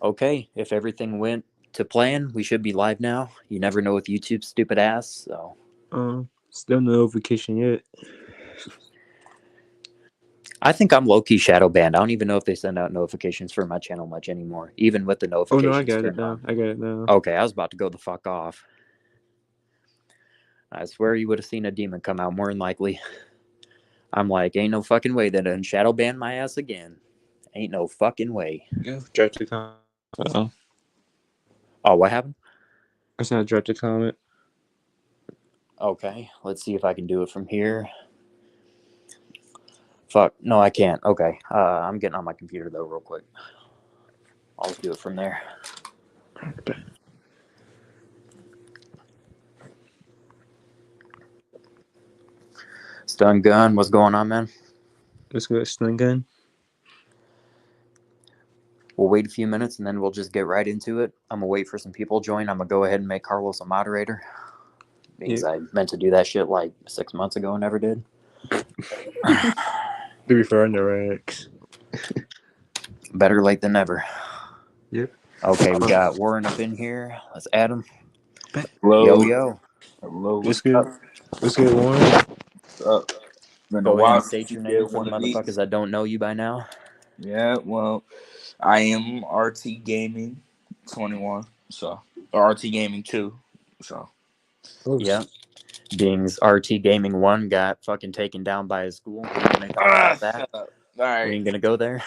Okay, if everything went to plan, we should be live now. You never know with YouTube, stupid ass. So Still no notification yet. I think I'm low key shadow banned. I don't even know if they send out notifications for my channel much anymore, even with the Oh no, I notifications got it turned now. on. I got it now. Okay, I was about to go the fuck off. I swear you would have seen a demon come out more than likely. I'm like, ain't no fucking way that done shadow ban my ass again. Ain't no fucking way. Yeah, dropped the comment. Oh, what happened? I said I dropped the comment. Okay, let's see if I can do it from here. Fuck, no, I can't. Okay, I'm getting on my computer though, real quick. I'll just do it from there. Stun Gun, what's going on, man? Let's go stun gun. We'll wait a few minutes and then we'll just get right into it. I'm gonna wait for some people to join. I'm gonna go ahead and make Carlos a moderator because I meant to do that shit like 6 months ago and never did. To be fair, no Rex. Better late than never. Yep. Okay, we got Warren up in here. Let's add him. Hello. Yo. Hello. What's good? What's good, Warren? What's up? Been a Go ahead while and state since your you name did for the one of these. motherfuckers that don't know you by now. Yeah, well, I am RT Gaming 21, so or RT Gaming 2, so. Yeah. Bing's RT Gaming 1 got fucking taken down by his school. We ain't gonna talk about that. Shut up. All right. We ain't gonna go there.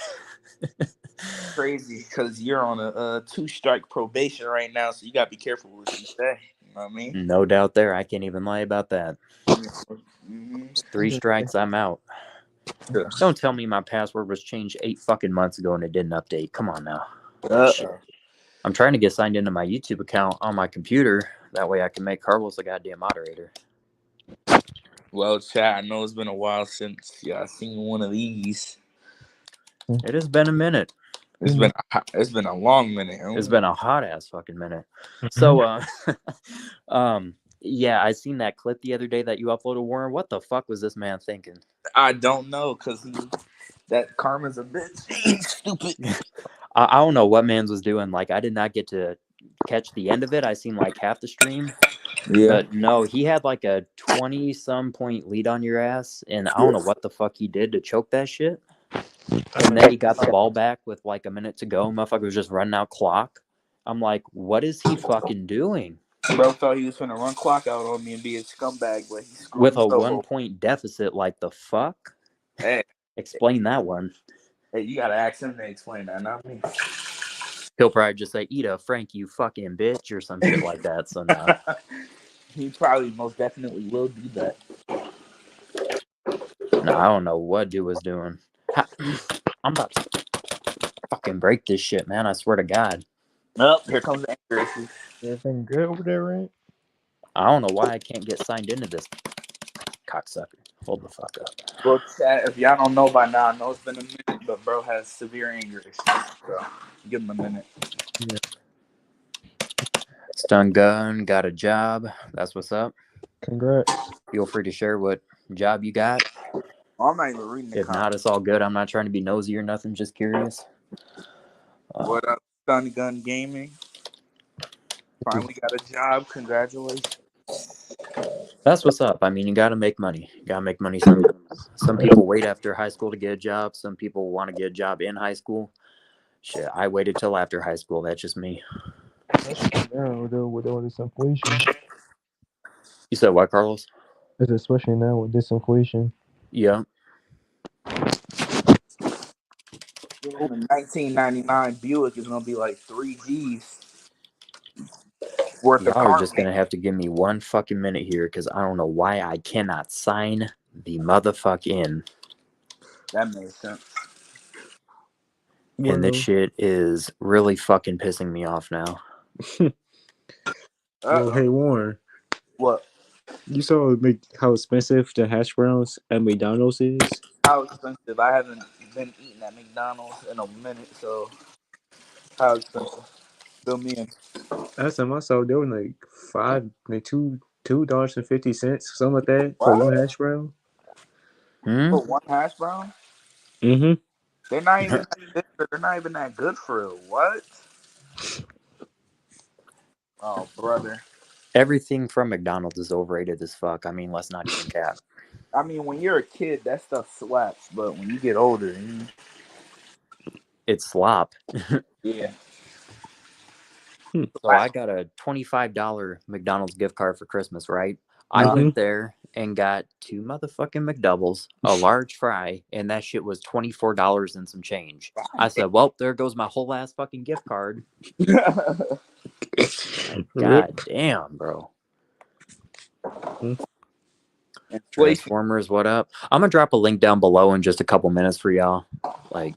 Crazy, because you're on a 2-strike probation right now, so you gotta be careful what you say. You know what I mean? No doubt there. I can't even lie about that. Mm-hmm. 3 strikes, I'm out. Yeah. Don't tell me my password was changed 8 fucking months ago and it didn't update. Come on now. Shit. I'm trying to get signed into my YouTube account on my computer. That way I can make Carlos a goddamn moderator. Well, chat, I know it's been a while since I've seen one of these. It has been a minute. It's been a long minute. It's been a hot ass fucking minute. So, yeah, I seen that clip the other day that you uploaded, Warren. What the fuck was this man thinking? I don't know, because that Karma's a bitch. He's stupid. I don't know what man's was doing. Like, I did not get to catch the end of it. I seen like half the stream. Yeah. But no, he had like a 20-some point lead on your ass, and I don't know what the fuck he did to choke that shit. And then he got the ball back with like a minute to go. Motherfucker was just running out clock. I'm like, what is he fucking doing? Bro thought he was finna run clock out on me and be a scumbag, but he screwed With a himself 1 point deficit, like the fuck? Hey, explain that one. Hey, you gotta ask him to explain that, not me. He'll probably just say, "Eat a Frank, you fucking bitch," or some shit like that. So no. He probably most definitely will do that. No, I don't know what dude was doing. I'm about to fucking break this shit, man. I swear to God. Oh, here comes the anger issue. Everything good over there, right? I don't know why I can't get signed into this cocksucker. Hold the fuck up. Well, chat, if y'all don't know by now, I know it's been a minute, but bro has severe anger issues. So give him a minute. Yeah. Stun Gun got a job. That's what's up. Congrats. Feel free to share what job you got. Oh, I'm not even reading the If comments. not, it's all good. I'm not trying to be nosy or nothing. Just curious. What up, Stun Gun Gaming? Finally got a job. Congratulations. That's what's up. I mean, you got to make money. You got to make money sometimes. Some people wait after high school to get a job. Some people want to get a job in high school. Shit, I waited till after high school. That's just me. Now, though, with all this inflation. You said what, Carlos? It's especially now with this inflation. Yeah. The 1999 Buick is gonna be like 3 G's worth of Y'all car are just going to have to give me 1 fucking minute here because I don't know why I cannot sign the motherfuck in. That makes sense. And this shit is really fucking pissing me off now. Well, hey, Warren. What? You saw how expensive the hash browns at McDonald's is? How expensive? I haven't been eating at McDonald's in a minute, so how expensive? Fill me in. Last time I saw, they were like $2.50, something like that, for one hash brown. For one hash brown? Mm-hmm. They're not even that good. They're not even that good for real. What? Oh, brother. Everything from McDonald's is overrated as fuck. I mean, let's not even cap. I mean, when you're a kid, that stuff slaps. But when you get older, It's slop. yeah. So I got a $25 McDonald's gift card for Christmas, right? I Mhm. went there and got 2 motherfucking McDoubles, a large fry, and that shit was $24 and some change. I said, well, there goes my whole ass fucking gift card. Like, God damn, bro. Transformers, what up? I'm gonna drop a link down below in just a couple minutes for y'all. Like,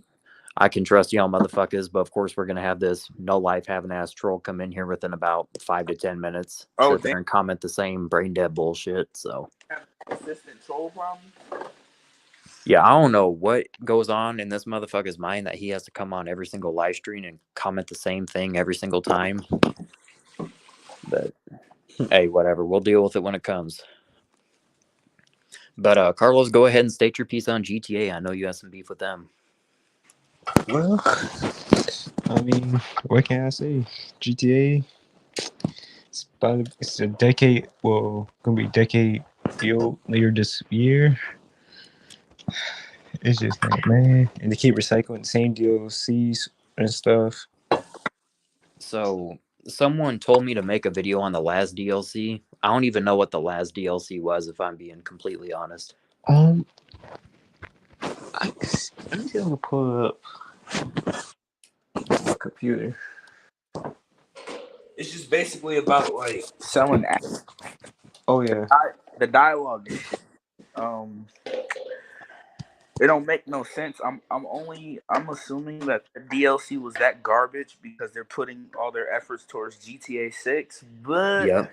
I can trust y'all motherfuckers, but of course we're gonna have this no life having ass troll come in here within about 5 to 10 minutes. Sit there and comment the same brain dead bullshit. So Consistent troll problem. yeah, I don't know what goes on in this motherfucker's mind that he has to come on every single live stream and comment the same thing every single time. But hey, whatever. We'll deal with it when it comes. But Carlos, go ahead and state your piece on GTA. I know you have some beef with them. Well, I mean, what can I say? GTA. It's a decade. Well, gonna be a decade deal later this year. It's just like, man, and they keep recycling the same DLCs and stuff. So someone told me to make a video on the last DLC. I don't even know what the last DLC was, if I'm being completely honest. I'm gonna pull up my computer. It's just basically about like selling. Oh yeah. The dialogue. It don't make no sense. I'm assuming that the DLC was that garbage because they're putting all their efforts towards GTA 6. But Yep.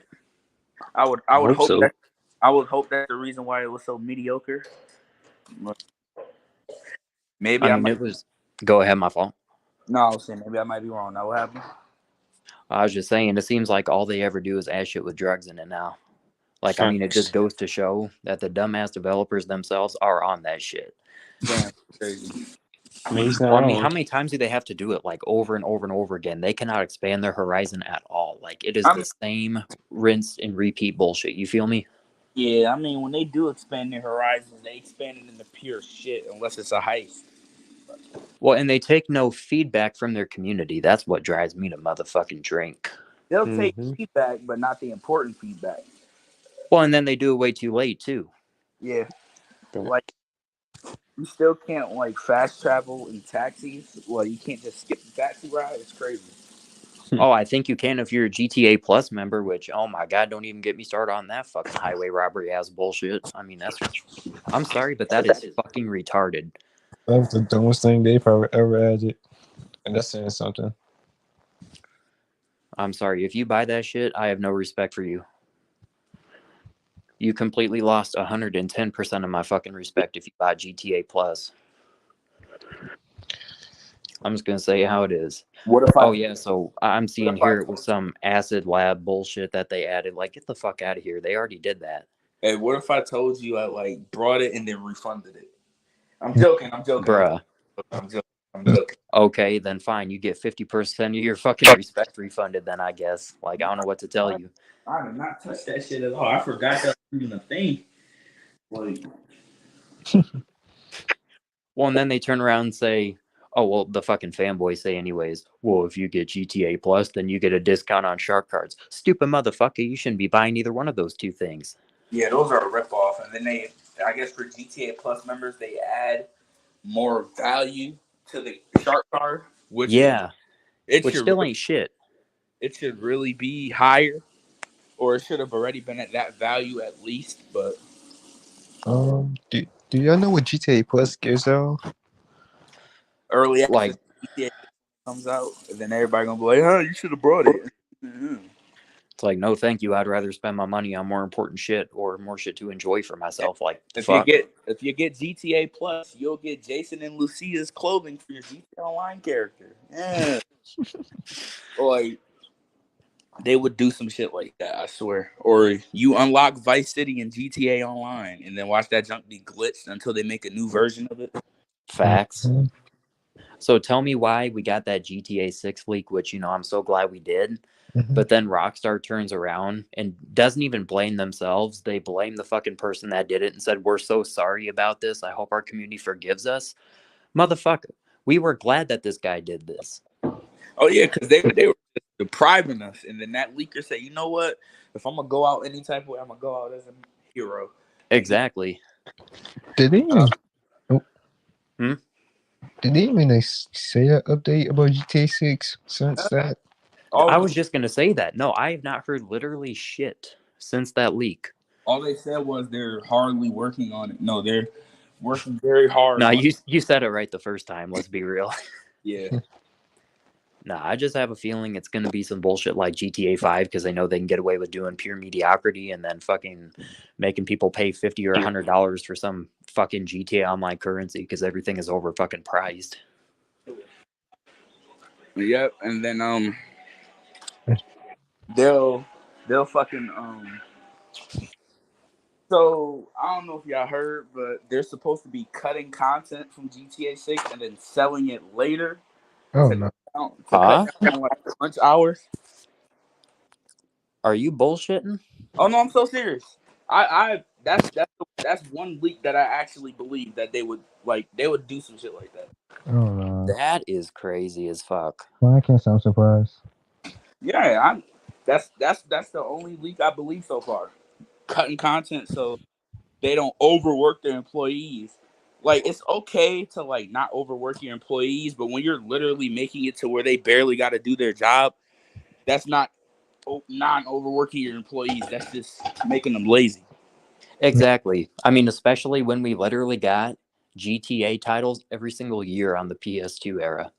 I would hope hope so. that I would hope that's the reason why it was so mediocre. Maybe I mean, it was. Go ahead, my fault. No, I was saying maybe I might be wrong. That what happened? I was just saying, it seems like all they ever do is add shit with drugs in it now. Like, I mean, it just goes to show that the dumbass developers themselves are on that shit. Damn, crazy. I mean, he's not Well, I mean, wrong. how many times do they have to do it? Like, over and over and over again. They cannot expand their horizon at all. Like, it is the same rinse and repeat bullshit. You feel me? Yeah, I mean, when they do expand their horizons, they expand it into pure shit unless it's a heist. Well, and they take no feedback from their community. That's what drives me to motherfucking drink. They'll take feedback, but not the important feedback. Well, and then they do it way too late, too. Yeah. Like, you still can't, like, fast travel in taxis. Well, you can't just skip the taxi ride. It's crazy. Oh, I think you can if you're a GTA Plus member, which, oh my God, don't even get me started on that fucking highway robbery ass bullshit. I mean, I'm sorry, but that is fucking retarded. That was the dumbest thing they probably ever added. And that's saying something. I'm sorry. If you buy that shit, I have no respect for you. You completely lost 110% of my fucking respect if you buy GTA Plus. I'm just going to say how it is. So I'm seeing here it was some acid lab bullshit that they added. Like, get the fuck out of here. They already did that. Hey, what if I told you I, like, brought it and then refunded it? I'm joking. Bruh. I'm joking. Okay, then fine. You get 50% of your fucking respect refunded then, I guess. Like, I don't know what to tell you. I did not touch that shit at all. I forgot that was even a thing. Like, well, and then they turn around and say, oh, well, the fucking fanboys say anyways, well, if you get GTA Plus, then you get a discount on shark cards. Stupid motherfucker, you shouldn't be buying either one of those two things. Yeah, those are a ripoff. And then I guess for GTA Plus members, they add more value to the shark card. Which still ain't shit. It should really be higher. Or it should have already been at that value at least, but... Do y'all know what GTA Plus gives though? Early access GTA comes out, and then everybody gonna be like, "Huh, you should have brought it." It's like, no, thank you. I'd rather spend my money on more important shit or more shit to enjoy for myself. Like, if you get GTA Plus, you'll get Jason and Lucia's clothing for your GTA Online character. Yeah, like they would do some shit like that, I swear. Or you unlock Vice City and GTA Online, and then watch that junk be glitched until they make a new version of it. Facts. So tell me why we got that GTA 6 leak, which, you know, I'm so glad we did. Mhm. But then Rockstar turns around and doesn't even blame themselves. They blame the fucking person that did it and said, "We're so sorry about this. I hope our community forgives us." Motherfucker, we were glad that this guy did this. Oh yeah, because they were depriving us, and then that leaker said, "You know what? If I'm gonna go out any type of way, I'm gonna go out as a hero." Exactly. Did they even? Oh. Hmm? Did they even say that update about GTA 6 since that? I All, was just going to say that. No, I have not heard literally shit since that leak. all they said was they're hardly working on it. No, they're working very hard. No, on you said it right the first time. Let's be real. Yeah. Nah, I just have a feeling it's going to be some bullshit like GTA 5 because they know they can get away with doing pure mediocrity and then fucking making people pay $50 or $100 for some fucking GTA Online currency because everything is over fucking priced. Yep, and then they'll fucking So I don't know if y'all heard, but they're supposed to be cutting content from GTA 6 and then selling it later Oh to no. Huh? cut down like crunch hours. Are you bullshitting? Oh no, I'm so serious. I that's one leak that I actually believe that they would do some shit like that. Oh no. That is crazy as fuck. Well, I guess I'm surprised. Yeah, that's the only leak I believe so far. Cutting content so they don't overwork their employees. Like it's okay to like not overwork your employees, but when you're literally making it to where they barely got to do their job, that's not overworking your employees. That's just making them lazy. Exactly. I mean, especially when we literally got GTA titles every single year on the PS2 era,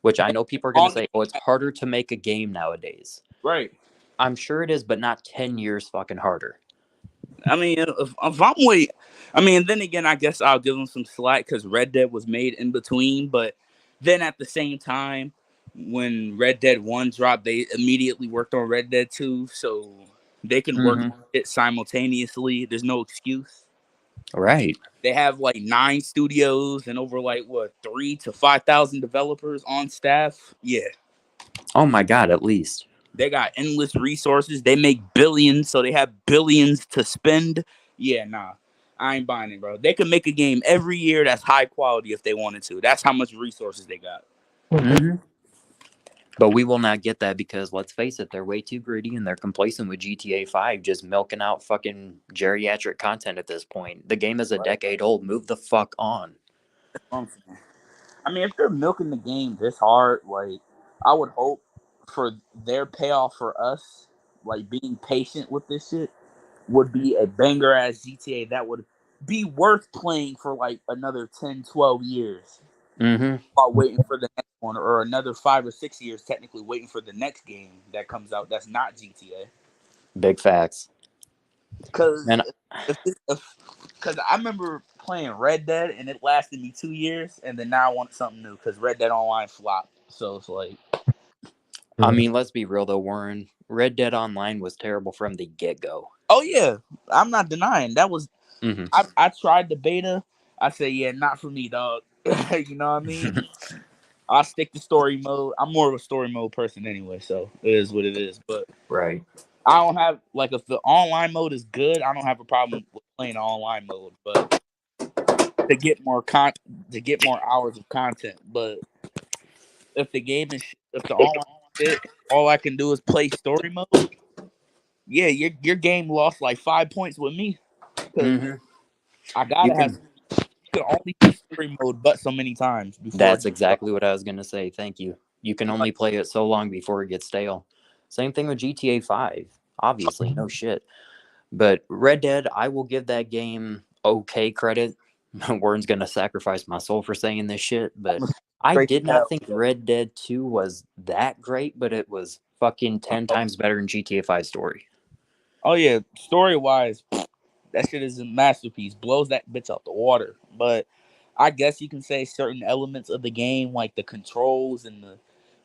which I know people are going to say, oh, it's harder to make a game nowadays. Right. I'm sure it is, but not 10 years fucking harder. I mean, if I'm waiting, I mean, then again, I guess I'll give them some slack because Red Dead was made in between. But then at the same time, when Red Dead 1 dropped, they immediately worked on Red Dead 2. So they can work it simultaneously. There's no excuse. Right. They have like 9 studios and over like 3,000 to 5,000 developers on staff. Yeah. Oh my God, at least. They got endless resources. They make billions, so they have billions to spend. Yeah, nah. I ain't buying it, bro. They could make a game every year that's high quality if they wanted to. That's how much resources they got. Mm-hmm. But we will not get that because, let's face it, they're way too greedy and they're complacent with GTA 5, just milking out fucking geriatric content at this point. The game is a decade old. Move the fuck on. I mean, if they're milking the game this hard, like, I would hope for their payoff for us, like, being patient with this shit, would be a banger ass GTA that would be worth playing for, like, another 10, 12 years. Mm-hmm. While waiting for the next one, or another 5 or 6 years, technically waiting for the next game that comes out that's not GTA. Big facts. Because I remember playing Red Dead and it lasted me 2 years, and then now I want something new because Red Dead Online flopped. So it's like, I mean, let's be real though, Warren. Red Dead Online was terrible from the get-go. oh yeah, I'm not denying that was. Mm-hmm. I tried the beta. I said, yeah, not for me, dog. You know what I mean? I'll stick to story mode. I'm more of a story mode person anyway, so it is what it is. But Right. I don't have, like, if the online mode is good, I don't have a problem with playing the online mode. But to get more hours of content. But if the game is if the online shit, all I can do is play story mode. Yeah, your game lost like 5 points with me. Mm-hmm. I gotta have. You can only do story mode but so many times before. That's exactly what I was gonna say. Thank you. You can only play it so long before it gets stale. Same thing with GTA 5. Obviously, no shit. But Red Dead, I will give that game okay credit. Warren's gonna sacrifice my soul for saying this shit, but I did not think Red Dead 2 was that great, but it was fucking 10 times better than GTA 5 story. Oh yeah, story wise, that shit is a masterpiece. Blows that bitch out the water. But I guess you can say certain elements of the game, like the controls and the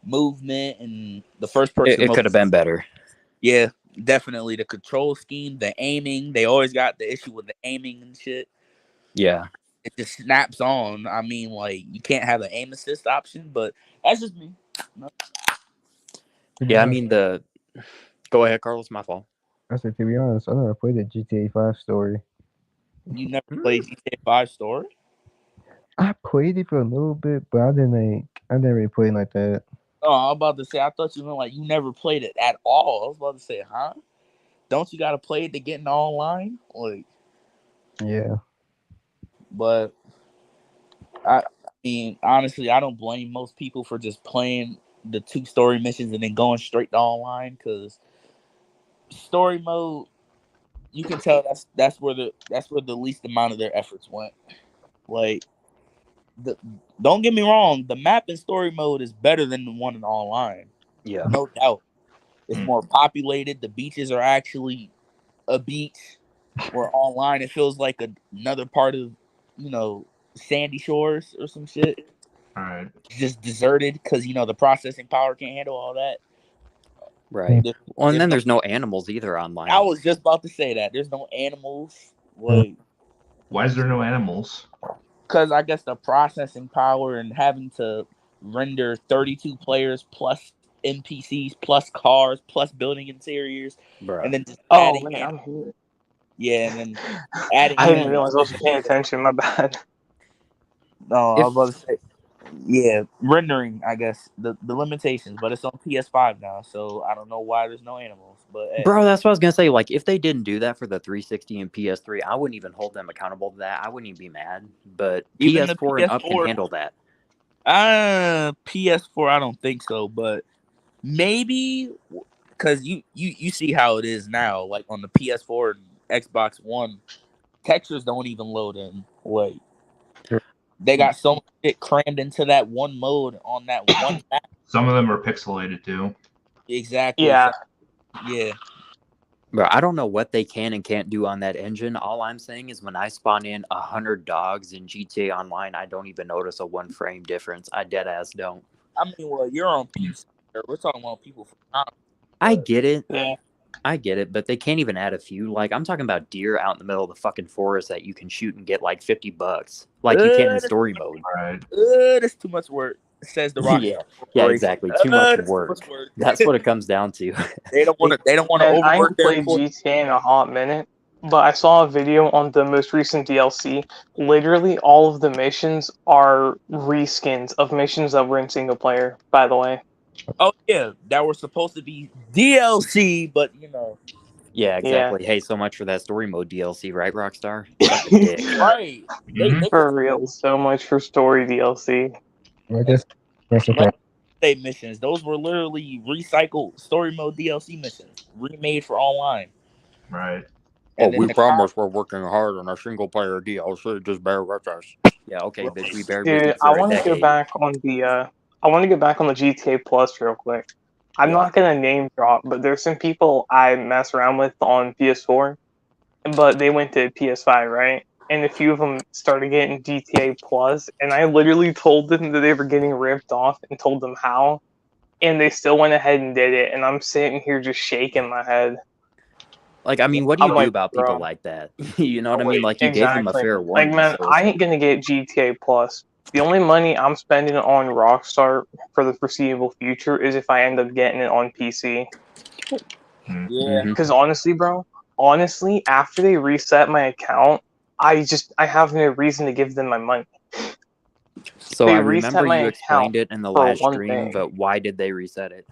movement and the first person. It could have been better. Yeah, definitely the control scheme, the aiming. They always got the issue with the aiming and shit. Yeah. it just snaps on. I mean, like you can't have an aim assist option, but that's just me. No. Yeah, I mean the. Go ahead, Carlos. My fault. I said, to be honest, I never played the GTA 5 story. You never played GTA 5 story? I played it for a little bit, but I didn't really play it like that. Oh, I was about to say, I thought you meant like you never played it at all. I was about to say, huh? Don't you got to play it to get in online? Like, Yeah. but I mean, honestly, I don't blame most people for just playing the 2 story missions and then going straight to online, because story mode, you can tell that's where the least amount of their efforts went. Like, don't get me wrong, the map in story mode is better than the one in online. Yeah. No doubt. It's more populated. The beaches are actually a beach. Where online it feels like another part of, Sandy Shores or some shit. All right. Just deserted because the processing power can't handle all that. Right. There- Well, and then no- there's no animals either online. I was just about to say that there's no animals, like, Why is there no animals? because I guess the processing power and having to render 32 players plus NPCs plus cars plus building interiors, Bruh. and then just Oh adding man, I'm here. yeah, and then adding. I didn't realize I wasn't paying attention. My bad. No, I was about to say, yeah, rendering. I guess the limitations, but it's on PS5 now, so I don't know why there's no animals. But hey. Bro, that's what I was gonna say. Like, if they didn't do that for the 360 and PS3, I wouldn't even hold them accountable to that. I wouldn't even be mad. But Even the PS4 and up can PS4 handle that. PS4, I don't think so, but maybe because you see how it is now, like on the PS4 and Xbox One, textures don't even load in. Like, they got so much shit crammed into that one mode on that one map. Some of them are pixelated too. Exactly. Yeah. Yeah. Bro, I don't know what they can and can't do on that engine. All I'm saying is when I spawn in 100 dogs in GTA Online, I don't even notice a 1 frame difference. I dead ass don't. I mean, well, you're on PC. We're talking about people from. I get it. Yeah. I get it, but they can't even add a few. Like, I'm talking about deer out in the middle of the fucking forest that you can shoot and get like $50, like you can in story mode. Right. That's too much work. Says the Rock. Yeah, exactly. Too much That's work. too much work. That's what it comes down to. They don't want to. They don't want to And I overwork ain't their played employees. GTA in a hot minute, but I saw a video on the most recent DLC. Literally, all of the missions are reskins of missions that were in single player. By the way. Oh yeah, that were supposed to be DLC, but Yeah, exactly. Hey, so much for that story mode DLC, right, Rockstar? Suck a dick. right? They For real, so much for story DLC. I guess that's the Like, say missions. Those were literally recycled story mode DLC missions, remade for online. Right. And then the promise we're working hard on our single player DLC. Just bear with us. Yeah, okay, bitch. We bear with you Dude, for I a want to go decade. back on the. I want to get back on the GTA Plus real quick. I'm Yeah. not gonna name drop, but there's some people I mess around with on PS4, but they went to PS5, right? And a few of them started getting GTA Plus, and I literally told them that they were getting ripped off and told them how, and they still went ahead and did it. And I'm sitting here just shaking my head. Like, I mean, what do you I'm do like, about bro. people like that? You know what I mean? Like, you gave them a Exactly. fair Like, warning. man, so I ain't gonna get GTA Plus. The only money I'm spending on Rockstar for the foreseeable future is if I end up getting it on PC. Mm. Yeah, Because honestly, bro, after they reset my account, I have no reason to give them my money. So They I reset remember my you explained account it in the for last one stream, thing. but why did they reset it?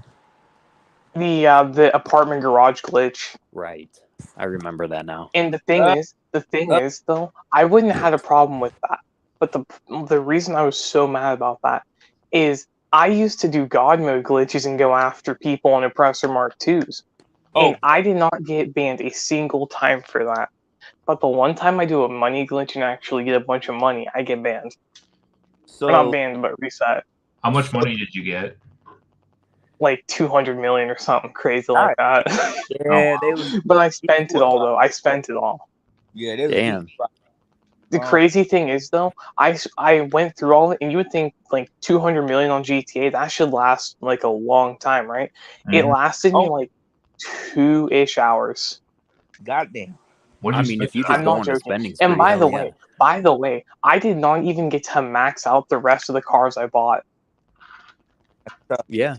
The apartment garage glitch. Right. I remember that now. And the thing is though, I wouldn't have had a problem with that. But the reason I was so mad about that is I used to do God mode glitches and go after people on Oppressor Mark IIs. And I did not get banned a single time for that. But the one time I do a money glitch and actually get a bunch of money, I get banned. so Or not banned, but reset. How much money did you get? Like 200 million or something crazy like that. yeah, they was. But I spent it all though. I spent it all. Yeah, they was Damn. The crazy thing is though, I went through all it, and you would think like 200 million on GTA that should last like a long time, right? It Mhm. lasted me like 2-ish hours. Goddamn. What did I you mean, spend if you it just I'm on? go not on a joking. spending spree, And by hell the yeah. way, By the way, I did not even get to max out the rest of the cars I bought. Yeah.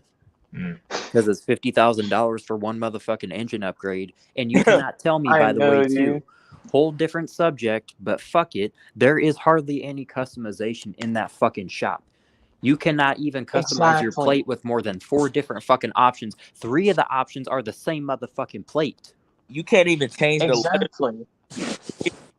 Mm. Because it's $50,000 for one motherfucking engine upgrade. And you cannot tell me, I by the know, way, dude. too, whole different subject, but fuck it, there is hardly any customization in that fucking shop. You cannot even customize your Exactly. plate with more than 4 different fucking options. 3 of the options are the same motherfucking plate. You can't even change the letter. Exactly.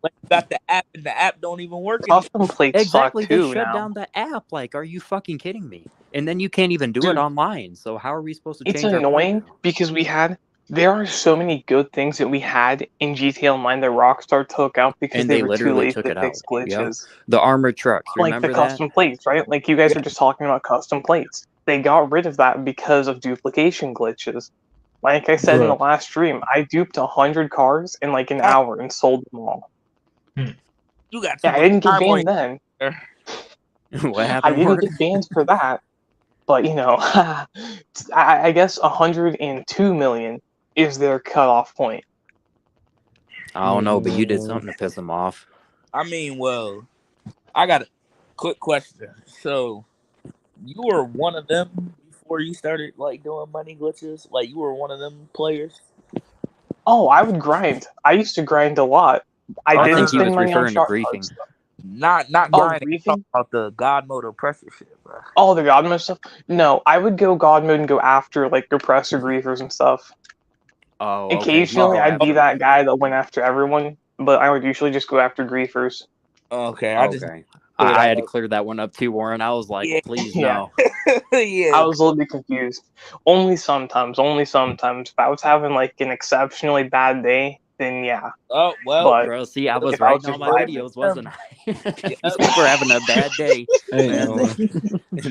Like, you got the app, and the app don't even work. Custom plates Exactly, suck they too shut now. down the app. Like, are you fucking kidding me? And then you can't even do Dude, it online. So how are we supposed to It's change our plate annoying now? because there are so many good things that we had in GTA Online that Rockstar took out because And they they were too literally lazy took to it fix out. Yeah. glitches. The armored trucks, Like the remember that? custom plates, right? Like you guys are just talking about custom plates. They got rid of that because of duplication glitches. Like I said in the Bruh. last stream, I duped 100 cars in like an hour and sold them all. You got too Yeah, I much didn't get time on banned then. What I happened, didn't Mark? get banned for that. But I guess 102 million is their cutoff point. I don't know, but you did Yeah. something to piss them off. I mean, well, I got a quick question. So, you were one of them before you started like doing money glitches? Like, you were one of them players? Oh, I would grind. I used to grind a lot. I I didn't think he was spend money on referring to shark griefing. cards. Not Oh, grinding. I'm griefing? talking about the God mode oppressor shit, bro. Oh, the god mode stuff. No, I would go god mode and go after like oppressor griefers and stuff. Oh, okay. Occasionally, Go I'd be after that guy that went after everyone, but I would usually just go after griefers. Okay, it. I just Okay. clear I that had to up. clear that one up too, Warren. I was like, Yeah. please Yeah. no. I Yeah. was a little bit confused. Only sometimes. If I was having like an exceptionally bad day, then yeah. Oh well. But Bro, see, I was if I was writing all just my vibing, videos, wasn't I? Yep. These people were having a bad day. Hey, Man, Warren.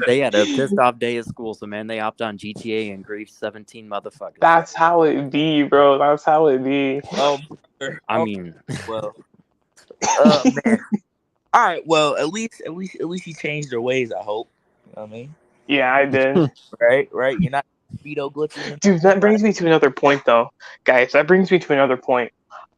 they had a pissed off day at school, so man, they hopped on GTA and griefed 17 motherfuckers. that's how it be, bro. That's how it be. Oh, brother. I Okay, mean, well. Man. All right. Well, at least you changed their ways. I hope. You know what I mean? Yeah, I did. Right. You're not speedo glitching. And Dude, that brings me to another point, though. Guys, that brings me to another point.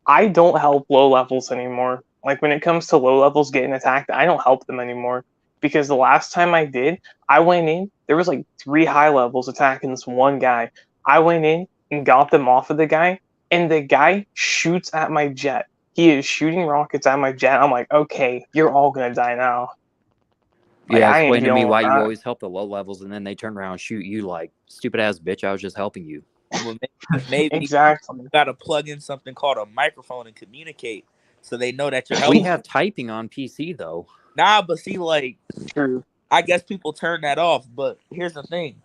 I don't help low levels anymore. Like, when it comes to low levels getting attacked, I don't help them anymore. Because the last time I did, I went in, there was like 3 high levels attacking this one guy. I went in and got them off of the guy, and the guy shoots at my jet. He is shooting rockets at my jet. I'm like, okay, you're all gonna die now. Like, yeah, I ain't explain to me dealing why with you that. always help the low levels and then they turn around and shoot you like, stupid ass bitch, I was just helping you. well, maybe Exactly. you gotta plug in something called a microphone and communicate, so they know that you're We helping. have typing on PC though. Nah, but see, like, True. I guess people turn that off. But here's the thing: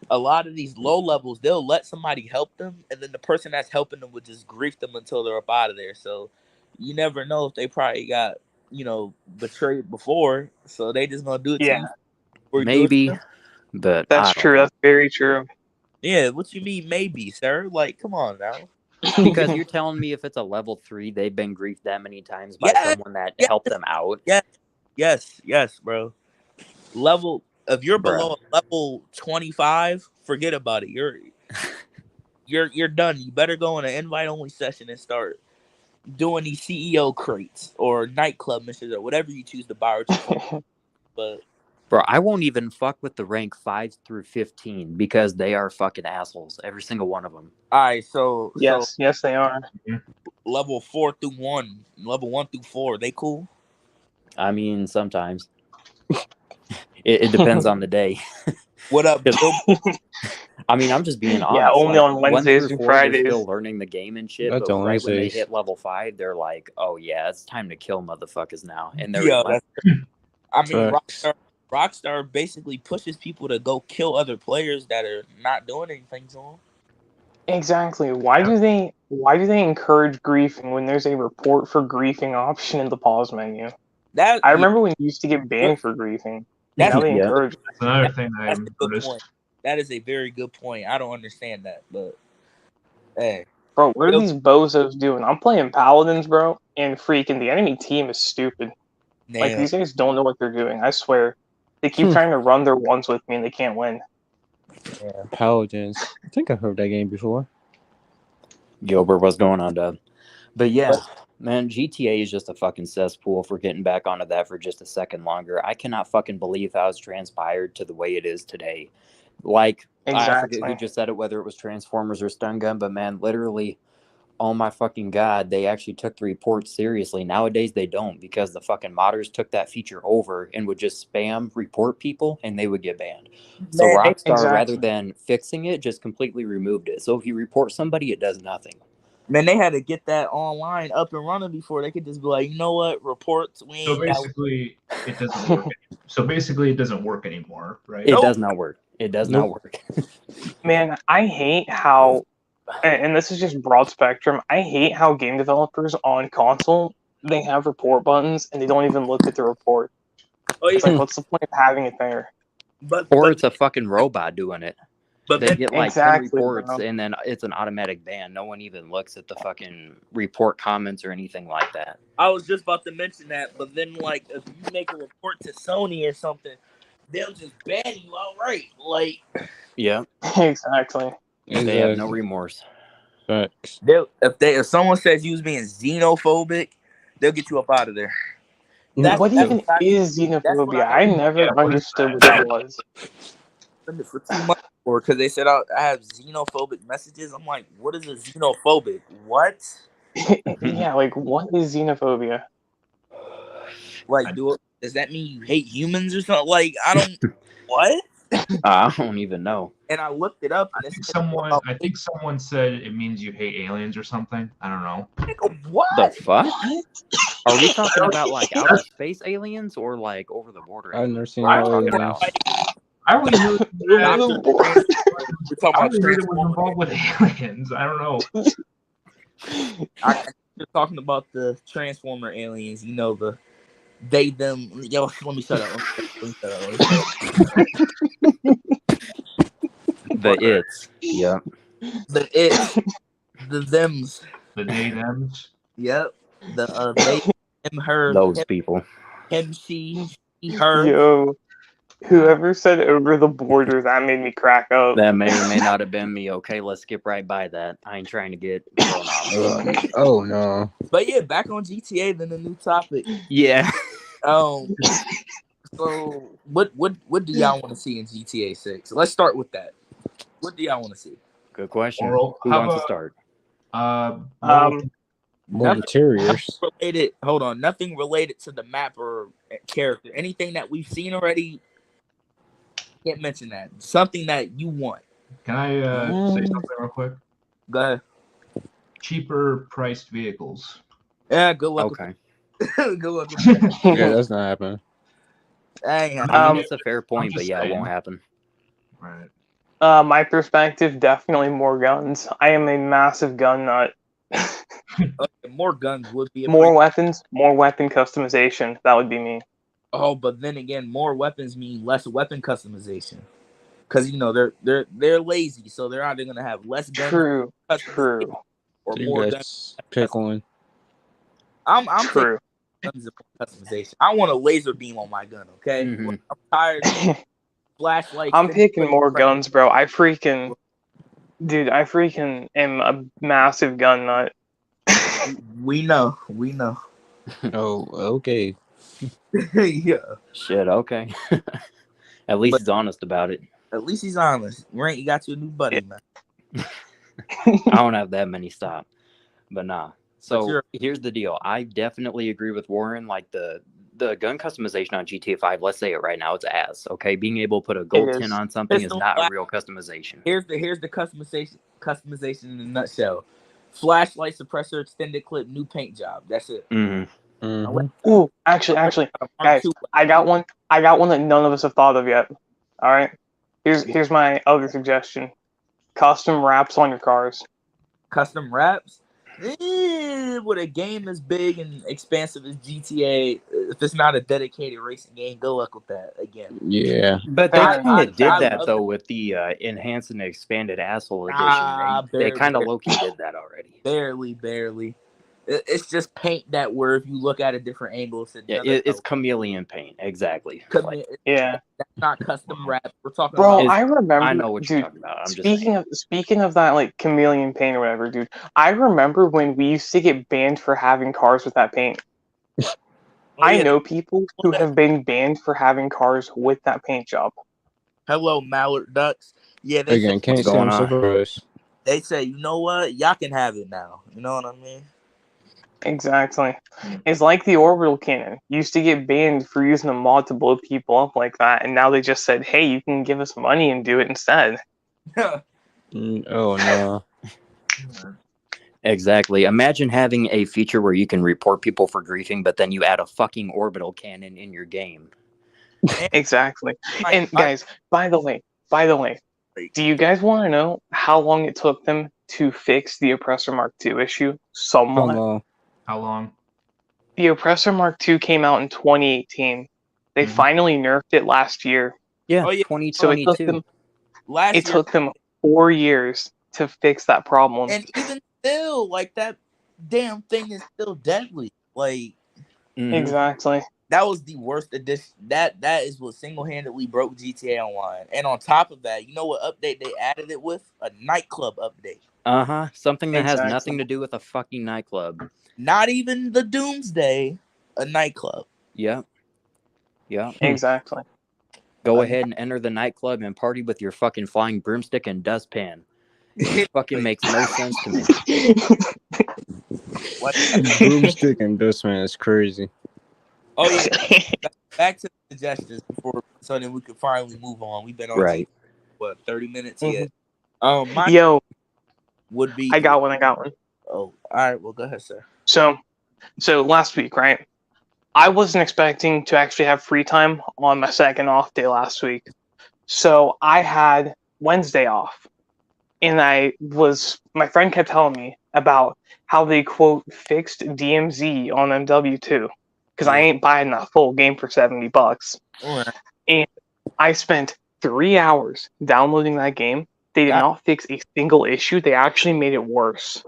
a lot of these low levels, they'll let somebody help them, and then the person that's helping them would just grief them until they're up out of there. So you never know if they probably got betrayed before, so they just gonna do it to Yeah, you. Or you do it to Maybe, them. but that's I don't true. know. That's very true. Yeah, what you mean maybe, sir? Like, come on now. Because you're telling me if it's a level 3, they've been griefed that many times by Yeah, someone that yeah. helped them out. Yes, bro. Level if you're Bruh. below level 25, forget about it. You're done. You better go in an invite only session and start doing these CEO crates or nightclub missions or whatever you choose to buy or choose. But Bro, I won't even fuck with the rank 5 through 15 because they are fucking assholes. Every single one of them. all right, so yes, they are. level 4 through 1, level 1 through 4, they cool? I mean, sometimes. It depends on the day. What up, Bill? I mean, I'm just being honest. Yeah, only like, on Wednesdays 1 through and 4, Fridays. they're still learning the game and shit. That's But on right when they Wednesdays. hit level 5, they're like, "Oh yeah, it's time to kill motherfuckers now." And they're Yeah, relentless. I mean, Facts. Rockstar basically pushes people to go kill other players that are not doing anything to them. Exactly. Why do they encourage griefing when there's a report for griefing option in the pause menu? That I remember when you used to get banned for griefing. That's Now they Yeah. encourage it. That's another thing that That's I've a good noticed. point. That is a very good point. I don't understand that, but hey, Bro, what are these bozos doing? I'm playing Paladins, bro, and freaking the enemy team is stupid. Like, damn. these guys don't know what they're doing, I swear. They keep trying to run their ones with me and they can't win. Paladins. I think I heard that game before. Gilbert, what's going on, Dub? But yeah, Man, GTA is just a fucking cesspool for getting back onto that for just a second longer. I cannot fucking believe how it's transpired to the way it is today. Like, I forget who Exactly. just said it, whether it was Transformers or Stun Gun, but man, literally, oh my fucking god, they actually took the reports seriously. Nowadays, they don't because the fucking modders took that feature over and would just spam report people and they would get banned. So Man, Rockstar, rather Exactly. than fixing it, just completely removed it. So if you report somebody, it does nothing. they had to get that online up and running before they could just be like, you know what, reports. We So ain't got. basically, it doesn't work. So basically, it doesn't work anymore, right? It Nope. does not work. It does not work. Man, I hate how, and this is just broad spectrum. I hate how game developers on console, they have report buttons and they don't even look at the report. Oh, It's yeah. like, what's the point of having it there? but Or but, it's a fucking robot doing it. but They then, get like Exactly, 10 reports bro. and then it's an automatic ban. No one even looks at the fucking report comments or anything like that. I was just about to mention that. But then, like, if you make a report to Sony or something, they'll just ban you outright. Like, Yeah, Exactly. they have no remorse. Facts. if someone says you was being xenophobic, they'll get you up out of there. That's What even what I- is that's what xenophobia? I- I never Yeah, what is understood that? what that was. for 2 months because they said I have xenophobic messages. I'm like, what is a xenophobic? What? Yeah, like what is xenophobia? Like, does that mean you hate humans or something? Like, I don't. What? I don't even know. And I looked it up, I and it think said, someone said it means you hate aliens or something. I don't know. what? The fuck? Are we talking about like outer space aliens or like over the border I've aliens? never seen What are no we talking aliens. about? I always knew that. We're I talking about always knew that was Transformers. involved with aliens. I don't know. You're talking about the Transformer aliens. You know, the they them. Yo, let me shut up. The it's. Yeah. The it, the thems. The they thems. Yep. The they, him, her, Those people. him, she, her. Yo, whoever said over the border, that made me crack up. That may or may not have been me. Okay, let's skip right by that. I ain't trying to get thrown off. Oh no. But yeah, back on GTA. Then the new topic. Yeah. So what do y'all want to see in GTA 6? Let's start with that. What do y'all want to see? Good question. Oral, Who how wants to about- start? More Nothing- interiors. Nothing related to the map or character. Anything that we've seen already. Can't mention that. Something that you want. Can I say something real quick? Go ahead. Cheaper priced vehicles. Yeah, good luck. Okay. With good luck with that. Yeah, that's not happening. That ain't happening. I mean, it's a fair point, but just yeah, it saying. won't happen. Right. My perspective, definitely more guns. I am a massive gun nut. More guns would be a More weapons, more weapon customization. That would be me. Oh, but then again, more weapons mean less weapon customization. Because they're lazy, so they're either gonna have less guns True. customization True. or You more guns. guys pick one. I'm True. taking guns of customization. I want a laser beam on my gun. Okay, Mhm. I'm tired of flashlights. I'm picking more guns, bro. I freaking am a massive gun nut. We know. Oh, okay. Yeah. Shit, okay. At least But- he's honest about it. At least he's honest. Rant, you got you a new buddy, man. I don't have that many stop. But nah. So you're- here's the deal. I definitely agree with Warren. Like the gun customization on GTA 5, let's say it right now, it's ass. Okay. Being able to put a gold It is. tin on something is Pistol not a flash. real customization. Here's the customization in a nutshell. Flashlight, suppressor, extended clip, new paint job. That's it. Mhm. Mhm. Ooh, actually, guys, I got one that none of us have thought of yet. All right. Here's my other suggestion. Custom wraps on your cars. Custom wraps. With a game as big and expansive as GTA, if it's not a dedicated racing game, good luck with that again. Yeah. But they Fair kind of did I that love though with the enhanced and expanded asshole edition. Ah, They kind of barely. low key did that already. Barely. It's just paint that where if you look at a different angle, it's Yeah, another it's color. chameleon paint, exactly. Chameleon- Yeah, That's not custom wrap. We're talking bro, about I remember. I know what you're dude. talking about. I'm just saying. Speaking of that, like chameleon paint or whatever, dude. I remember when we used to get banned for having cars with that paint. Oh, I yeah. know people who have been banned for having cars with that paint job. Hello, Mallard Ducks. Yeah, they Again, say, can't say going I'm on? surprised. they say, you know what? Y'all can have it now. You know what I mean? Exactly. It's like the orbital cannon. Used to get banned for using a mod to blow people up like that, and now they just said, "Hey, you can give us money and do it instead." Oh no. Exactly. Imagine having a feature where you can report people for griefing, but then you add a fucking orbital cannon in your game. Exactly. And guys, by the way, do you guys want to know how long it took them to fix the Oppressor Mark II issue? Somewhat. Come on. How long? The Oppressor Mark II came out in 2018. They Mhm. finally nerfed it last year. Yeah, Oh, yeah. So it 2022. took them 4 years to fix that problem. And even still, like, that damn thing is still deadly. Like, Mhm. Exactly. that was the worst edition. That is what single-handedly broke GTA Online. And on top of that, you know what update they added it with? A nightclub update. Something that has Exactly. nothing to do with a fucking nightclub. Not even the Doomsday, a nightclub. Yeah. Yeah. Exactly. Go ahead and enter the nightclub and party with your fucking flying broomstick and dustpan. It fucking makes no sense to me. What? Broomstick and Dustman is crazy. Oh yeah. Back to the suggestions before, so then we could finally move on. We've been on Right. what 30 minutes Mhm. yet. My Yo, would be. I got one. Oh, all right. Well, go ahead, sir. So last week, right? I wasn't expecting to actually have free time on my second off day last week. So I had Wednesday off. And my friend kept telling me about how they, quote, fixed DMZ on MW2. Because I ain't buying that full game for $70. All right. And I spent 3 hours downloading that game. They did not fix a single issue. They actually made it worse.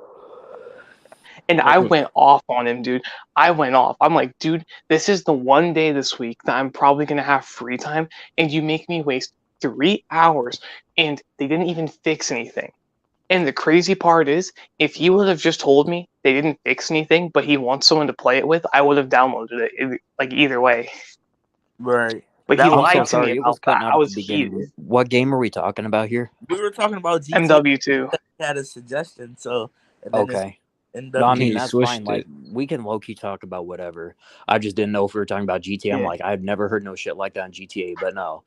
And I went off on him, dude. I went off. I'm like, dude, this is the one day this week that I'm probably going to have free time, and you make me waste 3 hours, and they didn't even fix anything. And the crazy part is, if he would have just told me they didn't fix anything, but he wants someone to play it with, I would have downloaded it, like either way. Right. But he I'm lied so to sorry. me It was about cutting that. out I at was the beginning. heated. What game are we talking about here? We were talking about GTA. MW2. Had a suggestion, so and then Okay. it's No, I NW. mean, You that's switched fine. Like, it. we can low-key talk about whatever. I just didn't know if we were talking about GTA. I'm Yeah. like, I've never heard no shit like that on GTA, but no.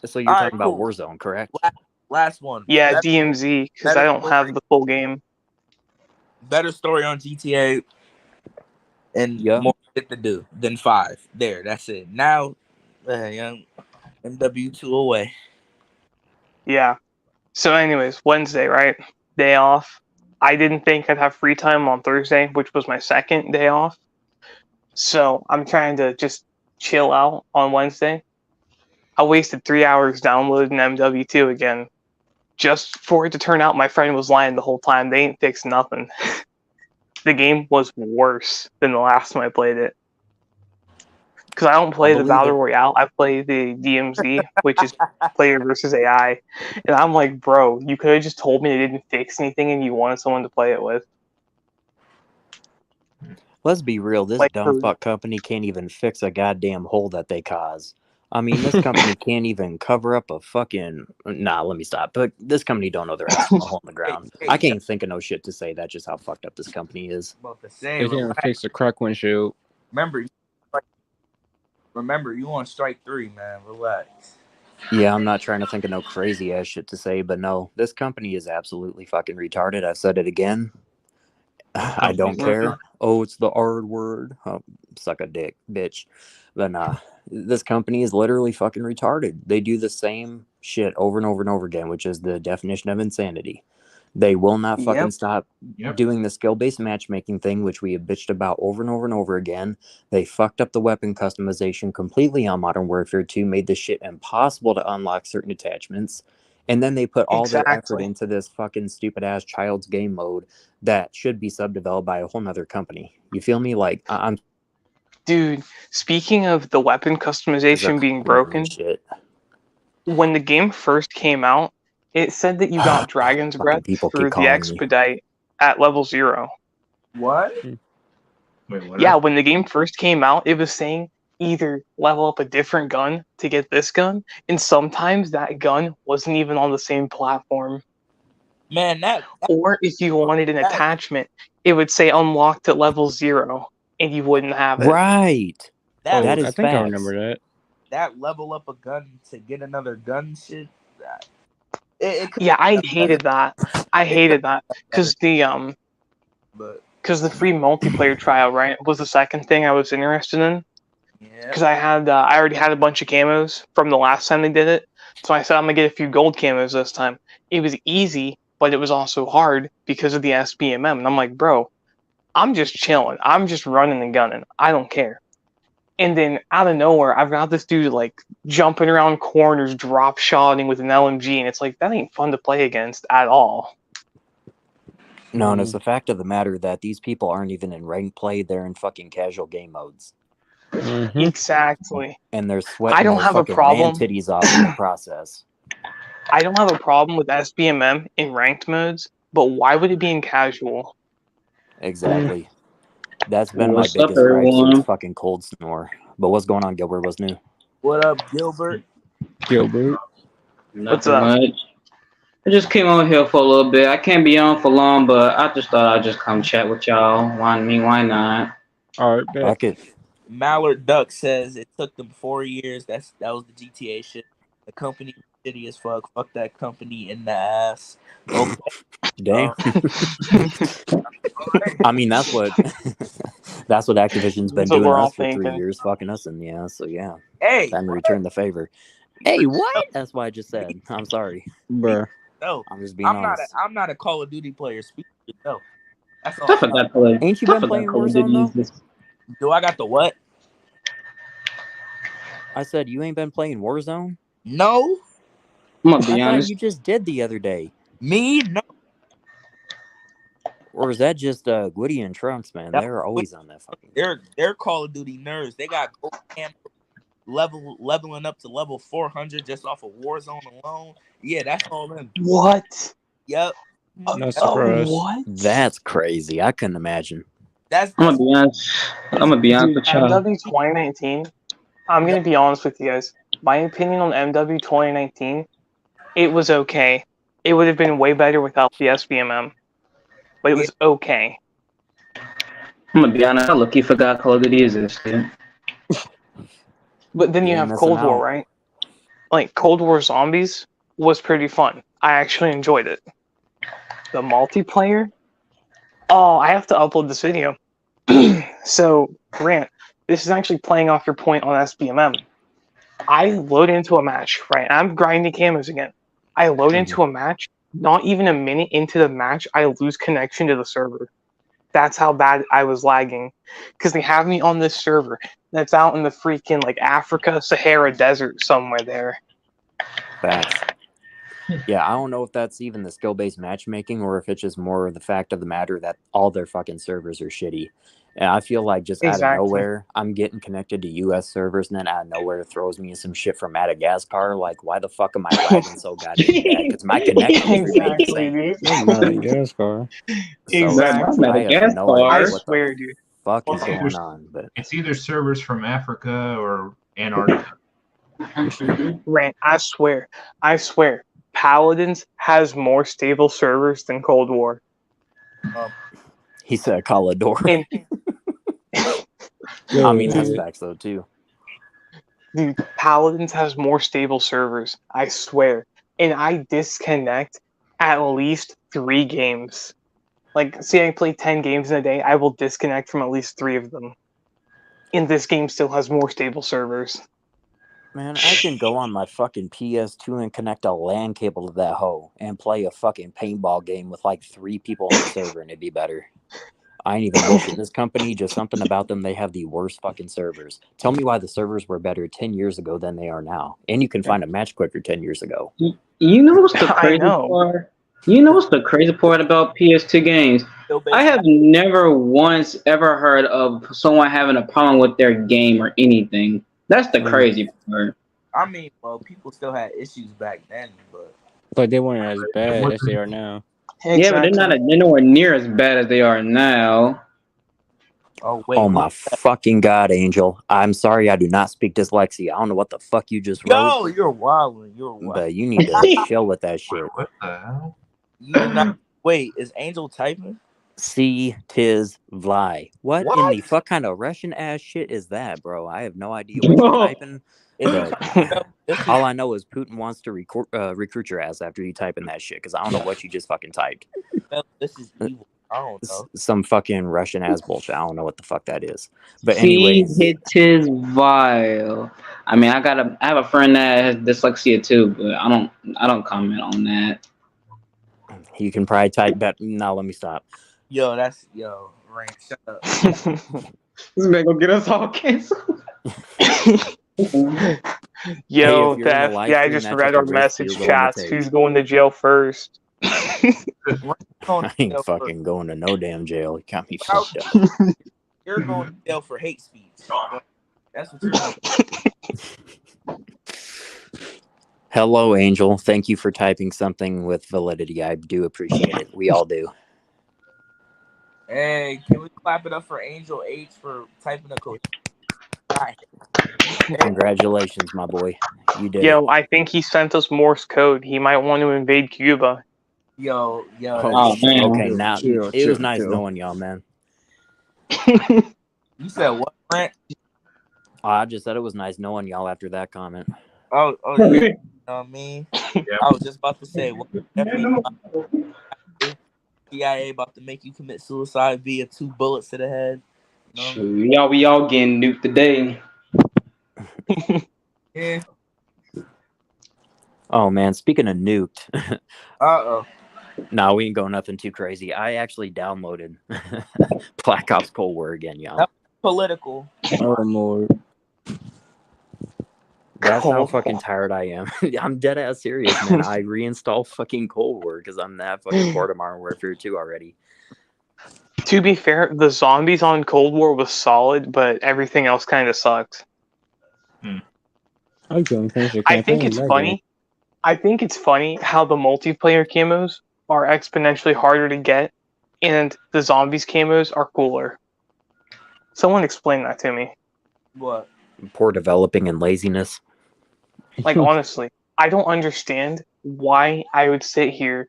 So you're All right, talking about cool. Warzone, correct? Last one. Yeah, Better- DMZ, because I don't have the full game. better story on GTA and Yeah. more shit to do than 5. There, that's it. Now, young MW2 away. Yeah. So, anyways, Wednesday, right? Day off. I didn't think I'd have free time on Thursday, which was my second day off. So, I'm trying to just chill out on Wednesday. I wasted 3 hours downloading MW2 again, just for it to turn out my friend was lying the whole time. They ain't fixed nothing. The game was worse than the last time I played it. Because I don't play the believe Battle it. Royale, I play the DMZ, which is player versus AI. And I'm like, bro, you could have just told me they didn't fix anything and you wanted someone to play it with. Let's be real. This Like, dumb fuck company can't even fix a goddamn hole that they cause. I mean, this company can't even cover up a fucking. Nah, let me stop. But this company don't know their ass from a hole in the ground. Hey, I can't think of no shit to say. That's just how fucked up this company is. About to say, They didn't fix the crack windshield. remember, you on strike 3, man. Relax. Yeah, I'm not trying to think of no crazy ass shit to say, but no, this company is absolutely fucking retarded. I've said it again. I don't care. Oh, it's the R word. Oh, suck a dick, bitch. But nah, this company is literally fucking retarded. They do the same shit over and over and over again, which is the definition of insanity. They will not fucking stop doing the skill-based matchmaking thing, which we have bitched about over and over and over again. They fucked up the weapon customization completely on Modern Warfare 2, made this shit impossible to unlock certain attachments. And then they put all their effort Exactly. into this fucking stupid ass child's game mode that should be subdeveloped by a whole nother company. You feel me? Like I'm Dude, speaking of the weapon customization being broken, shit. when the game first came out, it said that you got Dragon's Fucking Breath people for keep the calling me. expedite at level 0. What? Wait, what? Yeah, when the game first came out, it was saying either level up a different gun to get this gun, and sometimes that gun wasn't even on the same platform. Man, that Or if you wanted an attachment, it would say unlocked at level 0, and you wouldn't have it. Right. that, That is I think I facts. remember that. that level up a gun to get another gun shit. It could Yeah, I be hated that. I hated that because the but because the free multiplayer trial, right, was the second thing I was interested in. yeah. Because I already had a bunch of camos from the last time they did it, so I said I'm gonna get a few gold camos this time. It was easy, but it was also hard because of the SBMM, and I'm like, bro, I'm just chilling. I'm just running and gunning. I don't care. And then out of nowhere, I've got this dude like jumping around corners, drop shotting with an LMG, and it's like that ain't fun to play against at all. No, and it's the fact of the matter that these people aren't even in ranked play; they're in fucking casual game modes, Mm-hmm. Exactly. and they're sweating I don't their have a fucking problem. man titties off in the process. I don't have a problem with SBMM in ranked modes, but why would it be in casual? Exactly. That's been What's my up, biggest gripe everyone? since fucking Cold Snore. But what's going on, Gilbert? What's new? What up, Gilbert? Gilbert. What's Nothing up? much. I just came on here for a little bit. I can't be on for long, but I just thought I'd just come chat with y'all. Why not? All right, bet. Fuck it. Mallard Duck says it took them 4 years. That was the GTA shit. The company was shitty as fuck. Fuck that company in the ass. Okay. Damn. I mean, that's what that's what Activision's been That's what doing we're to all us for 3 thinking. years, fucking us in the ass. So yeah, Hey, time to return the favor. Hey, what? That's what I just said. I'm sorry. Bruh. no, I'm just being I'm honest. not a Call of Duty player. Speak for yourself. That's all. I forgot to like. Ain't you I been forgot playing Call of Warzone, Duty though? is this. Do I got the what? I said you ain't been playing Warzone. No, I'm gonna I be thought honest. you just did the other day. me no. Or is that just Woody and Trunks, man? That's They're always on that fucking. They're Call of Duty nerds. They got gold cam leveling up to level 400 just off of Warzone alone. Yeah, that's all them. What? Yep. Not surprised. What? That's crazy. I couldn't imagine. That's I'm gonna be honest. I'm gonna be honest Dude, with y'all. MW 2019, I'm going to be honest with you guys. My opinion on MW 2019, it was okay. It would have been way better without the SBMM. But it was okay. I'm gonna be honest. I lucky forgot Call of Duty existed. But then you You ain't have missing Cold War, out. right? Like, Cold War Zombies was pretty fun. I actually enjoyed it. The multiplayer? Oh, I have to upload this video. So, Grant, this is actually playing off your point on SBMM. I load into a match, right? I'm grinding camos again. I load into a match. Not even a minute into the match, I lose connection to the server. That's how bad I was lagging. Because they have me on this server that's out in the freaking, like, Africa, Sahara Desert somewhere there. Facts. Yeah, I don't know if that's even the skill-based matchmaking or if it's just more of the fact of the matter that all their fucking servers are shitty. And I feel like just out of Exactly. nowhere, I'm getting connected to U.S. servers, and then out of nowhere, it throws me some shit from Madagascar. Like, why the fuck am I lagging so goddamn bad? Because my connection is Exactly, insane. dude. Madagascar. So Exactly. I have no I idea what swear, the dude. fuck Well, is it's either- going on. But It's either servers from Africa or Antarctica. Rant, I swear. Paladins has more stable servers than Cold War. he said Calador. And I mean, that's Dude. facts, though, too. dude, Paladins has more stable servers. I swear. And I disconnect at least 3 games. Like, say I play 10 games in a day, I will disconnect from at least 3 of them. And this game still has more stable servers. Man, I can go on my fucking PS2 and connect a LAN cable to that hoe and play a fucking paintball game with like 3 people on the server and it'd be better. I ain't even bullshit this company, just something about them. They have the worst fucking servers. Tell me why the servers were better 10 years ago than they are now. And you can find a match quicker 10 years ago. You know what's the I crazy know. part? You know what's the crazy part about PS2 games? Still I have never once ever heard of someone having a problem with their game or anything. That's the crazy part. I mean, well, people still had issues back then, but But they weren't as bad as they are now. Yeah, but they're nowhere near as bad as they are now. oh wait, Oh my fucking god, Angel. I'm sorry I do not speak dyslexia. I don't know what the fuck you just wrote. yo, you're wilding. You're wild. But you need to chill with that shit. What the hell? You did not. Wait, is Angel typing? See, tis Vly. What in What? the fuck kind of Russian ass shit is that, bro? I have no idea what you're typing. But all I know is Putin wants to recruit your ass after you type in that shit, because I don't know what you just fucking typed. This is evil. I don't know. Some fucking Russian ass bullshit. I don't know what the fuck that is. But See, anyways, it is vile. I mean, I have a friend that has dyslexia too, but I don't comment on that. you can probably type that. No, let me stop. Yo, Rain, shut up. This man gonna get us all canceled. Yo, Hey, if you're in the the FBI live stream, just that's read just a our risk message you're going to chats. take. Who's going to jail first? I ain't fucking going to no damn jail. You got me fucked up. You're going to jail for hate speech. That's what you're doing. Hello, Angel. Thank you for typing something with validity. I do appreciate it. We all do. Hey, can we clap it up for Angel H for typing a code? Congratulations, my boy. You did Yo, I think he sent us Morse code. He might want to invade Cuba. Yo, it. Oh, shit. man. Okay, now Chill, it was chill, nice chill. knowing y'all, man. you said what, Brent? I just said it was nice knowing y'all after that comment. Oh, yeah. You know what I mean? I was just about to say, what CIA about to make you commit suicide via 2 bullets to the head. You know? Shoot, we all getting nuked today. Yeah. Oh man, speaking of nuked. Uh-oh. No, we ain't going nothing too crazy. I actually downloaded Black Ops Cold War again, y'all. Political. Oh Lord. That's how Cold fucking War. tired I am. I'm dead ass serious, man. I reinstalled fucking Cold War because I'm that fucking bored of Modern Warfare 2 already. To be fair, the zombies on Cold War was solid, but everything else kind of sucked. I couldn't finish the I campaign. think it's that funny. game. I think it's funny how the multiplayer camos are exponentially harder to get, and the zombies camos are cooler. Someone explain that to me. What? Poor developing and laziness. Like, honestly, I don't understand why I would sit here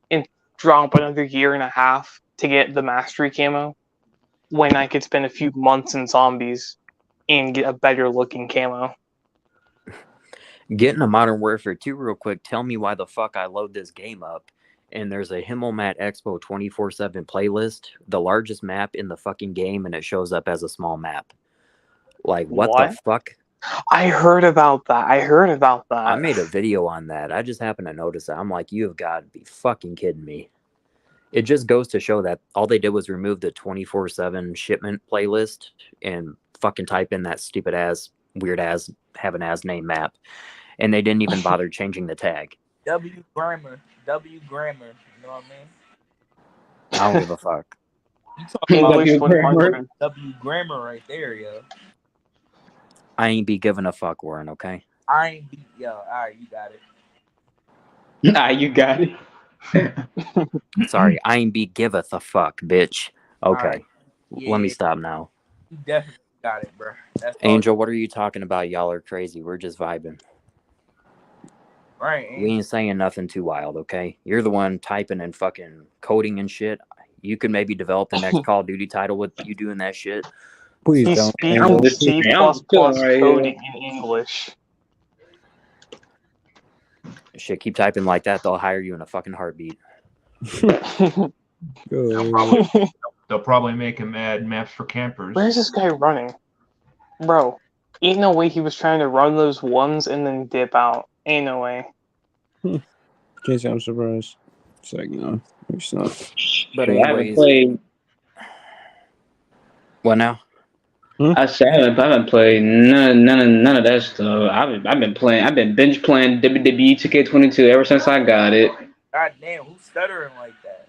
and drop another year and a half to get the mastery camo when I could spend a few months in zombies and get a better looking camo. Getting a Modern Warfare 2 real quick, tell me why the fuck I load this game up and there's a Himmelmat Expo 24/7 playlist, the largest map in the fucking game, and it shows up as a small map. Like, what the fuck? I heard about that. I made a video on that. I just happened to notice that. I'm like, you have got to be fucking kidding me. It just goes to show that all they did was remove the 24/7 shipment playlist and fucking type in that stupid ass, weird ass, have an ass name map. And they didn't even bother changing the tag. W grammar. You know what I mean? I don't give a fuck. You talking about English 100. W grammar right there, yo. I ain't be giving a fuck, Warren, okay? I ain't be yo. All right, you got it. Nah, you got it. Sorry, I ain't be giveth a fuck, bitch. Okay. Right. Yeah, Let me stop now. You definitely got it, bro. That's Angel, what are you talking about? Y'all are crazy. We're just vibing. Right. Angel. We ain't saying nothing too wild, okay? You're the one typing and fucking coding and shit. You could maybe develop the next Call of Duty title with you doing that shit. Please He don't. speaks Angel. C++ coding in English. Shit, keep typing like that. They'll hire you in a fucking heartbeat. They'll probably make him add maps for campers. Where's this guy running? Bro, ain't no way he was trying to run those ones and then dip out. Ain't no way. Jason, I'm surprised. It's like, no, it's not. But I haven't anyways, played. What now? I said I haven't played none of that stuff. I've been binge playing WWE 2K22 ever since I got it. God damn, who's stuttering like that?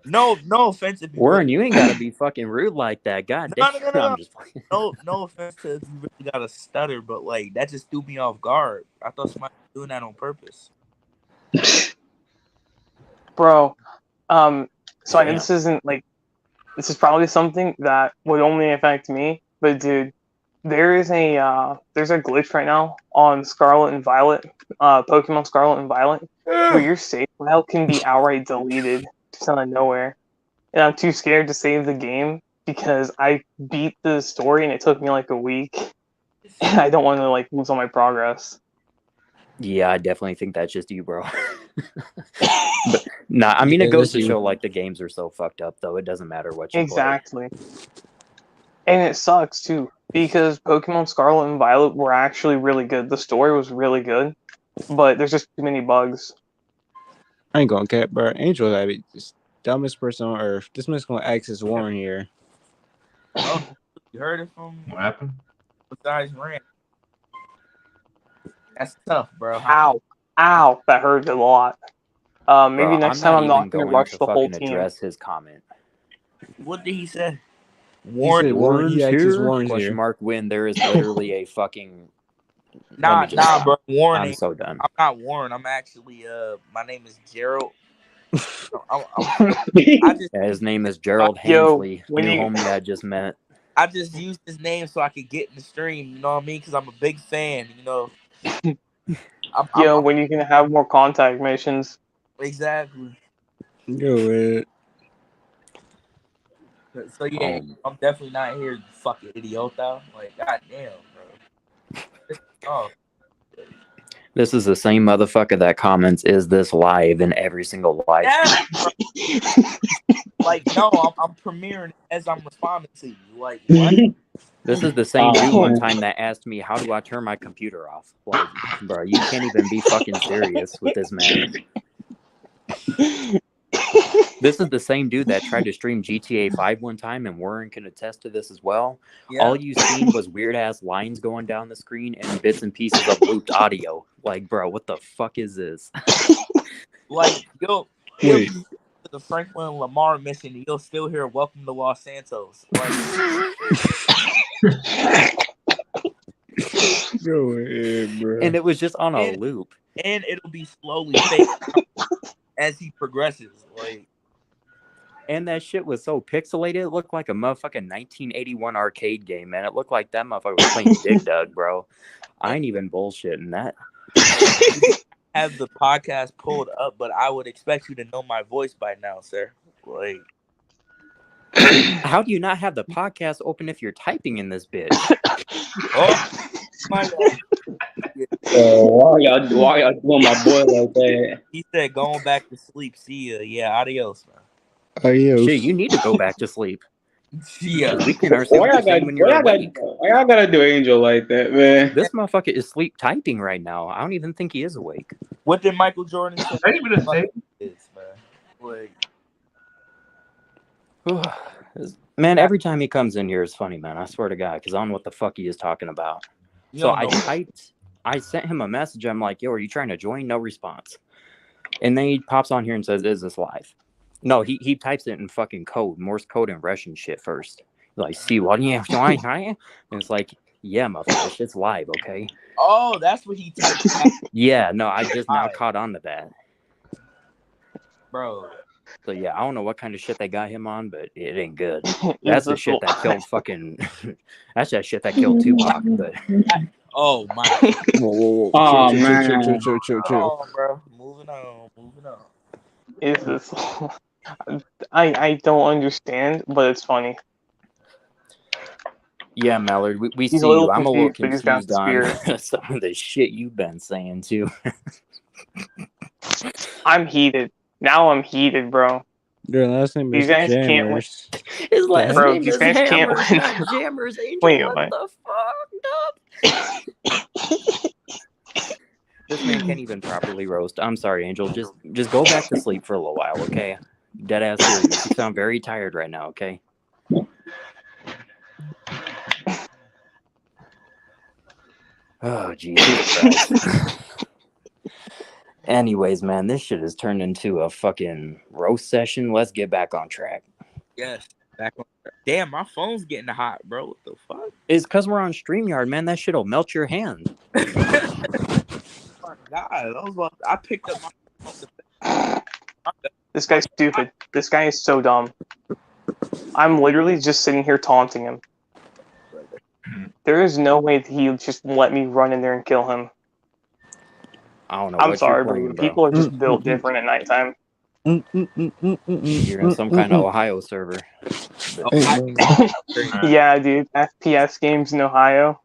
No offense if you Warren, really, you ain't gotta be fucking rude like that. God damn. No. I'm just playing. no offense to if you really got a stutter, but like that just threw me off guard. I thought somebody was doing that on purpose. Bro, so I know Damn. this isn't like, this is probably something that would only affect me, but dude, there's a glitch right now on Scarlet and Violet, Pokemon Scarlet and Violet, where your save file can be outright deleted just out of nowhere, and I'm too scared to save the game because I beat the story and it took me like a week, and I don't want to like lose all my progress. Yeah, I definitely think that's just you, bro. But nah, I mean, Yeah, it goes that's to you. show like the games are so fucked up, though. It doesn't matter what you Exactly. And it sucks too, because Pokemon Scarlet and Violet were actually really good. The story was really good, but there's just too many bugs. I ain't gonna cap, bro. Angel that be the dumbest person on earth. This man's gonna act as Warren here. Oh, you heard it from What happened? besides Rand. That's tough, bro. Ow, that hurt a lot. Maybe Bro, next I'm time I'm not even gonna going rush to the whole fucking team. address his comment. What did he say? He Warren. said Warren, he acts as Warren's Question here. mark when there is literally a fucking. Nah, bro. Warren. I'm so done. I'm not Warren. I'm actually my name is Gerald. I just Yeah, his name is Gerald Yo, Hainsley, when new you- homie I just met. I just used his name so I could get in the stream. You know what I mean? Because I'm a big fan. You know. I'm when you can have more contact missions. exactly. Go So yeah, Oh. I'm definitely not here, you fucking idiota. Like, goddamn, bro. Oh, This is the same motherfucker that comments, "Is this live?" in every single live. yeah. Like, no, I'm premiering as I'm responding to you. Like, what? This is the same dude one time that asked me, "How do I turn my computer off?" Like, bro, you can't even be fucking serious with this man. This is the same dude that tried to stream GTA 5 one time, and Warren can attest to this as well. Yeah. All you seen was weird ass lines going down the screen and bits and pieces of looped audio. Like, bro, what the fuck is this? Like, you'll Wait. be to the Franklin Lamar mission, and you'll still hear "Welcome to Los Santos." Like, Go ahead, bro. And it was just on a loop. and it'll be slowly fading as he progresses. Like, And that shit was so pixelated, it looked like a motherfucking 1981 arcade game, man. It looked like that motherfucker was playing Dig Dug, bro. I ain't even bullshitting that. have the podcast pulled up, but I would expect you to know my voice by now, sir. Like, How do you not have the podcast open if you're typing in this bitch? oh my God. Why y'all doing my boy like that? He said, "Going back to sleep. See ya. Yeah, adios, man." Adios. Shit, you need to go back to sleep. See ya. We can understand what you're saying when you're awake. Why y'all gotta do Angel like that, man? This motherfucker is sleep typing right now. I don't even think he is awake. What did Michael Jordan say? Not even a thing. Is, man. Like, Man, every time he comes in here is funny, man. I swear to God, because I don't know what the fuck he is talking about. you So don't I know. sent him a message. I'm like, "Yo, are you trying to join?" No response. And then he pops on here and says, "Is this live?" No, he types it in fucking code, Morse code and Russian shit first. Like, "See what you have?" And it's like, "Yeah, motherfucker, shit's live, okay?" Oh, that's what he typed, Yeah, no, I just now Live. caught on to that. bro. So yeah, I don't know what kind of shit they got him on, but it ain't good. That's the shit that killed fucking. That's that shit that killed Tupac. But Oh my. Whoa. Oh, Chill, man. chill. Oh, bro. Moving on. Is this? I don't understand, but it's funny. yeah, Mallard, we see He's a little you. I'm a little confused, but he's got confused the on some of the shit you've been saying too. I'm heated. Now I'm heated, bro. Their last name These is guys can't Jammers. His last Bro, name these is guys can't Hammers, win. not Jammers. Angel, Wait, what what? the fuck up? This man can't even properly roast. I'm sorry, Angel. Just go back to sleep for a little while, okay? Dead ass serious. You sound very tired right now, okay? Oh, Jesus Christ. Anyways, man, this shit has turned into a fucking roast session. Let's get back on track. Yes. Back on. Damn, my phone's getting hot, bro. What the fuck? It's because we're on StreamYard, man. That shit'll melt your hand. Oh my God, I picked up my. This guy's stupid. This guy is so dumb. I'm literally just sitting here taunting him. There is no way that he would just let me run in there and kill him. I don't know. I'm what sorry, you're but playing, bro. people are just built different at nighttime. You're in some kind of Ohio server. Yeah, dude. FPS games in Ohio.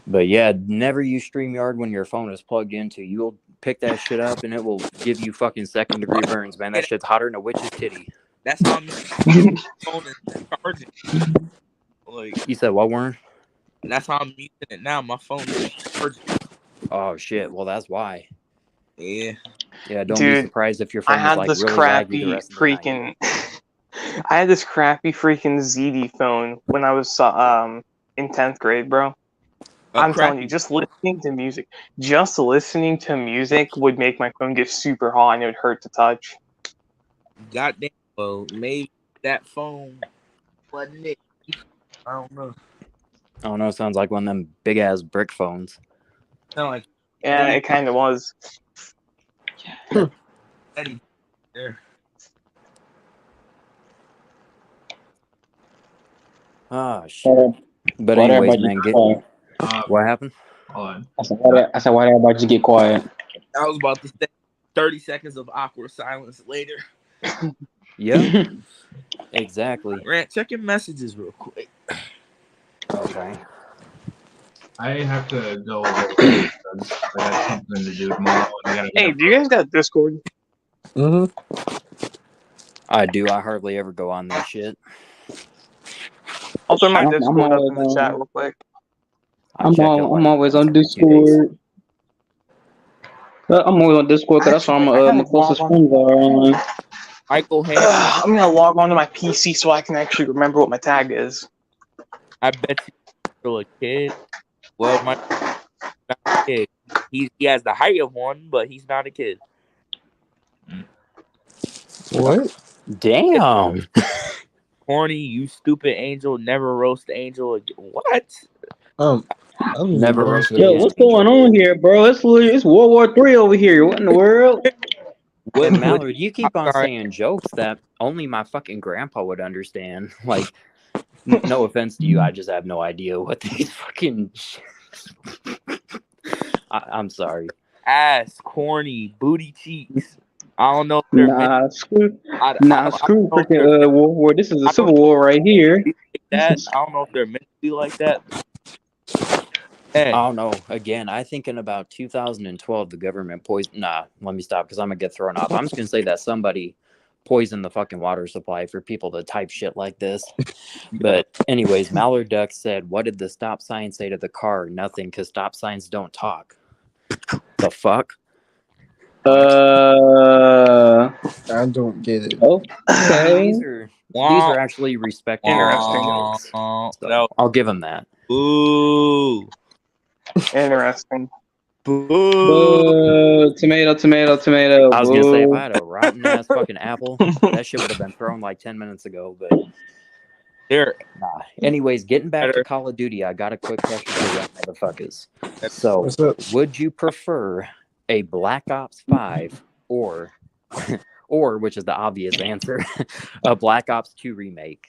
But yeah, never use StreamYard when your phone is plugged into. You'll pick that shit up and it will give you fucking second-degree burns, man. That shit's hotter than a witch's titty. That's how I'm using my phone is charging. Like, You said what, Warren? that's how I'm using it now. My phone is charging. Oh shit. Well, that's why. Yeah. Yeah, don't Dude, be surprised if your phone I had is like this really laggy crappy the rest of the night. freaking. I had this crappy freaking ZD phone when I was in 10th grade, bro. I'm telling you, just listening to music would make my phone get super hot and it would hurt to touch. Goddamn. Well, maybe that phone wasn't it. I don't know. I don't know. Sounds like one of them big ass brick phones. Sound like Yeah, it kind of was. Eddie there. Oh shit. But anyways, man, what happened? Hold on. I said, why did everybody just get quiet? I was about to say 30 seconds of awkward silence later. Yeah. Exactly. Rant, check your messages real quick. Okay. I have to go. I got something to do tomorrow. Hey, do you guys got Discord? I do. I hardly ever go on that shit. I'll throw my I'm Discord up in the always chat on- real quick. I check it, like, I'm always on once every 2 days. Discord. I'm always on Discord because that's where my closest friends are. Michael Ham, I'm gonna log on to my PC so I can actually remember what my tag is. I bet you're still a kid. Well, my not a kid. He has the height of one, but he's not a kid. What? Damn. Horny, you stupid angel, never roast angel again. What? I'm Never embarrassed roasted with Yo, Yeah. what's going on here, bro? It's World War III over here. What in the world? And Mallory, you keep on Sorry. saying jokes that only my fucking grandpa would understand. Like, no offense to you, I just have no idea what these fucking. I'm sorry. Ass, corny, booty cheeks. I don't know if they're meant Screw I don't know if they're freaking World War. This is a civil war right here. like that. I don't know if they're meant to be like that. Hey, I don't know. Again, I think in about 2012, the government poisoned. Nah, let me stop because I'm gonna get thrown off. I'm just gonna say that somebody poisoned the fucking water supply for people to type shit like this. But anyways, Mallard Duck said, "What did the stop sign say to the car? Nothing, because stop signs don't talk." The fuck? Uh, I don't get it. okay. These are actually respectable jokes. So No. I'll give him that. Boo. Interesting. Boo. Tomato. I was gonna say if boo. I had a rotten ass fucking apple, that shit would have been thrown like 10 minutes ago. But Here. nah. Anyways, getting back to Call of Duty, I got a quick question for you motherfuckers. So, What's up? would you prefer a Black Ops 5 or which is the obvious answer, a Black Ops 2 remake?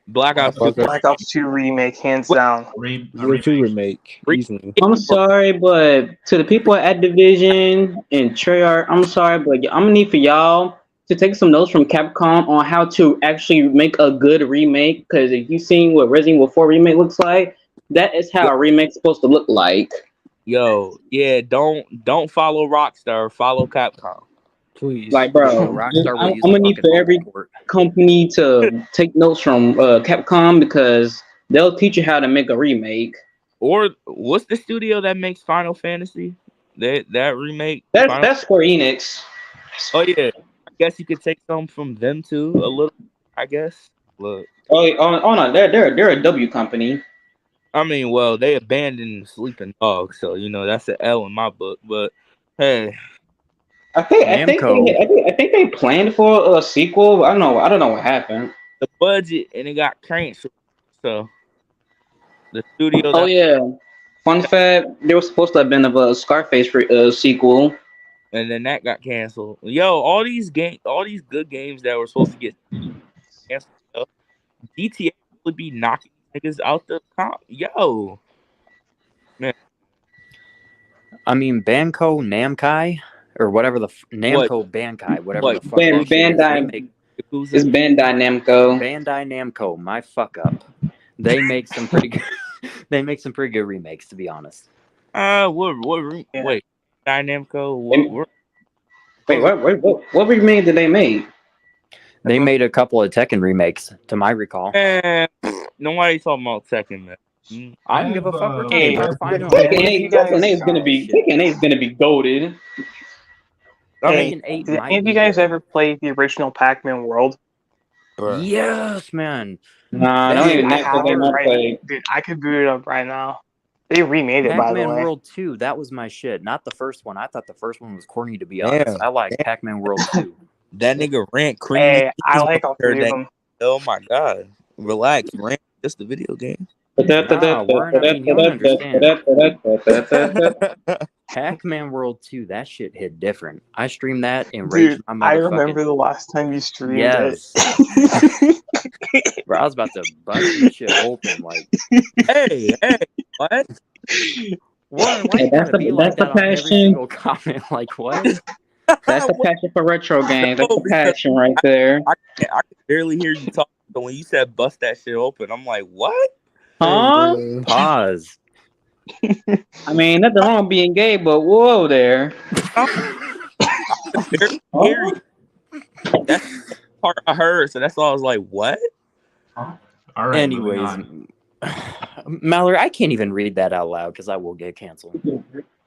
Black Ops. Black Ops 2 remake, hands down. Year 2 remake. Easily. I'm sorry, but to the people at Activision and Treyarch, I'm sorry, but I'm gonna need for y'all to take some notes from Capcom on how to actually make a good remake. Because if you've seen what Resident Evil 4 remake looks like, that is how a remake's supposed to look like. Yo, yeah, don't follow Rockstar, follow Capcom. Please. Like, bro, Rockstar will I'm use gonna the need fucking for every report. company to take notes from Capcom because they'll teach you how to make a remake. Or what's the studio that makes Final Fantasy? That remake? That's Square Enix. Oh yeah. guess you could take some from them too, a little. I guess. Look, No, they're a W company. I mean, well, they abandoned Sleeping Dogs, so that's an L in my book. But hey, I think Namco. I think they planned for a sequel. But I don't know what happened. the budget and it got canceled, so the studio. Oh yeah, fun fact: there was supposed to have been a Scarface sequel. And then that got canceled. Yo, all these good games that were supposed to get canceled. GTA would be knocking niggas out the comp. Yo, I mean, Banco Namkai or whatever Namco Bankai, whatever What? the fuck that shit is. They Bandai. make It's Bandai Namco. Bandai Namco. My fuck up. They make some pretty good. They make some pretty good remakes, to be honest. Wait, Dynamco. Wait, what remake did they make? They made a couple of Tekken remakes, to my recall. Nobody talking about Tekken, man. I don't give a fuck. We're Hey, talking about Final Tekken 8 is gonna be goated. Hey, Tekken 8 did might any of be you guys good. ever play the original Pac-Man World? Bruh. Yes, man. Nah, That don't shit even I that have it game I right. played. Dude, I could boot it up right now. They remade it, by the Pac-Man way. World 2, that was my shit. Not the first one. I thought the first one was corny, to be honest. Damn. I like Pac-Man World 2. That nigga Rant cream. Hey, I like all three of them. Oh my god, relax, Rant. Just a video game. Nah, Warren, I mean, you don't understand. Pac-Man World 2, that shit hit different. I streamed that and raged Dude, my I motherfucking... remember the last time you streamed Yes. it. Bro, I was about to bust this shit open. Like, hey, what? Warren, why you That's gotta the- be like that's the that on every passion. single comment? Like, what? That's the passion for retro games. That's the passion right there. I can barely hear you talk. So when you said bust that shit open, I'm like, what? Huh? Pause. I mean, nothing wrong with being gay, but whoa there. Barely hear you. That's the part I heard, so that's all I was like, what? All right. moving Anyways, on. Mallory, I can't even read that out loud because I will get canceled.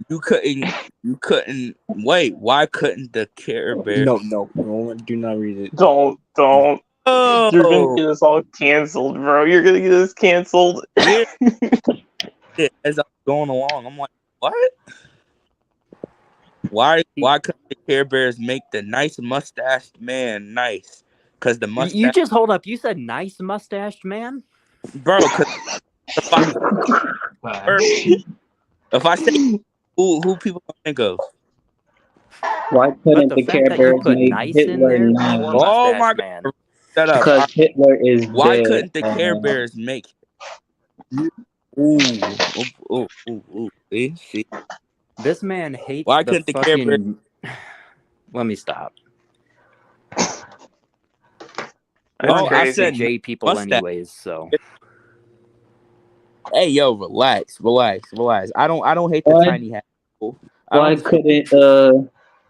You couldn't wait. Why couldn't the Care Bear? No, do not read it. Don't. Oh, You're gonna get us all canceled, bro. You're gonna get us canceled. yeah. As I'm going along, I'm like, what? Why couldn't the Care Bears make the nice mustached man nice? Because the mustache, You just hold up. You said nice mustached man? bro. Cause if I say who people gonna think of? Why But couldn't the the fact Care that you Bears put make nice in Hitler there nice? before Oh my mustache God. man. Shut up. Because Hitler is Why dead. couldn't the Care Bears make? Ooh. See? This man hates Why the couldn't the Care Bears? fucking... Let me stop. Oh, I I said J people mustache. anyways, so... Hey, yo, relax. I don't hate the What? tiny hat people.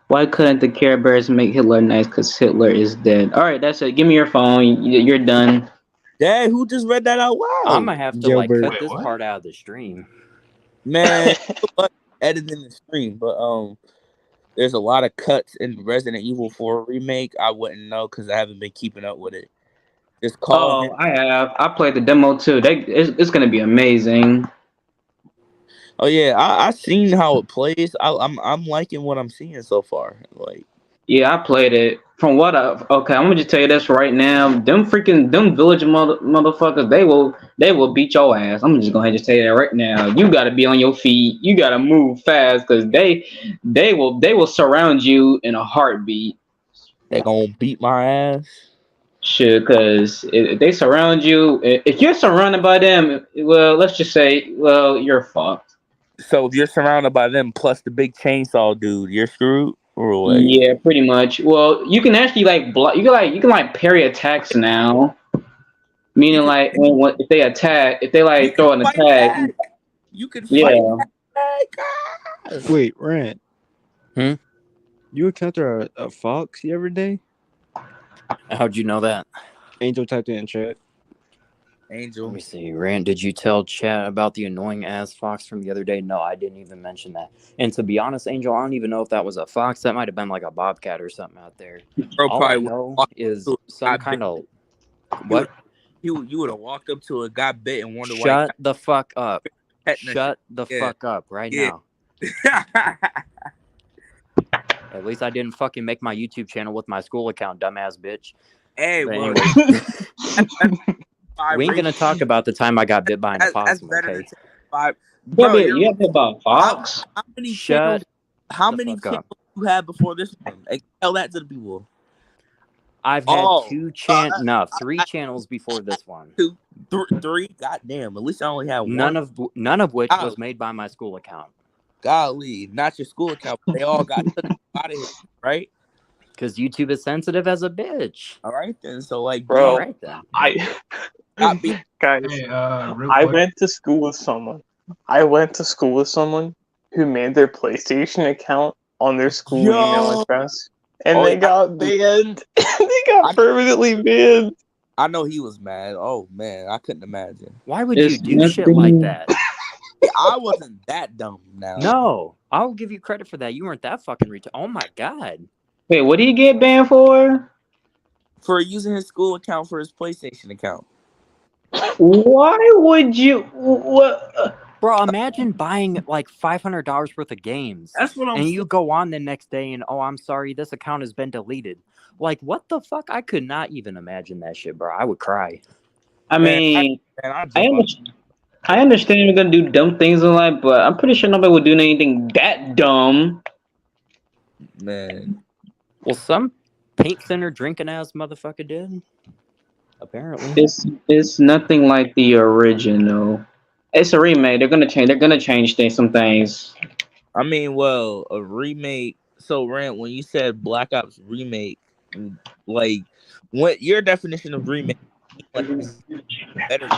Why couldn't the Care Bears make Hitler nice? Because Hitler is dead. All right, that's it. Give me your phone. You're done. Dad, who just read that out loud? I'm gonna have to Gilbert. cut Wait, this what? part out of the stream. Man, good luck editing the stream, but there's a lot of cuts in Resident Evil 4 remake. I wouldn't know because I haven't been keeping up with it. Just call him. I have. I played the demo too. It's gonna be amazing. Oh yeah, I seen how it plays. I'm liking what I'm seeing so far. Like, Yeah, I played it. From what I'm gonna just tell you this right now. Them village motherfuckers, they will beat your ass. I'm just gonna just tell you that right now. You gotta be on your feet. You gotta move fast because they will surround you in a heartbeat. they gonna beat my ass. Shit, because if they surround you, if you're surrounded by them, well, let's just say, well, you're fucked. So if you're surrounded by them plus the big chainsaw dude, you're screwed. Or what? Yeah, pretty much. Well, you can actually block. You can parry attacks now. Meaning like when if they attack, if they throw an attack, you can fight yeah. Wait, Rant. Hmm? You encounter a fox every day? How'd you know that? Angel typed it in chat. Let Angel. me see. Rand, did you tell chat about the annoying ass fox from the other day? No, I didn't even mention that. And to be honest, Angel, I don't even know if that was a fox. That might have been like a bobcat or something out there. Bro, All I probably know walked is up to some a kind of You what? you would have walked up to a got bit and wondered why. Shut the fuck up. Tetanus. Shut the Yeah. fuck up right Yeah. now. At least I didn't fucking make my YouTube channel with my school account, dumbass bitch. Hey, But well, anyways, five we ain't gonna rating- talk about the time I got bit by an that's opossum, better okay? than five. Yeah, Bro, but you have to about Fox. how many Shut channels? How the many fuck channels up. you had before this one? Like, tell that to the people. I've had Oh, three channels before this one. Three. Goddamn. At least I only had one. None of which Oh. was made by my school account. Golly, not your school account. But they all got taken out of here, right? Because YouTube is sensitive as a bitch. All right then. So like, Bro. All right then. Got me. Guys, Hey, real I quick. went to school with someone. Who made their PlayStation account on their school Yo. email address, and Oh, they yeah. got banned. They got permanently banned. I know he was mad. Oh man, I couldn't imagine. Why would It's you do shit like nothing- that? I wasn't that dumb now. No, I'll give you credit for that. You weren't that fucking retarded. Oh my god. Wait, what did he get banned for? For using his school account for his PlayStation account. Why would you? What? Bro, imagine buying like $500 worth of games. That's what I'm And saying. you go on the next day and, oh, I'm sorry, this account has been deleted. Like, what the fuck? I could not even imagine that shit, bro. I would cry. I mean, Man, I understand you're gonna do dumb things in life, but I'm pretty sure nobody would do anything that dumb. Man. Well, some paint thinner drinking ass motherfucker did. Apparently. It's nothing like the original. It's a remake. They're gonna change some things. I mean, well, a remake. So, Rant, when you said Black Ops remake, like, what your definition of remake? Like, better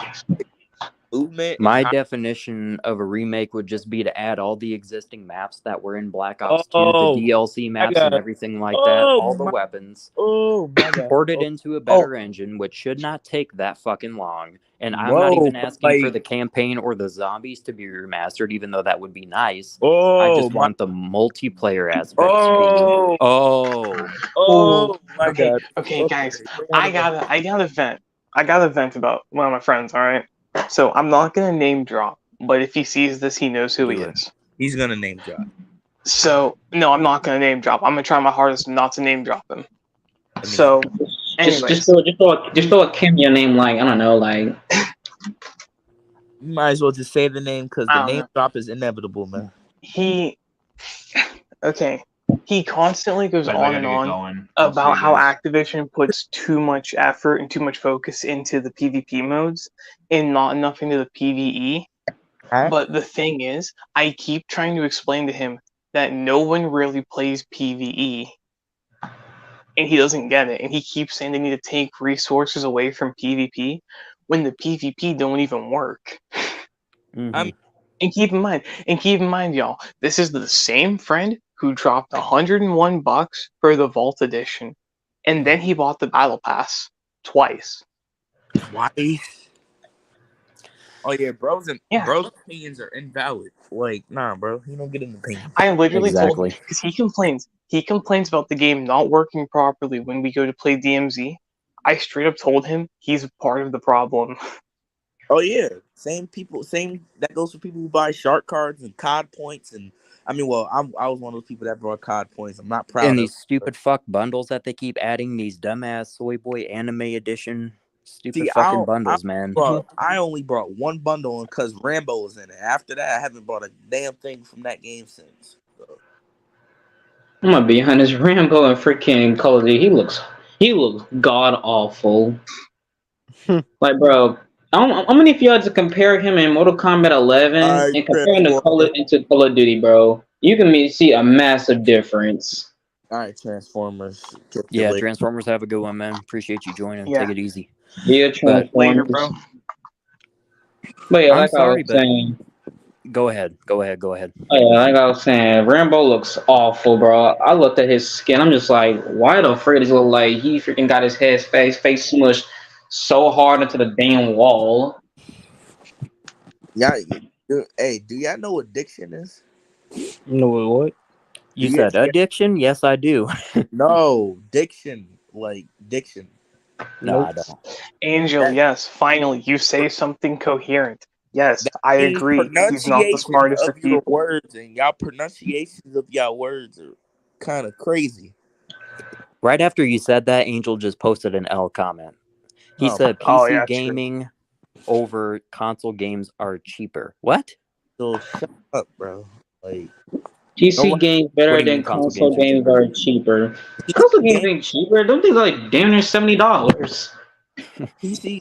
movement. My definition of a remake would just be to add all the existing maps that were in Black Ops 2, Oh, the DLC maps got and it. everything like that, Oh, all the my- weapons, Oh my god. ported into a better engine, which should not take that fucking long. And I'm not Whoa, even asking for like- the campaign or the zombies to be remastered, even though that would be nice. Oh, I just my- want the multiplayer aspect to Oh, be. Oh. oh my Okay, god. okay, guys. I gotta vent. I gotta vent about one of my friends. All right. So I'm not gonna name drop, but if he sees this, he knows who he Do it. is. He's gonna name drop. So no, I'm not gonna name drop. I'm gonna try my hardest not to name drop him. I mean, So, Just anyways, throw a cameo name like I don't know, like you might as well just say the name because I the don't name know. drop is inevitable, man. he constantly goes But I on gotta and get on going. about how guys. Activision puts too much effort and too much focus into the PvP modes and not enough into the PvE. Huh? But the thing is, I keep trying to explain to him that no one really plays PvE. And he doesn't get it. And he keeps saying they need to take resources away from PvP when the PvP don't even work. Mhm. And keep in mind, y'all, this is the same friend who dropped $101 for the Vault Edition. And then he bought the Battle Pass twice. Twice. Oh yeah, bro's opinions are invalid. Like, nah, bro, he don't get an opinion. I literally told Exactly. him because he complains about the game not working properly when we go to play DMZ. I straight up told him he's part of the problem. Oh yeah, same people. Same that goes for people who buy shark cards and COD points. And I mean, well, I was one of those people that bought COD points. I'm not proud And of these stupid fuck bundles that they keep adding, these dumbass Soy Boy anime edition stupid See, I fucking don't- bundles, man. I only brought one bundle because Rambo was in it. After that, I haven't bought a damn thing from that game since. So. I'm gonna be honest. Rambo and freaking Call of Duty, he looks god awful. Like, bro, how many of y'all to compare him in Mortal Kombat 11 I and compare him to bet. Call of Duty, bro? You can see a massive difference. All right, Transformers. Yeah, Transformers, have a good one, man. Appreciate you joining. Yeah. Take it easy. Yeah, But- Later, Transformers. bro. But yeah, I'm like sorry, I was but- saying. Go ahead. Oh, yeah, like I was saying, Rambo looks awful, bro. I looked at his skin. I'm just like, why the frick does he look like he freaking got his face smushed so hard into the damn wall. Yeah. Hey, do y'all know what diction is? You know what? You Do said addiction? Yes, I do. No, diction. Like diction. No, I Nope. don't. Angel, That- yes, finally, you say something coherent. Yes, That I means agree. He's not the pronunciation smartest of of your people. words, and y'all pronunciations of y'all words are kind of crazy. Right after you said that, Angel just posted an L comment. He Oh, said Oh, PC yeah, true. gaming over console games are cheaper. What? so shut up, bro. Like, PC no games What better do you mean than console console games are games cheaper? are cheaper. Console games ain't cheaper. Don't things like damn near $70. PC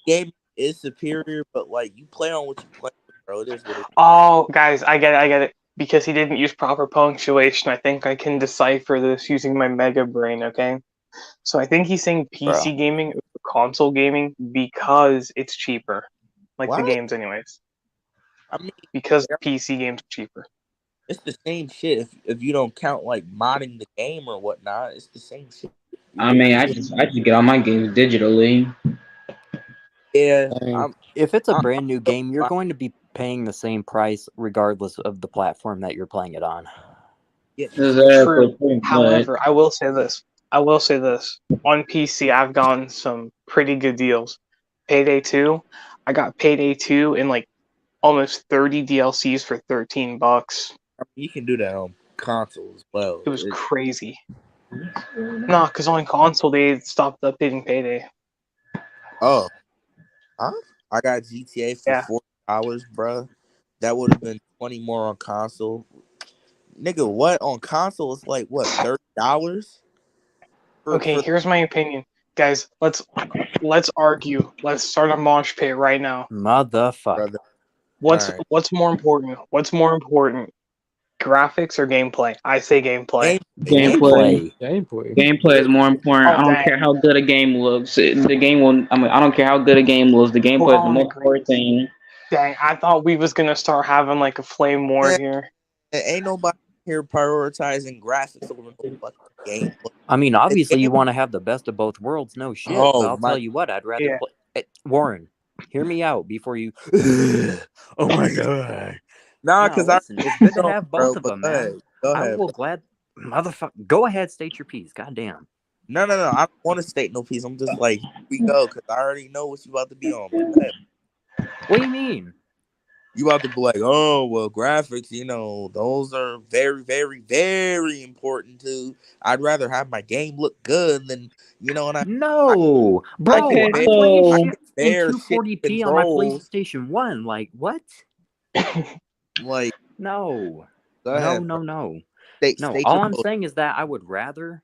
gaming is superior, but like you play on what you play, bro. It is what it is. Oh, guys, I get it. Because he didn't use proper punctuation, I think I can decipher this using my mega brain, okay? So I think he's saying PC Bro. gaming over console gaming because it's cheaper. Like the What? games, anyways. I mean, Because they're- PC games are cheaper. it's the same shit. If you don't count like modding the game or whatnot, it's the same shit. I mean, I just get all my games digitally. Yeah, I mean, If it's a I'm brand new game, you're going to be paying the same price regardless of the platform that you're playing it on. getting True. Pretty much. However, I will say this. On PC, I've gotten some pretty good deals. Payday 2, I got Payday 2 and like almost 30 DLCs for $13. I mean, you can do that on console as well. It was crazy. Nah, because on console they stopped updating Payday. Oh, huh? I got GTA for Yeah. $40, bro. That would have been 20 more on console. Nigga, what on console? It's like what $30? Okay, here's my opinion, guys. Let's argue. Let's start a mosh pit right now. Motherfucker. brother. What's Alright. what's more important? What's more important, graphics or gameplay? I say gameplay. Gameplay. gameplay. Gameplay is more important. Oh, I don't dang. care how good a game looks. The game will. I mean, I don't care how good a game looks. The gameplay We're is the all in most agreement. important thing. Dang, I thought we was gonna start having like a flame war Yeah. here. Ain't nobody here prioritizing graphics over no fucking game. I mean, obviously, you game- want to have the best of both worlds. No shit. Oh, but I'll my- tell you what, I'd rather Yeah. play. Warren, hear me out before you. Oh my god. Nah, No, because listen, it's good to No, have bro, both of but them, go man. ahead. Go I ahead. will glad. Motherfucker. Go ahead, state your piece. Goddamn. No. I don't want to state no piece. I'm just like, here we go, because I already know what you about to be on. But go ahead. What do you mean? You about to be like, oh, well, graphics, those are very, very, very important too. I'd rather have my game look good than, and No, bro. Okay, I'm I playing so- shit in bear shit 240p on my controls. PlayStation 1. Like, what? Like, No. go ahead. No. bro. No. State All your I'm post. saying is that I would rather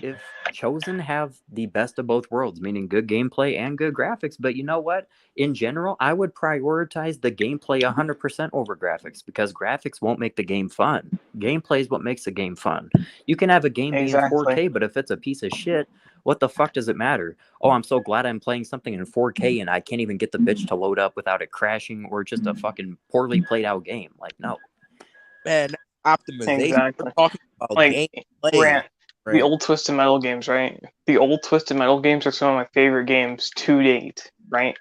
if Chosen have the best of both worlds, meaning good gameplay and good graphics. But you know what? In general, I would prioritize the gameplay 100% over graphics because graphics won't make the game fun. Gameplay is what makes the game fun. You can have a game Exactly. be in 4K, but if it's a piece of shit, what the fuck does it matter? Oh, I'm so glad I'm playing something in 4K and I can't even get the bitch to load up without it crashing or just a fucking poorly played out game. Like, no. Man, that's optimization. Exactly. We're talking about Like gameplay. Rant, the Right? old Twisted Metal games, right? The old Twisted Metal games are some of my favorite games to date, right?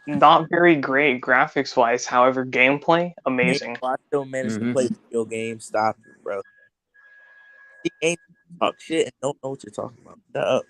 Not very great graphics wise, however, gameplay amazing. I still managed to Mhm. play video games. Stop it, bro. You ain't talk shit and don't know what you're talking about. Shut up.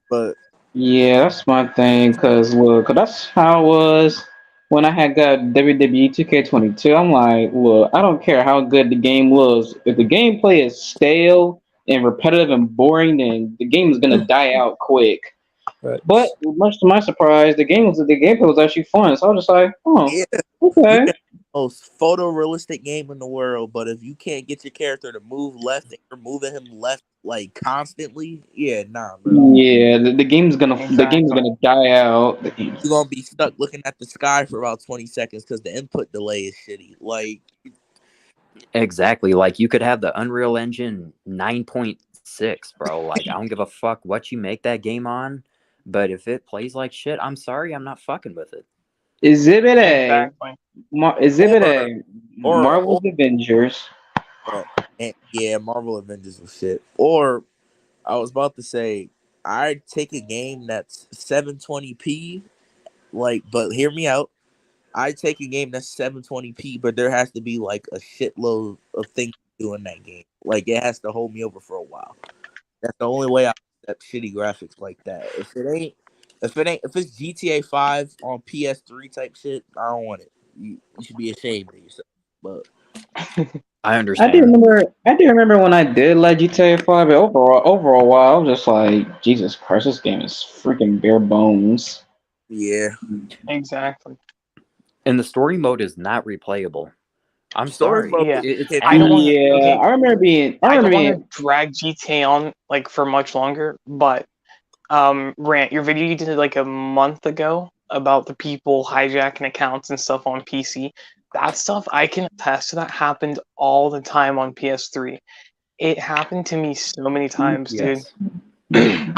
But Yeah, that's my thing. Cause look, that's how it was when I had got WWE 2K22. I'm like, look, I don't care how good the game looks. If the gameplay is stale and repetitive and boring, then the game is gonna die out quick. But much to my surprise, the gameplay was actually fun. So I was just like, oh, yeah, okay. most photorealistic game in the world. But if you can't get your character to move left and you're moving him left like constantly, yeah, nah, bro. Yeah, the game's gonna die out. You're gonna be stuck looking at the sky for about 20 seconds because the input delay is shitty. Like, Exactly. Like you could have the Unreal Engine 9.6, bro. Like I don't give a fuck what you make that game on, but if it plays like shit, I'm sorry, I'm not fucking with it. Exhibit A. Exactly. Exhibit A. or- Marvel's Avengers. and yeah, Marvel Avengers was shit. Or I was about to say I'd take a game that's 720p, like, but hear me out. I'd take a game that's 720p, but there has to be like a shitload of things to do in that game. Like, it has to hold me over for a while. That's the only way I accept shitty graphics like that. If it's GTA 5 on PS3 type shit, I don't want it. You should be ashamed of yourself. But I I understand. do remember when I did like GTA 5, but over a while, I was just like, Jesus Christ, this game is freaking bare bones. yeah, Exactly. And the story mode is not replayable. I'm Story sorry. mode Yeah. It's I I don't want to. Yeah, Okay, I remember being. I don't want to drag GTA on like for much longer, but Rant, your video you did like a month ago about the people hijacking accounts and stuff on PC. That stuff I can attest to that happened all the time on PS3. It happened to me so many times, dude. Yes.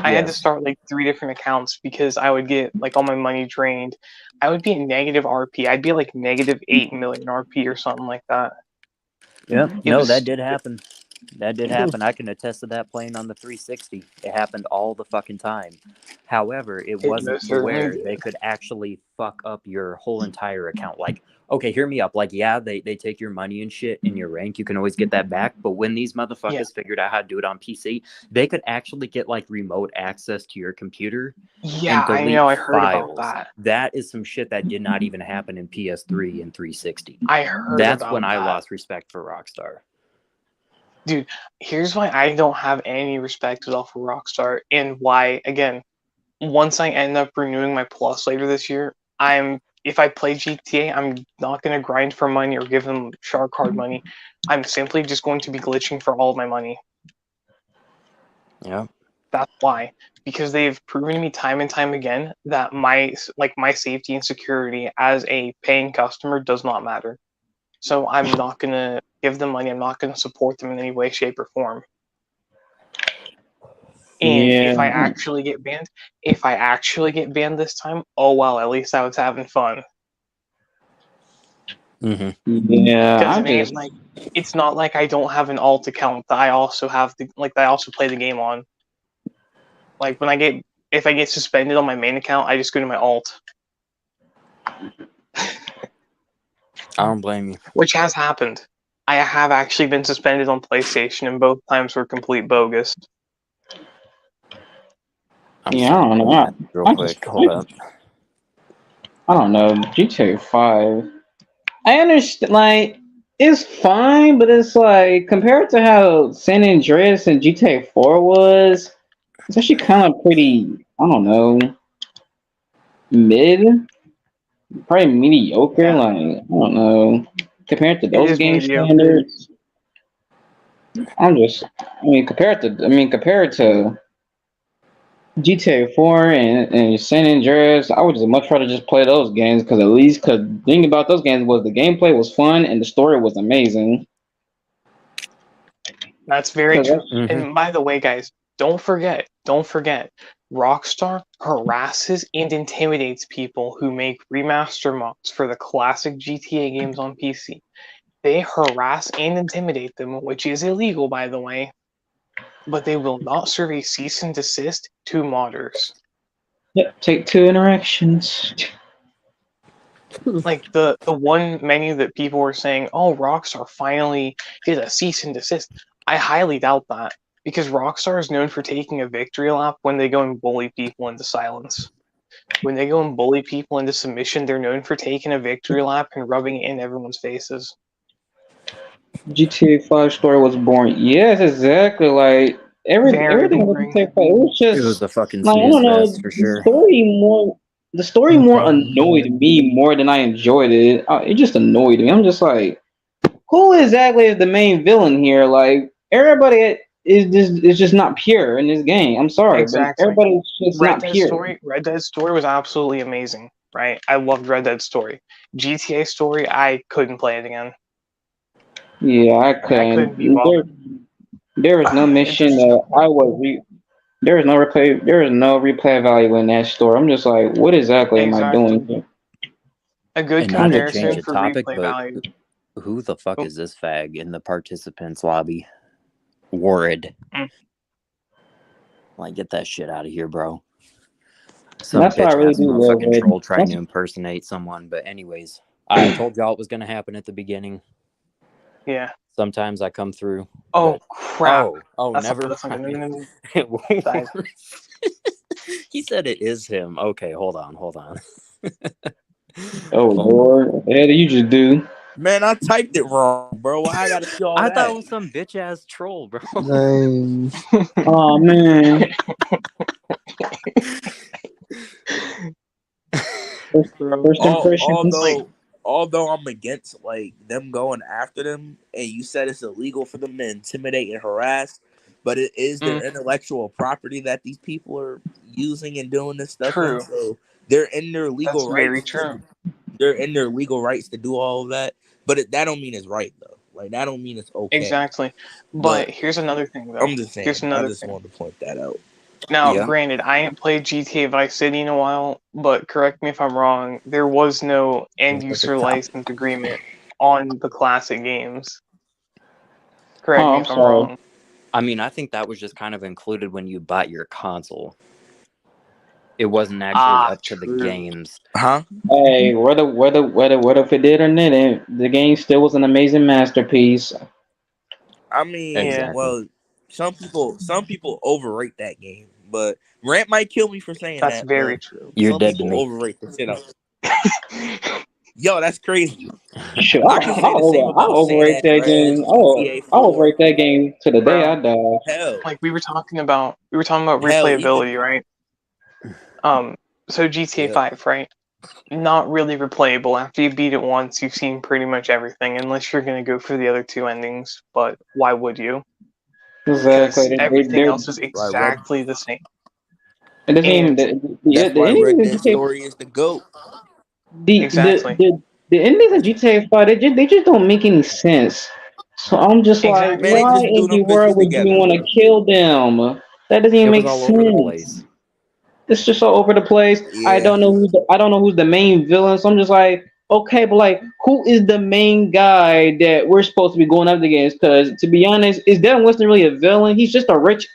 I had to Yes. start like 3 different accounts because I would get like all my money drained. I would be at negative RP. I'd be like negative 8 million RP or something like that. Yep. It No, was that did stupid. happen. That did happen. I can attest to that playing on the 360. It happened all the fucking time. However, it It wasn't most to certainly where did. they could actually fuck up your whole entire account. Like, okay, hear me up. Like, yeah, they take your money and shit and your rank. You can always get that back. But when these motherfuckers figured out how to do it on PC, they could actually get like remote access to your computer Yeah, and I delete know. I heard files. about that. That is some shit that did not even happen in PS3 and 360. I heard That's about when I that. lost respect for Rockstar. Dude, here's why I don't have any respect at all for Rockstar, and why, again, once I end up renewing my Plus later this year, if I play GTA, I'm not going to grind for money or give them shark card money. I'm simply just going to be glitching for all of my money. Yeah. That's why. Because they've proven to me time and time again that my safety and security as a paying customer does not matter. So I'm not going to give them money. I'm not going to support them in any way, shape, or form. And if I actually get banned this time, oh well, at least I was having fun. Mm-hmm. Yeah, Because it's not like I don't have an alt account that I also have that I also play the game on. Like if I get suspended on my main account, I just go to my alt. I don't blame you. Which has happened. I have actually been suspended on PlayStation, and both times were complete bogus. I'm Yeah, I don't know. real quick. Hold up. I don't know. GTA 5. I understand, like, it's fine, but it's like, compared to how San Andreas and GTA 4 was, it's actually kind of pretty, I don't know, mid? Probably mediocre, Yeah. like, I don't know. Compared to It those is game mediocre. standards, compared to GTA 4 and San Andreas, I would just much rather just play those games because the thing about those games was the gameplay was fun and the story was amazing. That's very true. Mhm. And by the way, guys, don't forget, Rockstar harasses and intimidates people who make remaster mods for the classic GTA games on PC. They harass and intimidate them, which is illegal, by the way. But they will not serve a cease and desist to modders. Yep, take 2 interactions. Like the one menu that people were saying, oh, Rockstar finally did a cease and desist. I highly doubt that, because Rockstar is known for taking a victory lap when they go and bully people into silence. When they go and bully people into submission, they're known for taking a victory lap and rubbing it in everyone's faces. GTA 5 story was boring. Yes, exactly. Like Very everything about boring. GTA 5, it was just It was the fucking like, I snooze don't know. fest for sure. The story more annoyed me more than I enjoyed it. It just annoyed me. I'm just like, who exactly is the main villain here? Like, everybody is just not pure in this game. I'm sorry, Exactly. but everybody's just not pure. Red Dead Story was absolutely amazing, right? I loved Red Dead Story. GTA Story, I couldn't play it again. Yeah, I I couldn't be couldn't. bothered. There was no mission that I was. There is no replay. There is no replay value in that story. I'm just like, what exactly am I doing here? A good And not to change comparison the for topic, replay but value. who the fuck is this fag in the participants lobby? Warred. Like, get that shit out of here, bro. Some That's what I bitch really ass do love motherfucking it. troll trying That's- to impersonate someone. But anyways, I told y'all it was gonna happen at the beginning. Yeah. Sometimes I come through. Oh but- crap. Oh, That's never not, that's not good. mind. No. Died. He said it is him. Okay, hold on. Oh Lord, what the hell did you just do? Man, I typed it wrong, bro. Why I gotta see all I that? thought it was some bitch ass troll, bro. Dang. Oh man. First impression. Although I'm against like them going after them, and you said it's illegal for them to intimidate and harass, but it is their intellectual property that these people are using and doing this stuff. True. In, so they're in their legal That's rights. very true. They're in their legal rights to do all of that, but that don't mean it's right though. Like that don't mean it's okay. Exactly. But here's another thing, though. I'm just saying. I just thing. wanted to point that out. Now, Yeah. granted, I ain't played GTA Vice City in a while, but correct me if I'm wrong, there was no end-user license agreement on the classic games. Correct me I'm if I'm sorry. wrong. I mean, I think that was just kind of included when you bought your console. It wasn't actually up to the true. games. Huh? Hey, whether if it did or didn't, the game still was an amazing masterpiece. I mean, Exactly. well, some people overrate that game, but Rant might kill me for saying That's that. very but true. You're some dead to people me. overrate the shit out. Yo, that's crazy. Sure, I can say the same about I'll overrate San that game. Andreas, GTA I'll 4. overrate that game to the day I die. Hell, Like we were talking about Hell, replayability, right? So GTA Yeah. 5, right? Not really replayable. After you beat it once, you've seen pretty much everything, unless you're gonna go for the other two endings. But why would you? Exactly. Because everything else is exactly the same. It doesn't even that's the why Red endings in Dead GTA Story is the GOAT. Exactly. the endings in GTA 5 they just don't make any sense. So I'm just like, Exactly. Man, they why just in threw the them world bitches would you together, want to bro. kill them? That doesn't even It was make all sense. over the place. It's just all over the place. I Yeah. don't know who's the main villain. So I'm just like, okay, but like, who is the main guy that we're supposed to be going up against? Because to be honest, is Devin Winston really a villain? He's just a rich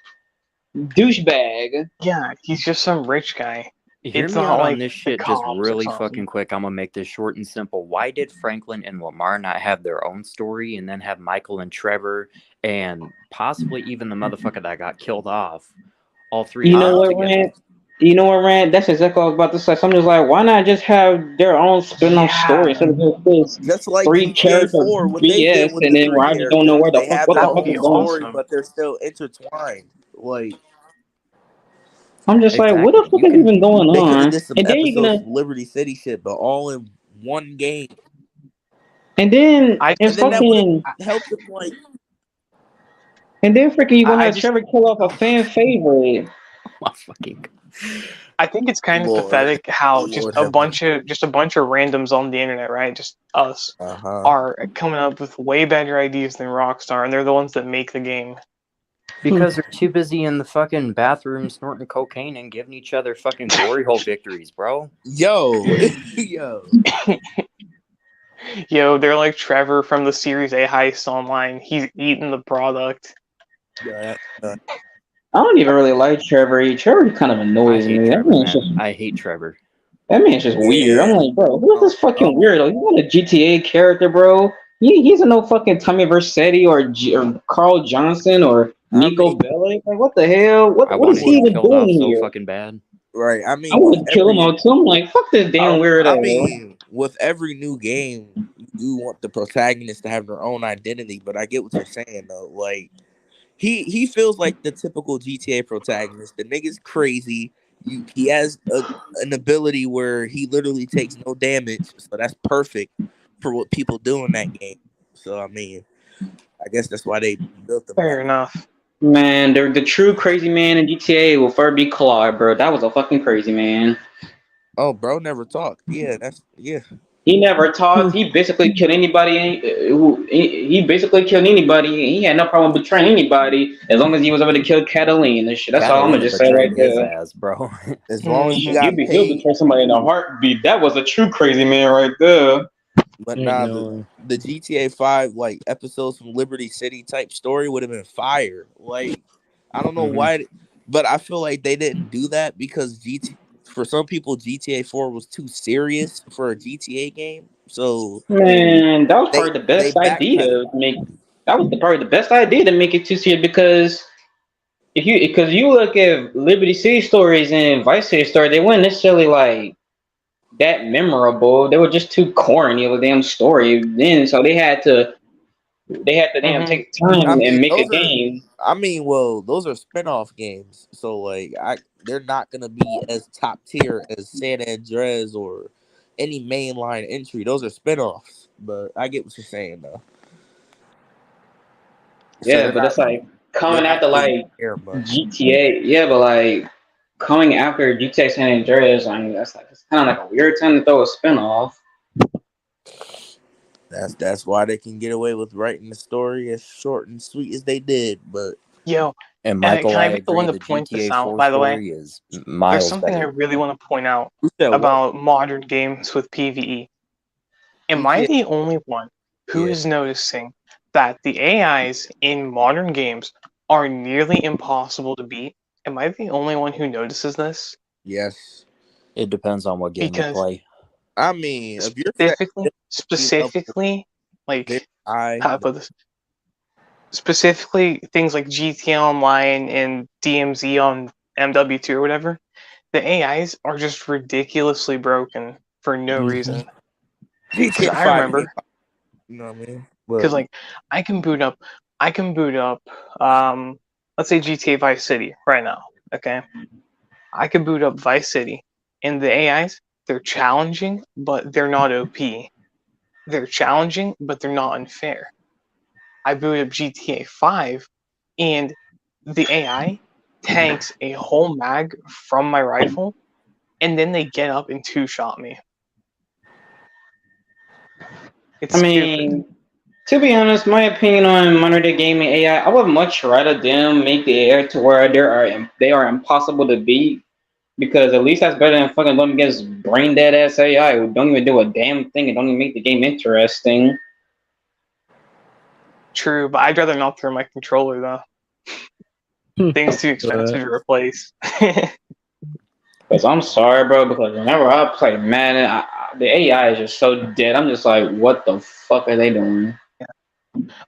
douchebag. Yeah, he's just some rich guy. Hear It's me not out like on this the shit just cops or really something. fucking quick. I'm gonna make this short and simple. Why did Franklin and Lamar not have their own story and then have Michael and Trevor and possibly even the motherfucker that got killed off? All three You of know them what, together. Rand? You know what, Rand? That's exactly what I was about to say. So I'm just like, why not just have their own spin-off story instead of just this Just like three GTA character 4, what they did BS, with and the then where three I just don't know characters, they have what the their That would fuck own be is going on. story, awesome. but they're still intertwined. Like I'm just like, what the Exactly. fuck You is can- even going they could have on? did some And then you're episodes gonna, of Liberty City shit, but all in one game, and then I and and then that would fucking, have helped them. Like, and then freaking, you gonna I have just Trevor kill off a fan favorite. Oh, fucking. I think it's kind of Lord, pathetic how Lord just a have bunch of randoms on the internet, right? Just us are coming up with way better ideas than Rockstar, and they're the ones that make the game. Because they're too busy in the fucking bathroom snorting cocaine and giving each other fucking glory hole victories, bro. Yo, yo, Yo, they're like Trevor from the Series A Heist Online. He's eating the product. yeah, I don't even really like Trevor. Trevor kind of I annoys hate me. Trevor, man. I hate Trevor. That man's just weird. I'm Yeah. like, bro, who's this fucking Oh. weirdo? He's not a GTA character, bro. He's no fucking Tommy Vercetti or Carl Johnson or Nico Bellic. Like, what the hell? I What is wanted he him even killed off doing so here? fucking bad. right. I I mean, would kill him out too. I'm like, fuck this damn weirdo. I mean, with every new game, you do want the protagonist to have their own identity, but I get what you're saying though. Like, he feels like the typical GTA protagonist. The nigga's crazy. He has an ability where he literally takes no damage, so that's perfect for what people do in that game. So I mean, I guess that's why they built them. Fair enough. Man, the true crazy man in GTA will forever be Claude, bro. That was a fucking crazy man. Oh, bro, never talked. Yeah, yeah. He never talked. He basically killed anybody. He basically killed anybody. He had no problem betraying anybody as long as he was able to kill Catalina and shit. That's all I'm gonna Catalina just say right betrayed his there. ass, bro. As long as you got He'll paid. betray somebody in a heartbeat. That was a true crazy man right there. But nah, the GTA 5 like episodes from Liberty City type story would have been fire. Like, I don't know why But I feel like they didn't do that because for some people GTA 4 was too serious for a GTA game. So Man, that was they probably the best idea backpedaled. to make. That was probably the best idea to make it too serious because because you look at Liberty City stories and Vice City stories, they weren't necessarily like that memorable. They were just too corny of a damn story then, so they had to damn Mhm. take time I mean, and make a those are. game. I mean, well, those are spin-off games, so like, they're not gonna be as top tier as San Andreas or any mainline entry. Those are spin-offs, but I get what you're saying though. So Yeah, but it's like they're coming not after gonna like care much. GTA. Yeah, but like coming after GTA San Andreas, I mean that's like it's kind of like a weird time to throw a spinoff. That's why they can get away with writing the story as short and sweet as they did. But Yo, And Michael, can I I be the agree. one to The point this GTA out? 4 By the way, story is there's miles something I better. really want to point out who said what? about modern games with PvE. Am I GTA? the only one who Yeah. is noticing that the AIs in modern games are nearly impossible to beat? Am I the only one who notices this? Yes. It depends on what game you Because play. I mean, if you're saying specifically, like very high, how to put this, specifically things like GTA Online and DMZ on MW2 or whatever, the AIs are just ridiculously broken for no Mhm. reason. GTA I 5 remember, ain't pop- you know what I mean? because But like I can boot up, let's say GTA Vice City right now. Okay, I can boot up Vice City, and the AIs, they're challenging, but they're not OP. They're challenging, but they're not unfair. I boot up GTA 5, and the AI tanks a whole mag from my rifle, and then they get up and two-shot me. It's I stupid. mean, to be honest, my opinion on modern day gaming AI, I would much rather them make the AI to where they are impossible to beat. Because at least that's better than fucking going against brain dead ass AI who don't even do a damn thing and don't even make the game interesting. True, but I'd rather not throw my controller though. Things too expensive to replace. Because I'm sorry, bro. Because whenever I play Madden, the AI is just so dead. I'm just like, what the fuck are they doing?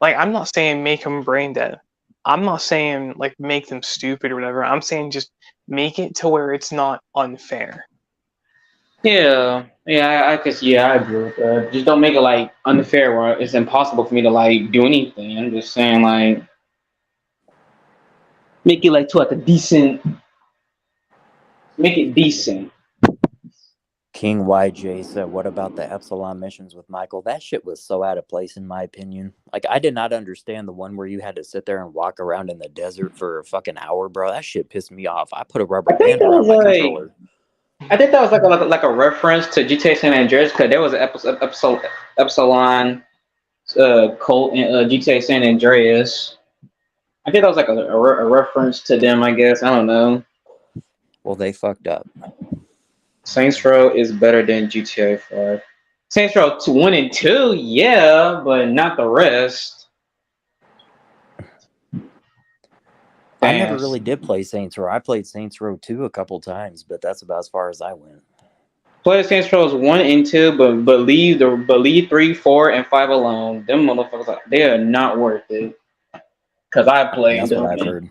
Like, I'm not saying make them brain dead. I'm not saying like make them stupid or whatever. I'm saying just make it to where it's not unfair. Yeah, I guess I agree with that. Just don't make it like unfair where it's impossible for me to like do anything. I'm just saying like make it like to like a decent, make it decent. King YJ said, "What about the Epsilon missions with Michael? That shit was so out of place, in my opinion. Like, I did not understand the one where you had to sit there and walk around in the desert for a fucking hour, bro. That shit pissed me off. I put a rubber I think band that around was my like controller. I think that was like a reference to GTA San Andreas because there was an Epsilon Colt in GTA San Andreas. I think that was like a reference to them. I guess I don't know. Well, they fucked up. Saints Row is better than GTA 5. Saints Row 1 and 2, yeah, but not the rest. I never really did play Saints Row. I played Saints Row 2 a couple times, but that's about as far as I went. Play Saints Row 1 and 2, but leave 3, 4, and 5 alone. Them motherfuckers, they are not worth it. Cause I played That's them. what I've heard.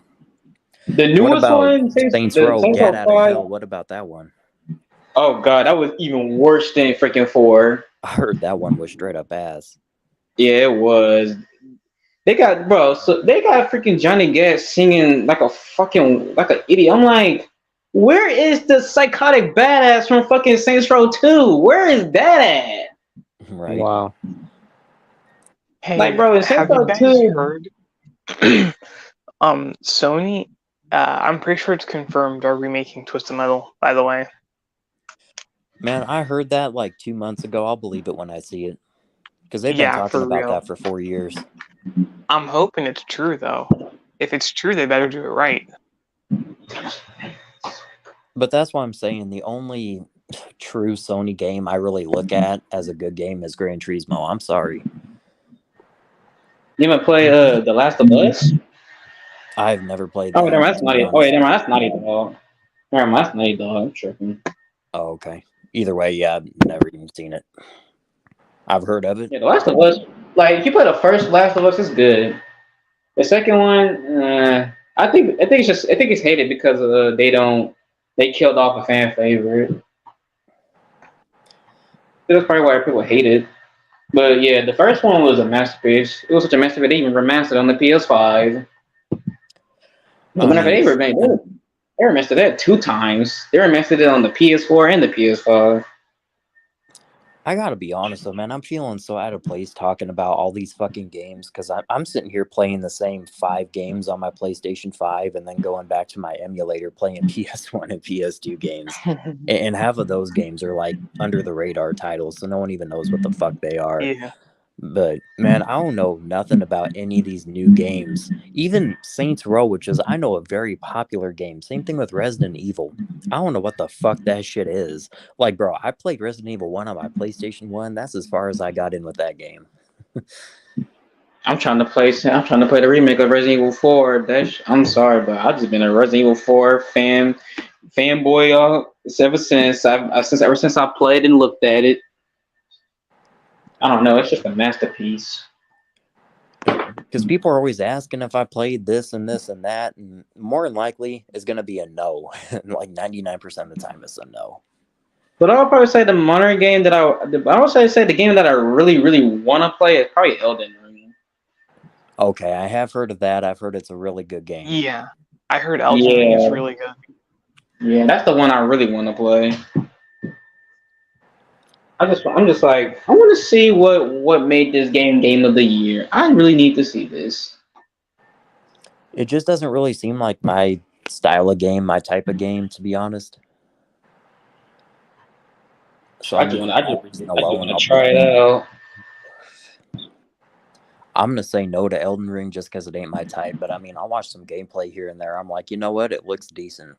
The What newest about one, Saints the Row Saints Get Row Out of 5. Hell? What about that one? Oh god, that was even worse than freaking 4. I heard that one was straight up ass. Yeah, it was. They got freaking Johnny Gas singing like an idiot. I'm like, where is the psychotic badass from fucking Saints Row 2? Where is that at? Right. Wow. Hey, Like, bro, in Saints have you Row guys 2, heard? Sony. I'm pretty sure it's confirmed are remaking Twisted Metal. By the way, Man, I heard that like 2 months ago. I'll believe it when I see it. Because they've been yeah, talking for about real. that for 4 years. I'm hoping it's true though. If it's true, they better do it right. But that's why I'm saying the only true Sony game I really look at as a good game is Gran Turismo. I'm sorry. you ever play The Last of Us? I've never played Oh, that. never mind, that's to be Naughty. Oh, honest. yeah, never mind, that's Naughty Dog. Never mind, that's Naughty Dog. I'm tripping. Oh, okay. Either way, yeah, I've never even seen it. I've heard of it. Yeah, The Last of Us. Like, if you play the first Last of Us, it's good. The second one, I think it's hated because they killed off a fan favorite. That's probably why people hate it. But yeah, the first one was a masterpiece. It was such a masterpiece. They even remastered on the PS5. I Whenever mean, they remastered that 2 times. They remastered it on the PS4 and the PS5. I gotta be honest though, man. I'm feeling so out of place talking about all these fucking games because I'm sitting here playing the same 5 games on my PlayStation 5 and then going back to my emulator playing PS1 and PS2 games. And half of those games are like under the radar titles, so no one even knows what the fuck they are. Yeah. But man, I don't know nothing about any of these new games. Even Saints Row, which is I know a very popular game. Same thing with Resident Evil. I don't know what the fuck that shit is. Like, bro, I played Resident Evil 1 on my PlayStation 1. That's as far as I got in with that game. I'm trying to play the remake of Resident Evil 4. I'm sorry, but I've just been a Resident Evil 4 fanboy ever since I played and looked at it. I don't know. It's just a masterpiece. Because people are always asking if I played this and this and that, and more than likely it's gonna be a no. Like 99% of the time, it's a no. But I'll probably say the modern game that I would say the game that I really, really want to play is probably Elden Ring. Okay, I have heard of that. I've heard it's a really good game. Yeah. I heard Elden Ring is really good. Yeah, that's the one I really want to play. I'm just like, I want to see what made this game of the year. I really need to see this. It just doesn't really seem like my style of game, my type of game, to be honest. So I just want to try it out. I'm gonna say no to Elden Ring just because it ain't my type. But I mean, I'll watch some gameplay here and there. I'm like, you know what? It looks decent.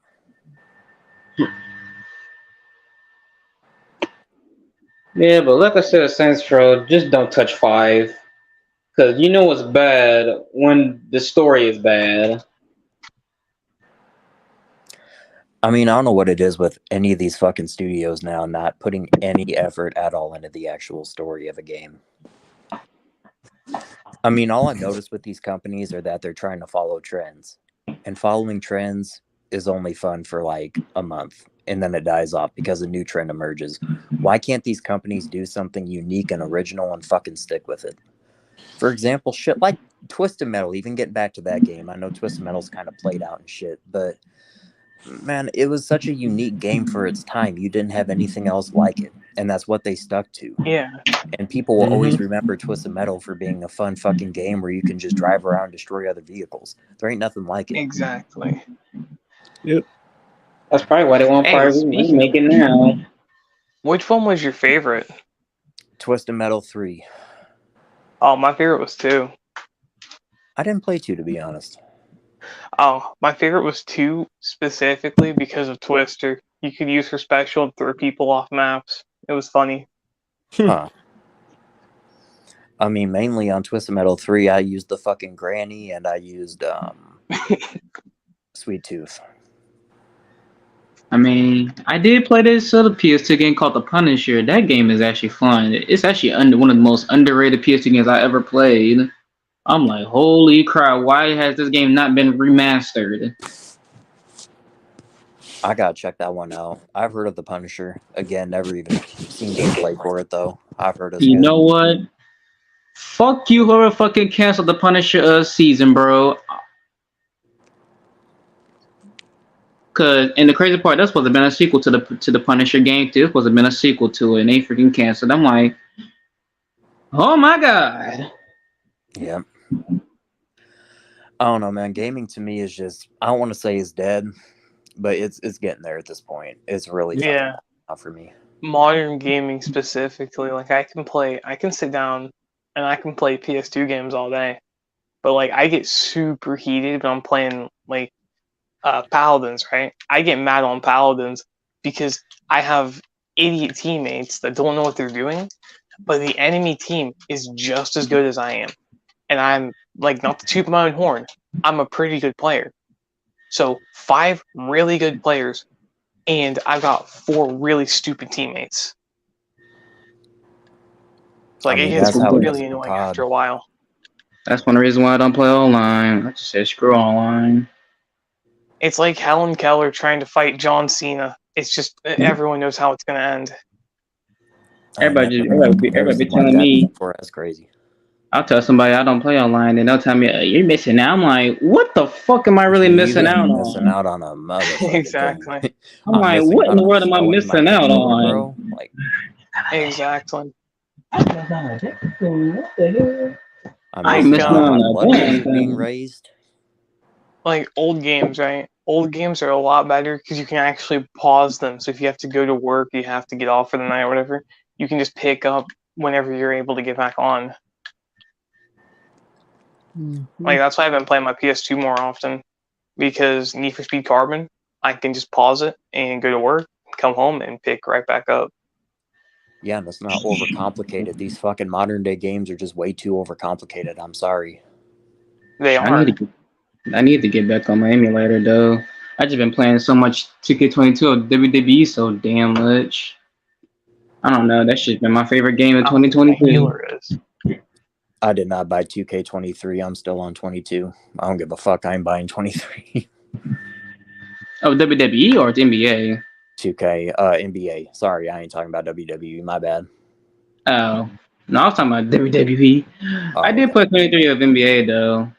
Yeah, but like I said, Saints Row, just don't touch 5. Because you know it's bad when the story is bad. I mean, I don't know what it is with any of these fucking studios now not putting any effort at all into the actual story of a game. I mean, all I've noticed with these companies are that they're trying to follow trends. And following trends is only fun for like a month. And then it dies off because a new trend emerges. Why can't these companies do something unique and original and fucking stick with it? For example, shit like Twisted Metal, even getting back to that game. I know Twisted Metal's kind of played out and shit, but man, it was such a unique game for its time. You didn't have anything else like it. And that's what they stuck to. Yeah. And people will always remember Twisted Metal for being a fun fucking game where you can just drive around and destroy other vehicles. There ain't nothing like it. Exactly. Yep. That's probably why they want to make it now. Which one was your favorite? Twisted Metal 3. Oh, my favorite was 2. I didn't play 2, to be honest. Oh, my favorite was 2 specifically because of Twister. You could use her special and throw people off maps. It was funny. Huh. I mean, mainly on Twisted Metal 3, I used the fucking Granny and I used Sweet Tooth. I mean, I did play this other PS2 game called The Punisher. That game is actually fun. It's actually one of the most underrated PS2 games I ever played. I'm like, holy crap, why has this game not been remastered? I gotta check that one out. I've heard of The Punisher. Again, never even seen gameplay for it, though. I've heard of it. You know what? Fuck you, whoever fucking canceled The Punisher season, bro. And the crazy part, that's supposed to have been a sequel to the Punisher game too. It supposed to have been a sequel to it, and they freaking canceled. I'm like, oh my god. Yeah. I don't know, man. Gaming to me is just, I don't want to say it's dead, but it's getting there at this point. It's really not for me. Modern gaming specifically, like I can sit down and I can play PS2 games all day. But like I get super heated when I'm playing like Paladins, right? I get mad on Paladins because I have idiot teammates that don't know what they're doing, but the enemy team is just as good as I am. And I'm like, not to toot my own horn, I'm a pretty good player. So 5 really good players, and I've got 4 really stupid teammates. So, like, I mean, it gets that's how it is really in annoying COD. after a while. That's one reason why I don't play online. I just said screw online. It's like Helen Keller trying to fight John Cena. It's just everyone knows how it's gonna end. I ain't Everybody never be something like telling that me. before. That's crazy. I'll tell somebody I don't play online, and they'll tell me you're missing out. I'm like, what the fuck am I really You missing ain't out missing on? out on a motherfucking Exactly. thing. I'm I'm like, missing what in out the on world am I showing my missing out controller, on? bro. Like, Exactly. What the hell? I'm I ain't missing Like, missing out on out my on a blood damn pressure being thing. raised. like old games, right? Old games are a lot better because you can actually pause them. So if you have to go to work, you have to get off for the night or whatever, you can just pick up whenever you're able to get back on. Like, that's why I've been playing my PS2 more often, because Need for Speed Carbon, I can just pause it and go to work, come home, and pick right back up. Yeah, and it's not overcomplicated. These fucking modern day games are just way too overcomplicated. I'm sorry. They I are. need to get back on my emulator though. I just been playing so much 2K22 or WWE so damn much. I don't know. That shit's been my favorite game in I don't know what the 2022. healer is. I did not buy 2K23. I'm still on 22. I don't give a fuck. I'm buying 23. Oh, WWE or it's NBA? 2K, NBA. Sorry, I ain't talking about WWE. My bad. Oh, no, I was talking about WWE. Oh, I did okay. play 23 of NBA though.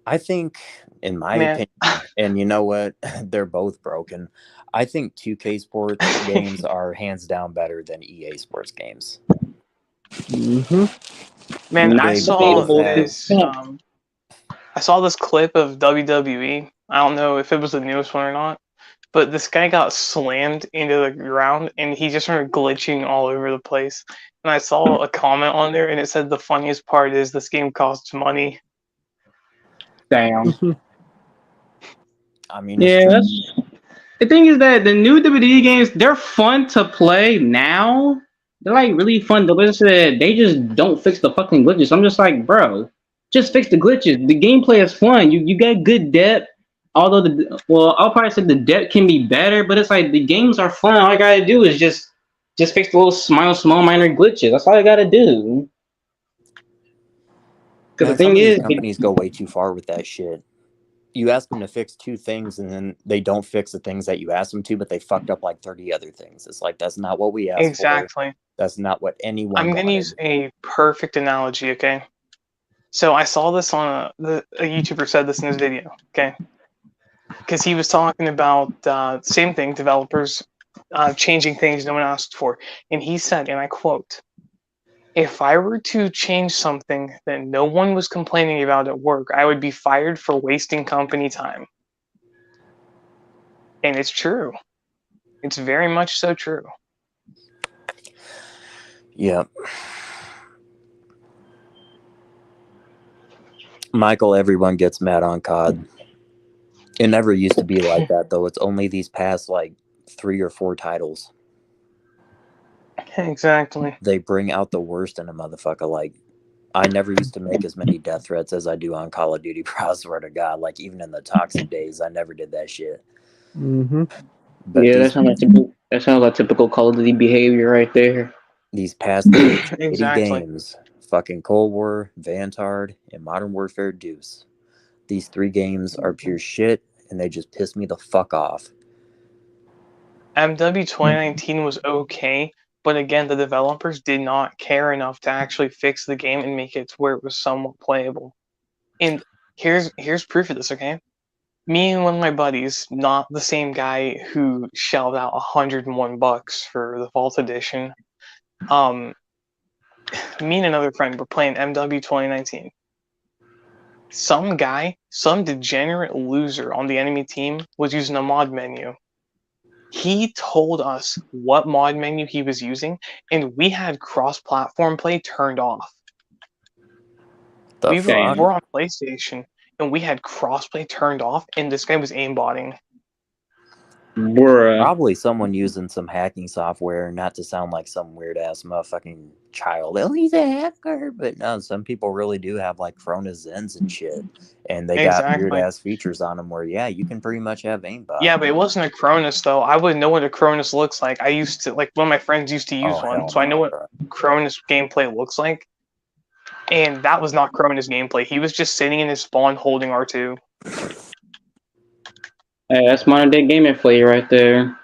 I think, in my Man. opinion, and you know what? They're both broken. I think 2K Sports games are hands down better than EA Sports games. Man, I They saw both have. this. I saw this clip of WWE. I don't know if it was the newest one or not, but this guy got slammed into the ground and he just started glitching all over the place. And I saw a comment on there and it said the funniest part is this game costs money. Damn. I mean, Yeah, it's true. the thing is that the new WWE games, they're fun to play now. They're like really fun to listen to. They just don't fix the fucking glitches. I'm just like, bro, just fix the glitches. The gameplay is fun. You got good depth. Although I'll probably say the depth can be better, but it's like the games are fun. All I gotta do is just fix the little small minor glitches. That's all I gotta do. Because Man, the some thing of these is, companies go way too far with that shit. You ask them to fix 2 things and then they don't fix the things that you asked them to, but they fucked up like 30 other things. It's like, that's not what we asked for. Exactly. That's not what anyone I'm wanted. gonna use a perfect analogy, okay? So I saw this on a YouTuber said this in his video, okay? Because he was talking about same thing, developers changing things no one asked for, and he said, and I quote, "If I were to change something that no one was complaining about at work, I would be fired for wasting company time." And it's true. It's very much so true. Yeah. Michael, everyone gets mad on COD. It never used to be like that, though. It's only these past, like, 3 or 4 titles. Exactly. They bring out the worst in a motherfucker. Like, I never used to make as many death threats as I do on Call of Duty, bro. I swear to God. Like, even in the toxic days, I never did that shit. But yeah, that sounds like typical Call of Duty behavior right there. these past 3 Exactly. games, fucking Cold War, Vanguard, and Modern Warfare Deuce. These 3 games are pure shit, and they just piss me the fuck off. MW 2019 was okay, but again, the developers did not care enough to actually fix the game and make it to where it was somewhat playable. And here's proof of this, okay? Me and one of my buddies, not the same guy who shelled out $101 for the Vault Edition. Me and another friend were playing MW 2019. Some guy, some degenerate loser on the enemy team was using a mod menu. He told us what mod menu he was using, and we had cross-platform play turned off. We were on PlayStation, and we had crossplay turned off, and this guy was aimbotting. Bruh. Probably someone using some hacking software, not to sound like some weird ass motherfucking child. Oh, he's a hacker, but no, some people really do have like Cronus Zens and shit, and they got weird Exactly. ass features on them where yeah, you can pretty much have aimbot. Yeah, but it wasn't a Cronus though. I wouldn't know what a Cronus looks like. I used to like one of my friends used to use Oh, one, hell so I know no, what bro. Cronus gameplay looks like. And that was not Cronus gameplay. He was just sitting in his spawn holding R2. Hey, that's modern day gaming for you right there.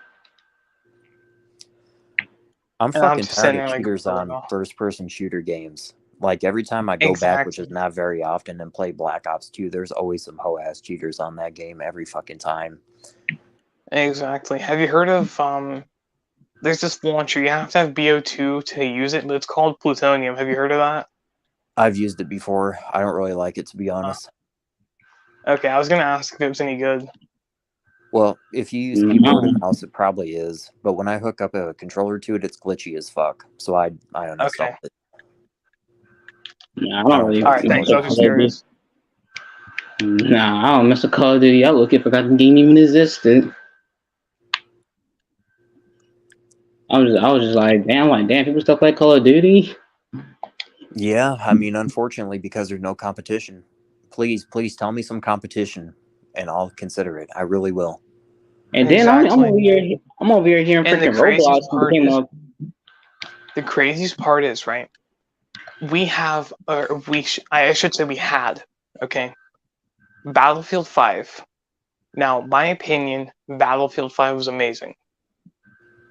I'm And I'm fucking just tired sitting of there like, cheaters on bro. first-person shooter games. Like every time I go back, which is Exactly. not very often, and play Black Ops 2, there's always some hoe-ass cheaters on that game every fucking time. Exactly. Have you heard of there's this launcher, you have to have BO2 to use it, but it's called Plutonium. Have you heard of that? I've used it before. I don't really like it, to be honest. Okay, I was gonna ask if it was any good. Well, if you use keyboard and mouse, it probably is. But when I hook up a controller to it, it's glitchy as fuck. So I uninstalled Okay. it. Nah, I don't really. Alright, thanks. I was just curious. Nah, I don't mess with Call of Duty. I look it forgot the game even existed. I was just like, damn, people still play Call of Duty. Yeah, I mean, unfortunately, because there's no competition. Please tell me some competition, and I'll consider it. I really will. And then Exactly. I'm over here hearing And the freaking craziest Roblox part became is- a. The craziest part is, right? We have, I should say we had, okay, Battlefield 5. Now, my opinion, Battlefield 5 was amazing.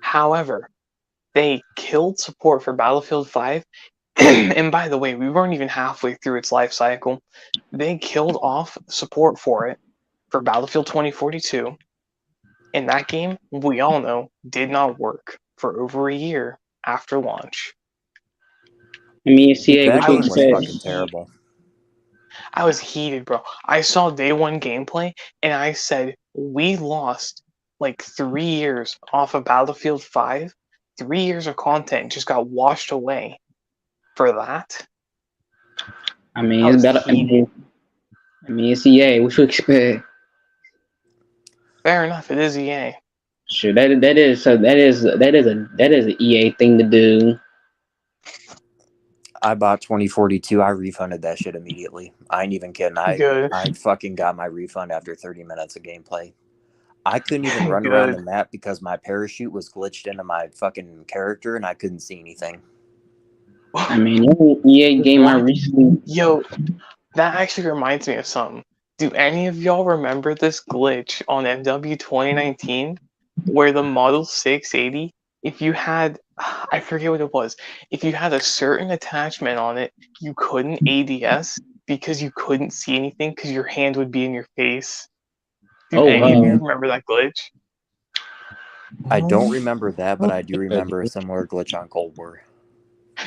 However, they killed support for Battlefield 5. And by the way, we weren't even halfway through its life cycle. They killed off support for it for Battlefield 2042. And that game, we all know, did not work for over a year after launch. I mean, CA, That I game was was saying- fucking terrible. I was heated, bro. I saw day one gameplay and I said, we lost like 3 years off of Battlefield 5. 3 years of content just got washed away for that. I mean, I it's was better. heated. I mean, it's EA. What you expect? Fair enough, it is EA. Sure, that is an EA thing to do. I bought 2042. I refunded that shit immediately. I ain't even kidding. Good. I fucking got my refund after 30 minutes of gameplay. I couldn't even run Good. around the map because my parachute was glitched into my fucking character and I couldn't see anything. I mean, the only EA game I recently. Yo, that actually reminds me of something. Do any of y'all remember this glitch on MW 2019 where the Model 680, if you had, I forget what it was, if you had a certain attachment on it, you couldn't ADS because you couldn't see anything because your hand would be in your face? Do Oh, any of you wow. remember that glitch? I don't remember that, but I do remember a similar glitch on Cold War.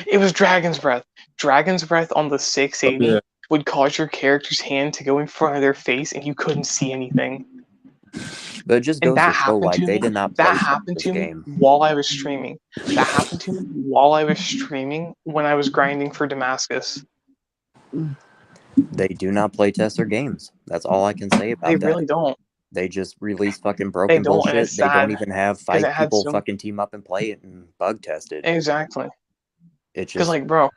It was Dragon's Breath. Dragon's Breath on the 680 Yeah. would cause your character's hand to go in front of their face and you couldn't see anything. But it just And goes that to show, happened like, to they me. did not play That happened this to me game. while I was streaming. That happened to me while I was streaming when I was grinding for Damascus. They do not play test their games. That's all I can say about They that. really don't. They just release fucking broken don't, and bullshit. it's They don't sad, even have 'cause 5 it had people so- fucking team up and play it and bug test it. Exactly. It's Because, just like, bro,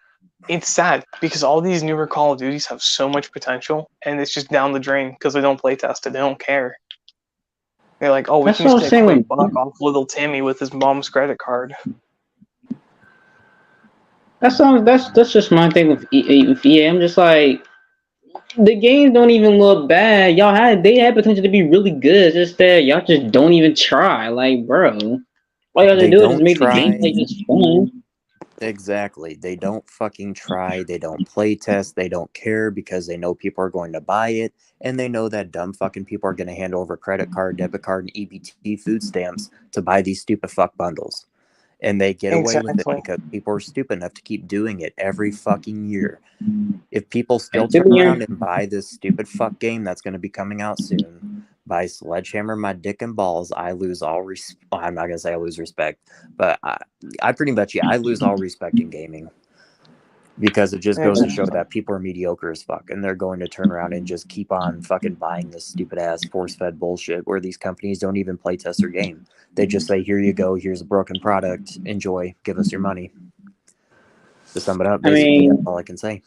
it's sad because all these newer Call of Duties have so much potential and it's just down the drain because they don't play test it. They don't care. They're like, oh, we That's can what just I'm get a saying. quick buck off little Timmy with his mom's credit card. That's just my thing with EA. I'm just like, the games don't even look bad. They had potential to be really good. It's just that y'all just don't even try. Like, bro, all y'all They just do is don't just make try. the gameplay just fun. exactly. They don't fucking try. They don't play test. They don't care because they know people are going to buy it. And they know that dumb fucking people are going to hand over credit card, debit card, and EBT food stamps to buy these stupid fuck bundles. And they get away with it Exactly. because people are stupid enough to keep doing it every fucking year. If people still Every turn year. around and buy this stupid fuck game that's going to be coming out soon, by Sledgehammer my dick and balls, I lose all I'm not going to say I lose respect, but I pretty much, I lose all respect in gaming. Because it just goes to show that people are mediocre as fuck, and they're going to turn around and just keep on fucking buying this stupid ass force fed bullshit where these companies don't even play test their game. They just say, "Here you go. Here's a broken product. Enjoy. Give us your money." To sum it up, basically, that's all I can say.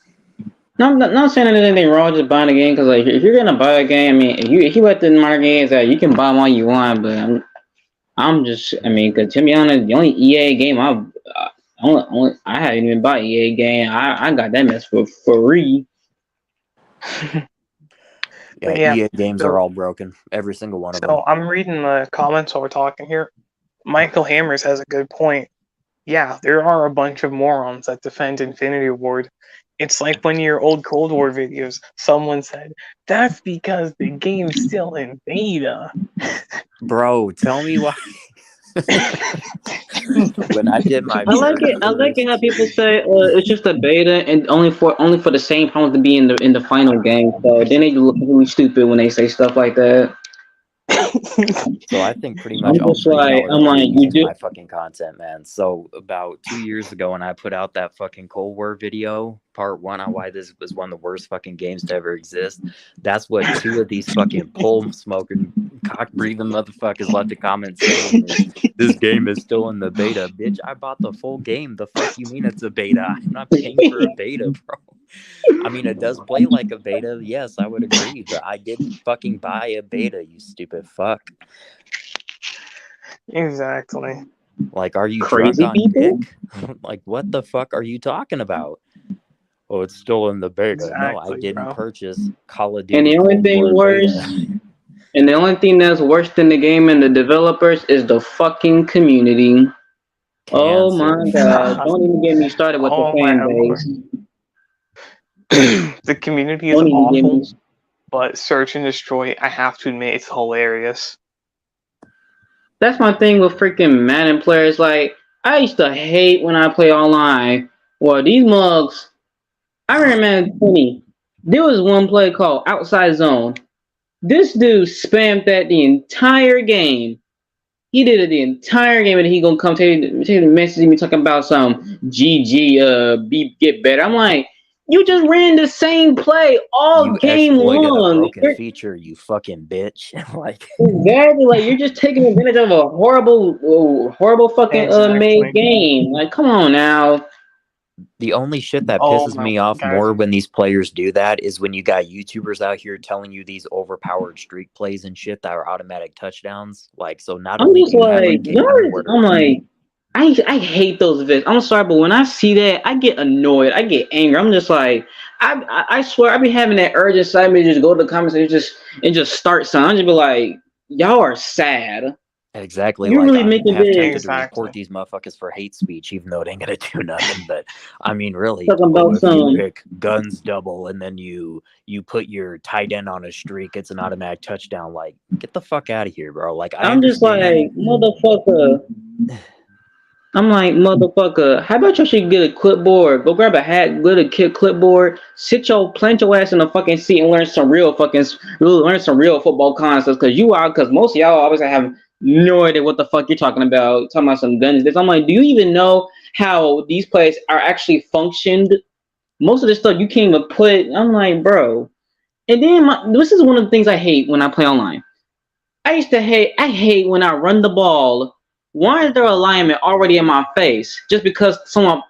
No, I'm not saying there's anything wrong with just buying a game, because like if you're gonna buy a game, I mean, if you let the minor games out, you can buy them all you want. But I'm just, I mean, because to be honest, the only EA game I haven't even bought EA game. I got that mess for free. Yeah, EA games are all broken. Every single one of them. So I'm reading the comments while we're talking here. Michael Hammers has a good point. Yeah, there are a bunch of morons that defend Infinity Ward. It's like when your old Cold War videos, someone said, that's because the game's still in beta. Bro, tell me why. When I did my I like it how people say it's just a beta and only for the same problems to be in the final game. So then they look really stupid when they say stuff like that. So I think pretty much you do my fucking content, man. So about 2 years ago when I put out that fucking Cold War video, part 1 on why this was one of the worst fucking games to ever exist, that's what 2 of these fucking pole smoking, cock breathing motherfuckers left a comment saying, this game is still in the beta. Bitch, I bought the full game. The fuck you mean it's a beta? I'm not paying for a beta, bro. I mean, it does play like a beta. Yes, I would agree, but I didn't fucking buy a beta, you stupid fuck. Exactly. Like, are you crazy drunk on people? dick? Like, what the fuck are you talking about? Oh, it's still in the beta. Exactly, no, I didn't bro. purchase Call of Duty. And the only Cold thing War worse, beta. and the only thing that's worse than the game and the developers is the fucking community. Oh my god! Don't even get me started with the fan base. The community is Don't even get awful, me. but Search and Destroy, I have to admit, it's hilarious. That's my thing with freaking Madden players. Like, I used to hate when I play online. Well, these mugs. I remember Madden 20. There was one play called Outside Zone. This dude spammed that the entire game. He did it the entire game, and he gonna come take the message me talking about some GG get better. I'm like, you just ran the same play all You game exploited long. a broken feature, you fucking bitch. Like, exactly, like you're just taking advantage of a horrible fucking made game. Like, come on now. the only shit that pisses me off more when these players do that is when you got YouTubers out here telling you these overpowered streak plays and shit that are automatic touchdowns. Like, so not I'm only just do you have a like, game where I'm like, I hate those vids. I'm sorry, but when I see that, I get annoyed. I get angry. I'm just like, I swear, I be having that urge inside me to just go to the comments and just start something. I just be like, y'all are sad. exactly, you like really I'm making half tempted this. to report these motherfuckers for hate speech, even though it ain't gonna do nothing. But I mean, really, Talking about if some- you pick guns double and then you put your tight end on a streak, it's an automatic touchdown. Like, get the fuck out of here, bro. Like, I'm just like, motherfucker. I'm like, motherfucker, how about you should get a clipboard? Go grab a hat, get a clipboard, plant your ass in the fucking seat and learn some real football concepts. Cause most of y'all always have no idea what the fuck you're talking about. Talking about some guns. I'm like, do you even know how these plays are actually functioned? Most of this stuff you can't even put. I'm like, bro. And then this is one of the things I hate when I play online. I hate when I run the ball. Why is there alignment already in my face just because someone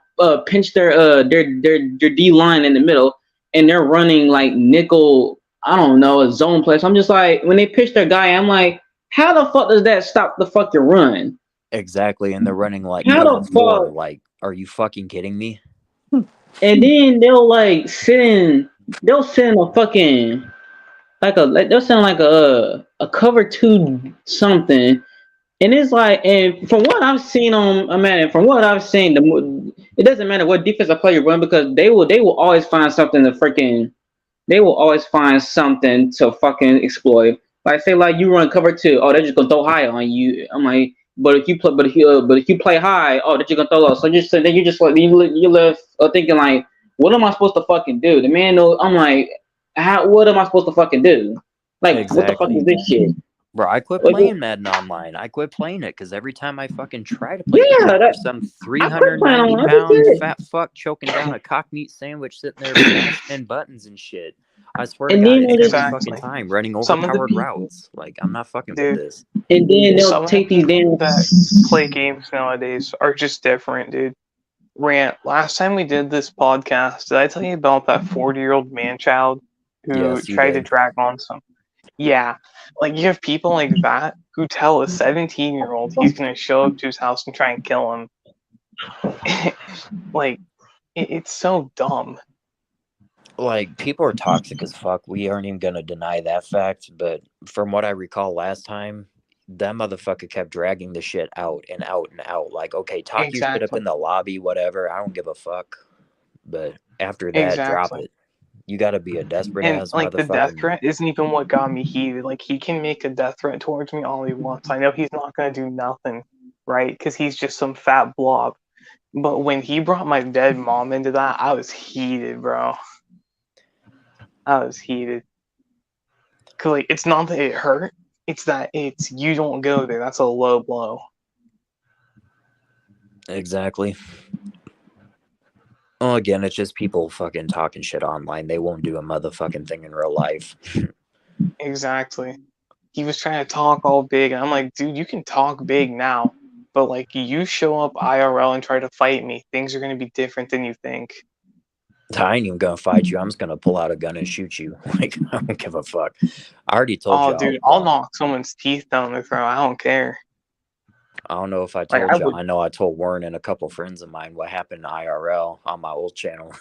pinched their D line in the middle and they're running like nickel, I don't know, a zone play. So I'm just like, when they pitch their guy, I'm like, how the fuck does that stop the fucking run? Exactly, and they're running like how the fuck? Like, are you fucking kidding me? And then they'll like sit in a fucking they'll send like a cover 2 something. And it's like, and from what I've seen it doesn't matter what defensive play you run because they will always find something to fucking exploit. Like say like you run cover 2, oh they're just gonna throw high on you. I'm like, but if you play high, oh they're just gonna throw low. So then you just like you left thinking like, what am I supposed to fucking do? The man knows. I'm like, what am I supposed to fucking do? Like, what the fuck is this shit? Bro, I quit Like, playing Madden Online. I quit playing it because every time I fucking try to play the Yeah, game, there's that, some I quit playing 390 online. pound That's it. fat fuck choking down a cock meat sandwich sitting there mashing in buttons and shit. I swear to And God, then it's they'll just, every Exactly. fucking time running Some of the overpowered people, routes. Like, I'm not fucking with dude, this. and then they'll some of the take these people damn. that play games nowadays are just different, dude. Rant. Last time we did this podcast, did I tell you about that 40-year-old man child who Yes, you tried to did. drag on some? Yeah, like you have people like that who tell a 17-year-old he's gonna show up to his house and try and kill him. Like, it's so dumb. Like, people are toxic as fuck. We aren't even gonna deny that fact. But from what I recall last time, that motherfucker kept dragging the shit out and out and out. Like, okay, talk your shit up Exactly. in the lobby, whatever. I don't give a fuck. But after that, drop Exactly. it. You gotta be a desperate And ass like the death motherfucker. threat isn't even what got me heated. Like he can make a death threat towards me all he wants. I know he's not gonna do nothing, right? Because he's just some fat blob. But when he brought my dead mom into that, I was heated, bro. I was heated. Cause like it's not that it hurt; it's that it's you don't go there. That's a low blow. Exactly. Well, again, it's just people fucking talking shit online. They won't do a motherfucking thing in real life. Exactly. He was trying to talk all big, and I'm like, dude, you can talk big now, but like you show up IRL and try to fight me, things are gonna be different than you think. I ain't even gonna fight you. I'm just gonna pull out a gun and shoot you. Like, I don't give a fuck. I already told Oh, y'all. dude, I'll knock someone's teeth down their throat. I don't care. I don't know if I Like, told I y'all. would. I know I told Warren and a couple friends of mine what happened to IRL on my old channel.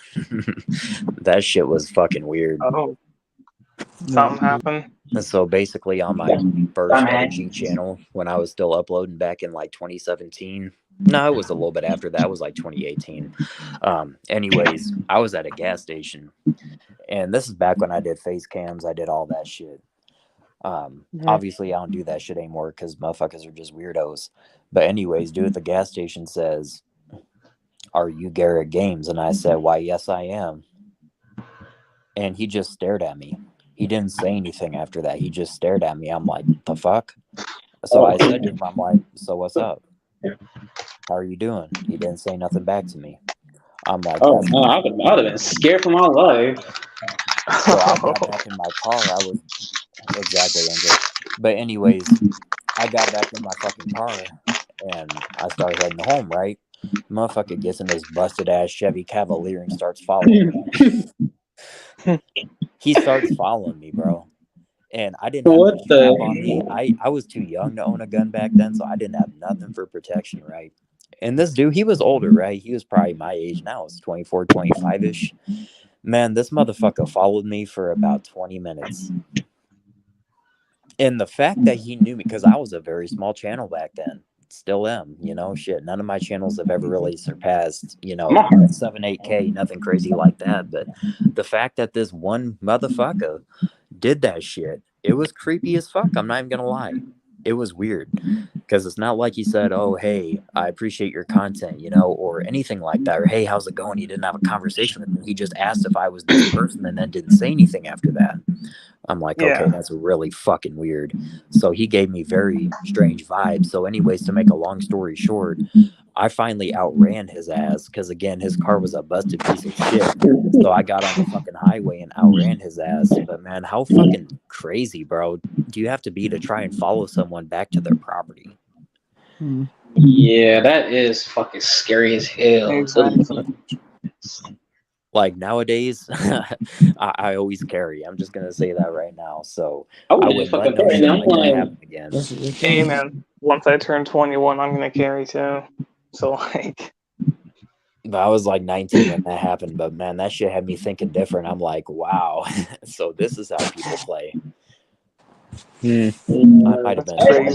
That shit was fucking weird. Oh, something happened. And so basically on my first OG channel, when I was still uploading back in like 2017, no, it was a little bit after that. It was like 2018. Anyways, I was at a gas station, and this is back when I did face cams. I did all that shit. Obviously, I don't do that shit anymore because motherfuckers are just weirdos. But anyways, dude at the gas station says, "Are you Garrett Games?" And I said, "Why, yes, I am." And he just stared at me. He didn't say anything after that. He just stared at me. I'm like, the fuck? So I said to him, I'm like, so what's up? How are you doing? He didn't say nothing back to me. I'm like, Oh that's no, I would have been scared for my life. So I got back in my car. I was exactly Andrew. But anyways, I got back in my fucking car and I started heading home, right? Motherfucker gets in this busted ass Chevy Cavalier and starts following me. He starts following me, bro. And I didn't have What no strap the? on me. I was too young to own a gun back then, so I didn't have nothing for protection, right? And this dude, he was older, right? He was probably my age now. It's 24, 25-ish. Man, this motherfucker followed me for about 20 minutes. And the fact that he knew me, because I was a very small channel back then. Still am, you know, shit. None of my channels have ever really surpassed, 7, 8K, nothing crazy like that. But the fact that this one motherfucker did that shit, it was creepy as fuck. I'm not even gonna lie. It was weird. Because it's not like he said, oh, hey, I appreciate your content, or anything like that. Or, hey, how's it going? He didn't have a conversation with me. He just asked if I was this person and then didn't say anything after that. I'm like, okay, that's really fucking weird. So he gave me very strange vibes. So anyways, to make a long story short, I finally outran his ass because, again, his car was a busted piece of shit. So I got on the fucking highway and outran his ass. But, man, how fucking crazy, bro, do you have to be to try and follow someone back to their property? Yeah, that is fucking scary as hell. Exactly. Like nowadays, I always carry. I'm just gonna say that right now. So I I would wouldn't just let fucking no carry. shit I'm like that like, happen again. Hey, man. Once I turn 21, I'm gonna carry too. So like, But I was like 19 when that happened. But man, that shit had me thinking different. I'm like, wow. So this is how people play. I might have been. I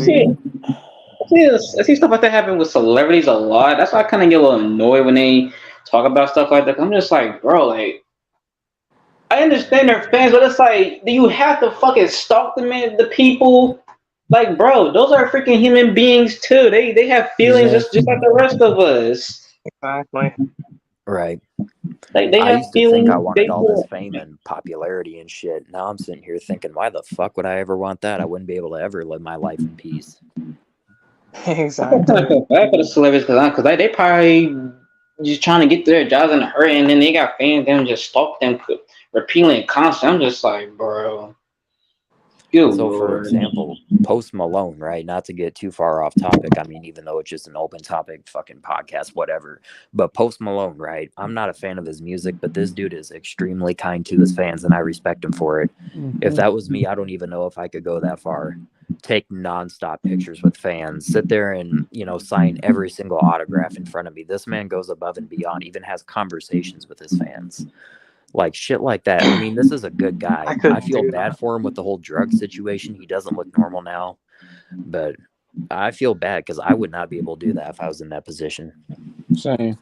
see stuff like that happen with celebrities a lot. That's why I kind of get a little annoyed when they talk about stuff like that. I'm just like, bro, like, I understand they're fans, but it's like, do you have to fucking stalk the people? Like, bro, those are freaking human beings too. They have feelings just like the rest of us. exactly. Right. They I have used to think I feelings. wanted They all this feel fame and popularity and shit. Now I'm sitting here thinking, why the fuck would I ever want that? I wouldn't be able to ever live my life in peace. I kind Exactly. of feel bad for the celebrities because they probably just trying to get their jobs in a hurry, and then they got fans them just stalk them repeatedly and constantly. I'm just like, bro, good So, for lord. example, Post Malone, right? Not to get too far off topic. I mean, even though it's just an open topic, fucking podcast, whatever. But Post Malone, right? I'm not a fan of his music, but this dude is extremely kind to his fans, and I respect him for it. If that was me, I don't even know if I could go that far. Take nonstop pictures with fans, sit there and, sign every single autograph in front of me. This man goes above and beyond, even has conversations with his fans. Like shit like that. I mean, this is a good guy. I couldn't I feel do bad that. for him with the whole drug situation. He doesn't look normal now, but I feel bad because I would not be able to do that if I was in that position. Same.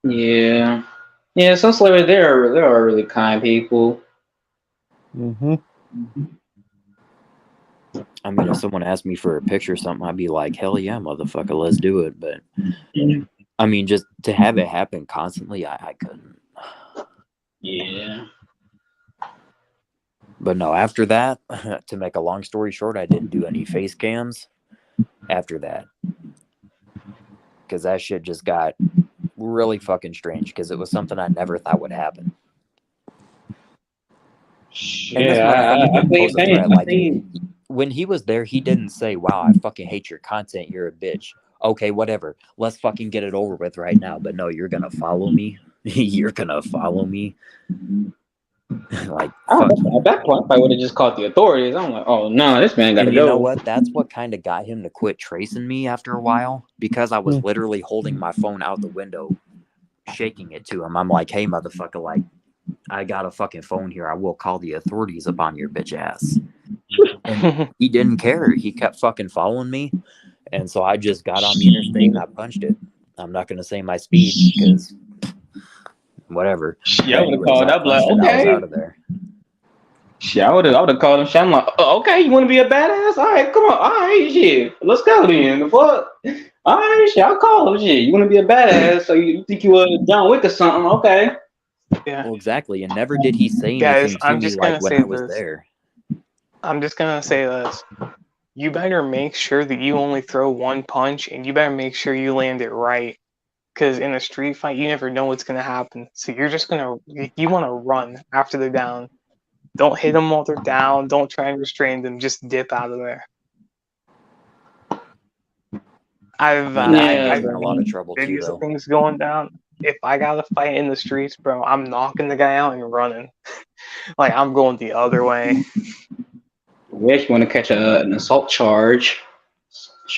Yeah, yeah. Some celebrities they are really kind people. Mm-hmm. I mean, if someone asked me for a picture or something, I'd be like, hell yeah, motherfucker, let's do it. But I mean, just to have it happen constantly, I couldn't. Yeah. But no, after that, to make a long story short, I didn't do any face cams after that. Because that shit just got really fucking strange because it was something I never thought would happen. And this motherfucker I didn't think pose a threat. I Like, think when he was there, he didn't say, wow, I fucking hate your content. You're a bitch. Okay, whatever. Let's fucking get it over with right now. But no, you're going to follow me. You're going to follow me. Like, fuck you. at that point I would have just called the authorities. I'm like, oh no, this man got to And you know go. what? That's what kind of got him to quit tracing me after a while, because I was literally holding my phone out the window, shaking it to him. I'm like, hey, motherfucker, like, I got a fucking phone here. I will call the authorities upon your bitch ass. And he didn't care. He kept fucking following me. And so I just got on the interstate and I punched it. I'm not going to say my speed because whatever. Yeah, I would have Anyways, called I up like, punched it and I was okay. out of there. Shit, I would have called him. Shit, I'm like, okay, you want to be a badass? All right, come on, all right, shit, let's go then. The fuck? All right, shit, I'll call him. Shit, you want to be a badass? So you think you were John Wick or something? Okay. Yeah. Well, exactly. And never did he say Guys, anything to I'm me just like gonna when say I was this. there. I'm just gonna say this. You better make sure that you only throw one punch, and you better make sure you land it right. Because in a street fight, you never know what's gonna happen. So you're just you want to run after they're down. Don't hit them while they're down. Don't try and restrain them. Just dip out of there. I've I mean, that Yeah, gets I've me in a lot of seen trouble too, videos though. of things going down. If I got a fight in the streets, bro, I'm knocking the guy out and running. Like I'm going the other way. wish you want to catch an assault charge.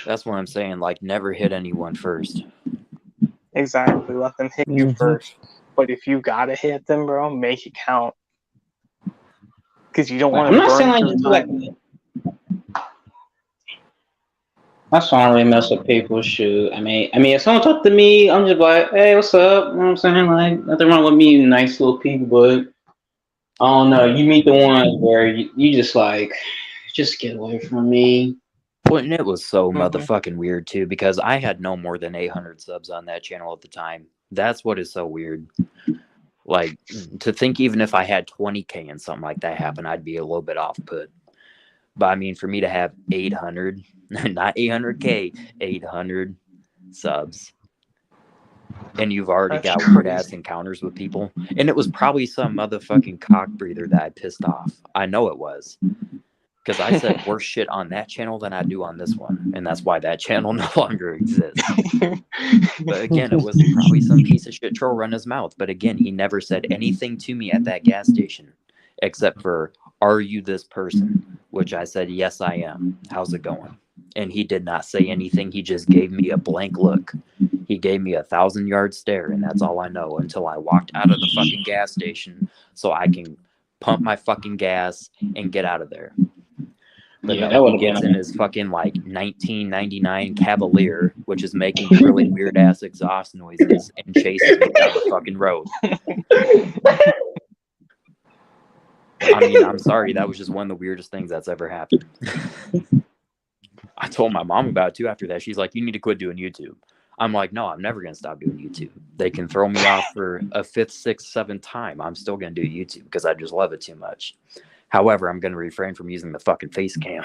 That's what I'm saying. Like, never hit anyone first. Exactly. Let them hit you first. But if you gotta hit them, bro, make it count. Because you don't Like, want I'm to not saying burn like through just be like. time. That's why I don't really mess with people. Shoot, I mean, if someone talk to me, I'm just like, hey, what's up? You know what I'm saying? Like, nothing wrong with me, nice little people, but I don't know. You meet the ones where you just like, just get away from me. Well, and it was so Mhm. motherfucking weird too, because I had no more than 800 subs on that channel at the time. That's what is so weird. Like, to think even if I had 20K and something like that happen, I'd be a little bit off put. But I mean, for me to have 800, not 800K, 800 subs, and you've already That's got weird crazy. ass encounters with people, and it was probably some motherfucking cock breather that I pissed off. I know it was. Because I said worse shit on that channel than I do on this one. And that's why that channel no longer exists. But again, it was probably some piece of shit troll run his mouth. But again, he never said anything to me at that gas station except for, are you this person? Which I said, yes, I am. How's it going? And he did not say anything. He just gave me a blank look. He gave me 1,000-yard stare. And that's all I know until I walked out of the fucking gas station so I can pump my fucking gas and get out of there. But Yeah, no, that would he have gets been. in his fucking like 1999 Cavalier, which is making really weird ass exhaust noises, and chases me down the fucking road. I mean, I'm sorry, that was just one of the weirdest things that's ever happened. I told my mom about it too after that. She's like, you need to quit doing YouTube. I'm like, no, I'm never gonna stop doing YouTube. They can throw me off for a 5th, 6th, 7th time. I'm still going to do YouTube because I just love it too much. However, I'm going to refrain from using the fucking face cam.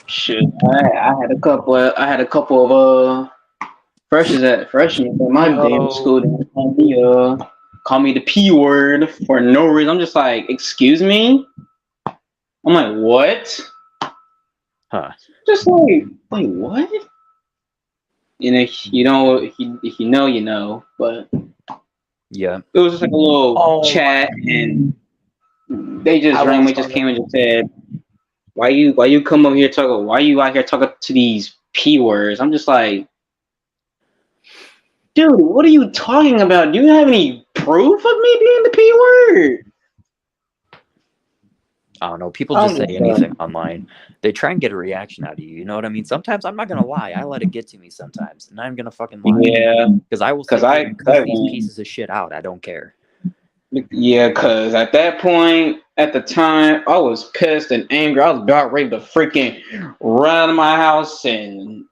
Shit, I had a couple of freshmen at my damn school that call me the P word for no reason. I'm just like, excuse me? I'm like, what? Huh. Just like, wait, what? You know, if you know, you know. But Yeah. it was just like a little chat, and they just randomly just came and just said, why you come over here talking? Why you out here talking to these P words? I'm just like, dude, what are you talking about? Do you have any proof of me being the P word? I don't know. People just say anything online. They try and get a reaction out of you. You know what I mean? Sometimes I'm not gonna lie. I let it get to me sometimes, and I'm gonna fucking lie. Yeah, because I will sit there and cuss these pieces of shit out. I don't care. Yeah, because at that point, at the time, I was pissed and angry. I was about ready to freaking run out of my house and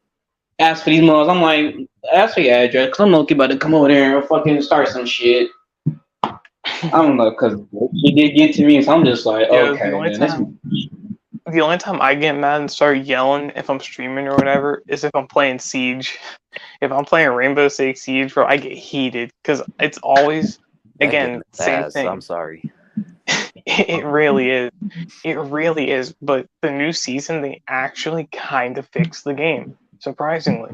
ask for these mothers. I'm like, ask for your address, because I'm looking about to come over there and fucking start some shit. I don't know, because she did get to me, so I'm just like, okay, man. The only time I get mad and start yelling if I'm streaming or whatever is if I'm playing Siege. If I'm playing Rainbow Six Siege, bro, I get heated because it's always, again, same thing. I'm sorry. It really is. It really is. But the new season, they actually kind of fixed the game, surprisingly.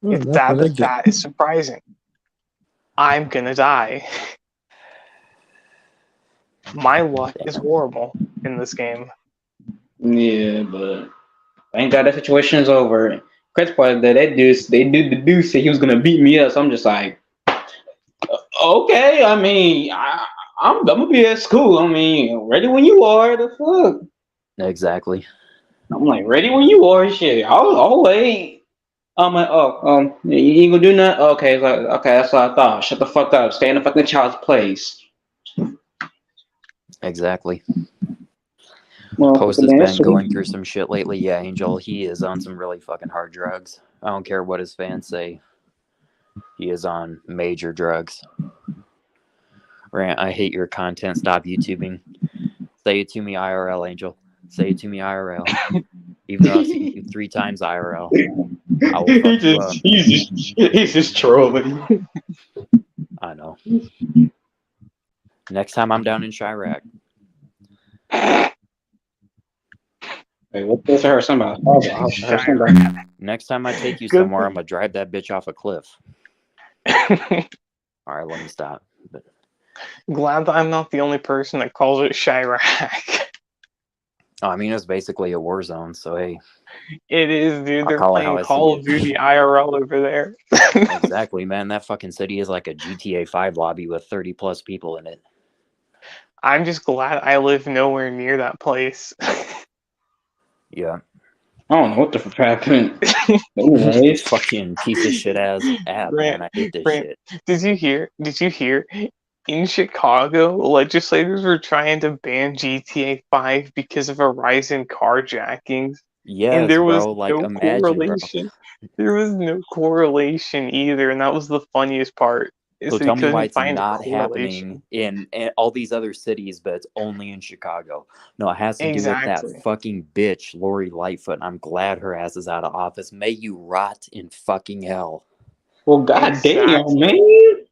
That is surprising. I'm gonna die. My luck is horrible in this game. Yeah, but thank God that situation is over. Crazy part that the dude said he was gonna beat me up, so I'm just like, okay. I mean, I'm gonna be at school. I mean, ready when you are. The fuck. Exactly. I'm like, ready when you are. Shit, I'll wait. I'm like, you ain't gonna do nothing. Okay, it's like, okay, that's what I thought. Shut the fuck up. Stay in the fucking child's place. Exactly. Well, Post has been going through some shit lately. Yeah, Angel, he is on some really fucking hard drugs. I don't care what his fans say. He is on major drugs. Rant, I hate your content. Stop YouTubing. Say it to me IRL, Angel. Say it to me IRL. Even though I've seen you 3 times IRL. I will fuck you up. He's just trolling. I know. Next time I'm down in Chirac. Wait, what was her somebody? Next time I take you somewhere, I'm gonna drive that bitch off a cliff. All right, let me stop. But glad that I'm not the only person that calls it Chirac. I mean, it's basically a war zone, so hey. It is, dude. They're I'll playing Call of Duty IRL over there. Exactly, man. That fucking city is like a GTA 5 lobby with 30 plus people in it. I'm just glad I live nowhere near that place. Yeah. I don't know what the fuck happened. Anyways, fucking piece of shit ass app, man. I hate this shit. Did you hear? In Chicago, legislators were trying to ban GTA 5 because of a rise in carjackings. Yes, and there was bro. Like, no imagine, correlation. Bro. There was no correlation either, and that was the funniest part. So tell me why it's not happening in all these other cities, but it's only in Chicago. No, it has to do with that fucking bitch, Lori Lightfoot, and I'm glad her ass is out of office. May you rot in fucking hell. Well, goddamn, man.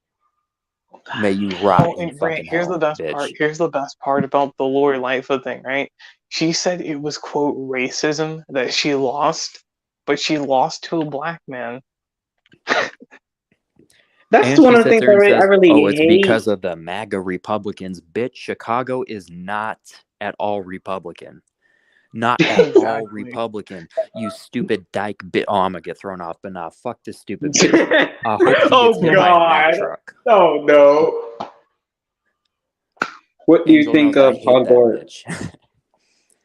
May you rot in fucking here's hell, the best bitch. part. Here's the best part about the Lori Lightfoot thing, right? She said it was, quote, racism that she lost, but she lost to a black man. That's one of the things I really hate. It's because of the MAGA Republicans. Bitch, Chicago is not at all Republican. Not at all Republican. You stupid dyke bitch. Oh, I'm going to get thrown off, but nah, fuck this stupid bitch. I hope she gets hit by a Mack truck. Oh, no. What do you think of Hogwarts?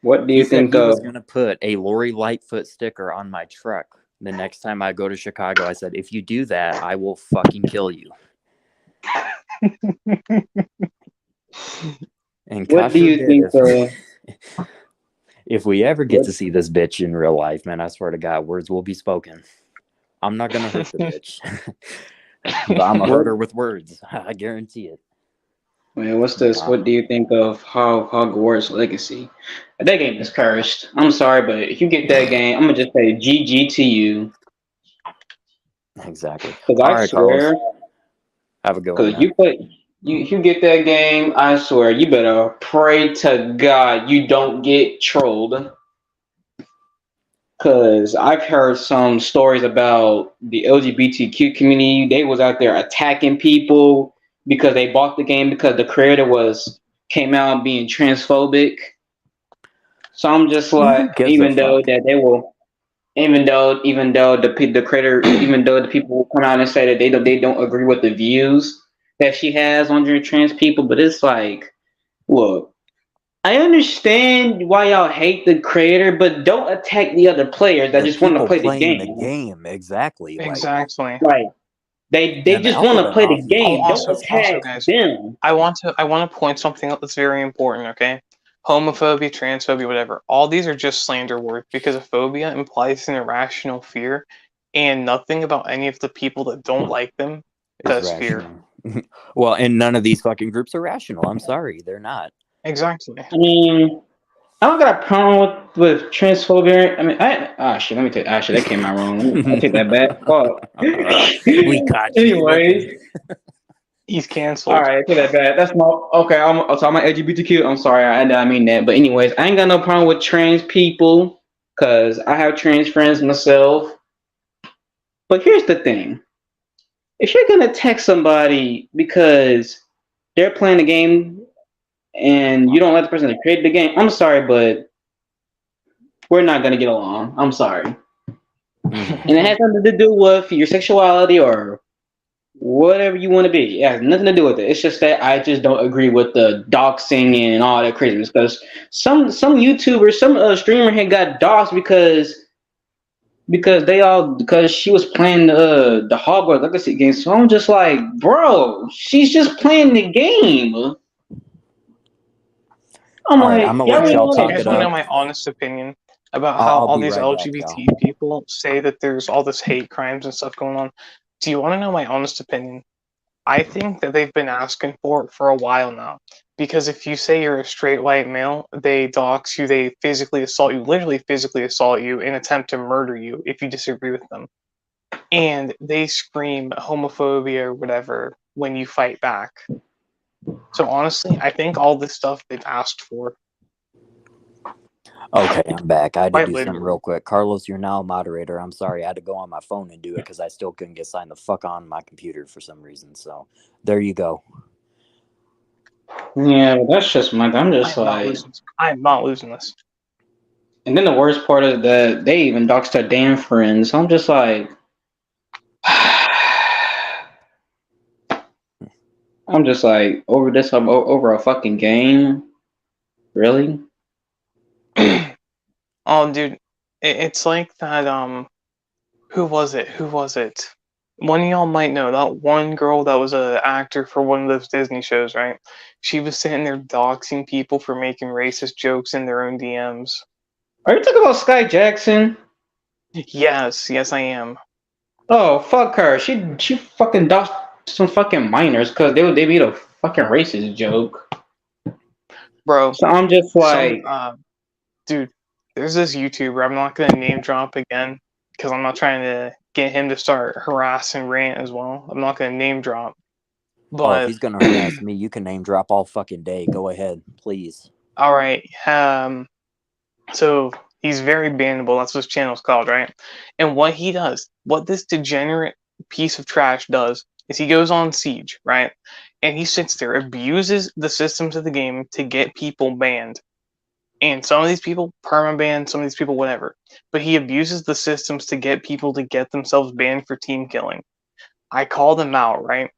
What do you think of? I was going to put a Lori Lightfoot sticker on my truck. The next time I go to Chicago, I said, if you do that, I will fucking kill you. And what do you think if we ever get to see this bitch in real life, man, I swear to God, words will be spoken. I'm not gonna hurt the bitch, but I'm a herder with words. I guarantee it. Man, what's this? What do you think of Hogwarts Legacy? That game is cursed. I'm sorry, but if you get that game, I'm gonna just say GG to you. Exactly. Because All I right, swear, Carlos. Have a good one, because man. you play, you get that game, I swear, you better pray to God you don't get trolled. Because I've heard some stories about the LGBTQ community. They was out there attacking people because they bought the game because the creator came out being transphobic. So I'm just Who like, gives a fuck? even though the creator, even though the people will come out and say that they don't agree with the views that she has on your trans people, but it's like, look, I understand why y'all hate the creator, but don't attack the other players that The just want to people play the playing the game. game, exactly. Exactly. Like they And just want to play the Alvin Oh, game. Don't also, attack guys, them. I want to point something out that's very important. Okay, homophobia, transphobia, whatever. All these are just slander words because a phobia implies an irrational fear, and nothing about any of the people that don't like them is does fear. rational. Well, and none of these fucking groups are rational. I'm sorry, they're not. Exactly. I mean, I don't got a problem with transphobia. I mean, shit. Let me take. Shit, that came out wrong. I take that back. Fuck. We caught you Anyways, slipping. He's all canceled. right, I take that back. That's my okay. I'm LGBTQ. I'm sorry, I mean that. But anyways, I ain't got no problem with trans people because I have trans friends myself. But here's the thing: if you're gonna text somebody because they're playing the game and you don't like the person that created the game, I'm sorry, but we're not gonna get along. I'm sorry. And it has nothing to do with your sexuality or whatever you want to be. It has nothing to do with it. It's just that I just don't agree with the doxing and all that craziness. Because some YouTubers, some streamer had got doxed because she was playing the Hogwarts Legacy game. So I'm just like, bro, she's just playing the game. I'm All right, like, I'm gonna y'all let ain't y'all Do you talk want guys it want to know up. my honest opinion about how I'll all be these right back, y'all. LGBT people say that there's all this hate crimes and stuff going on? Do you want to know my honest opinion? I think that they've been asking for it for a while now. Because if you say you're a straight white male, they dox you, they physically assault you, literally physically assault you, and attempt to murder you if you disagree with them. And they scream homophobia or whatever when you fight back. So honestly, I think all this stuff they've asked for. Okay, I'm back. I had to Quite do something literally. real quick. Carlos, you're now a moderator. I'm sorry. I had to go on my phone and do it because I still couldn't get signed the fuck on my computer for some reason. So there you go. Yeah, but that's just my. I'm just like. I am not losing this. And then the worst part is that they even doxed their damn friends. I'm just like, I'm just like over this over a fucking game, really? Oh, dude, it's like that. Who was it? One of y'all might know that one girl that was an actor for one of those Disney shows, right? She was sitting there doxing people for making racist jokes in their own DMs. Are you talking about Sky Jackson? Yes, I am. Oh, fuck her. She fucking doxed some fucking minors because they made a fucking racist joke. Bro, So I'm just like, dude, there's this YouTuber. I'm not gonna name drop again because I'm not trying to get him to start harass and rant as well. I'm not gonna name drop. But Oh, if he's gonna harass me, you can name drop all fucking day. Go ahead, please. all right. So he's very bannable. That's what his channel's called, right? And what he does, what this degenerate piece of trash does, is he goes on Siege, right? And he sits there, abuses the systems of the game to get people banned. And some of these people perma-banned, some of these people whatever. But he abuses the systems to get people to get themselves banned for team killing. I called him out, right?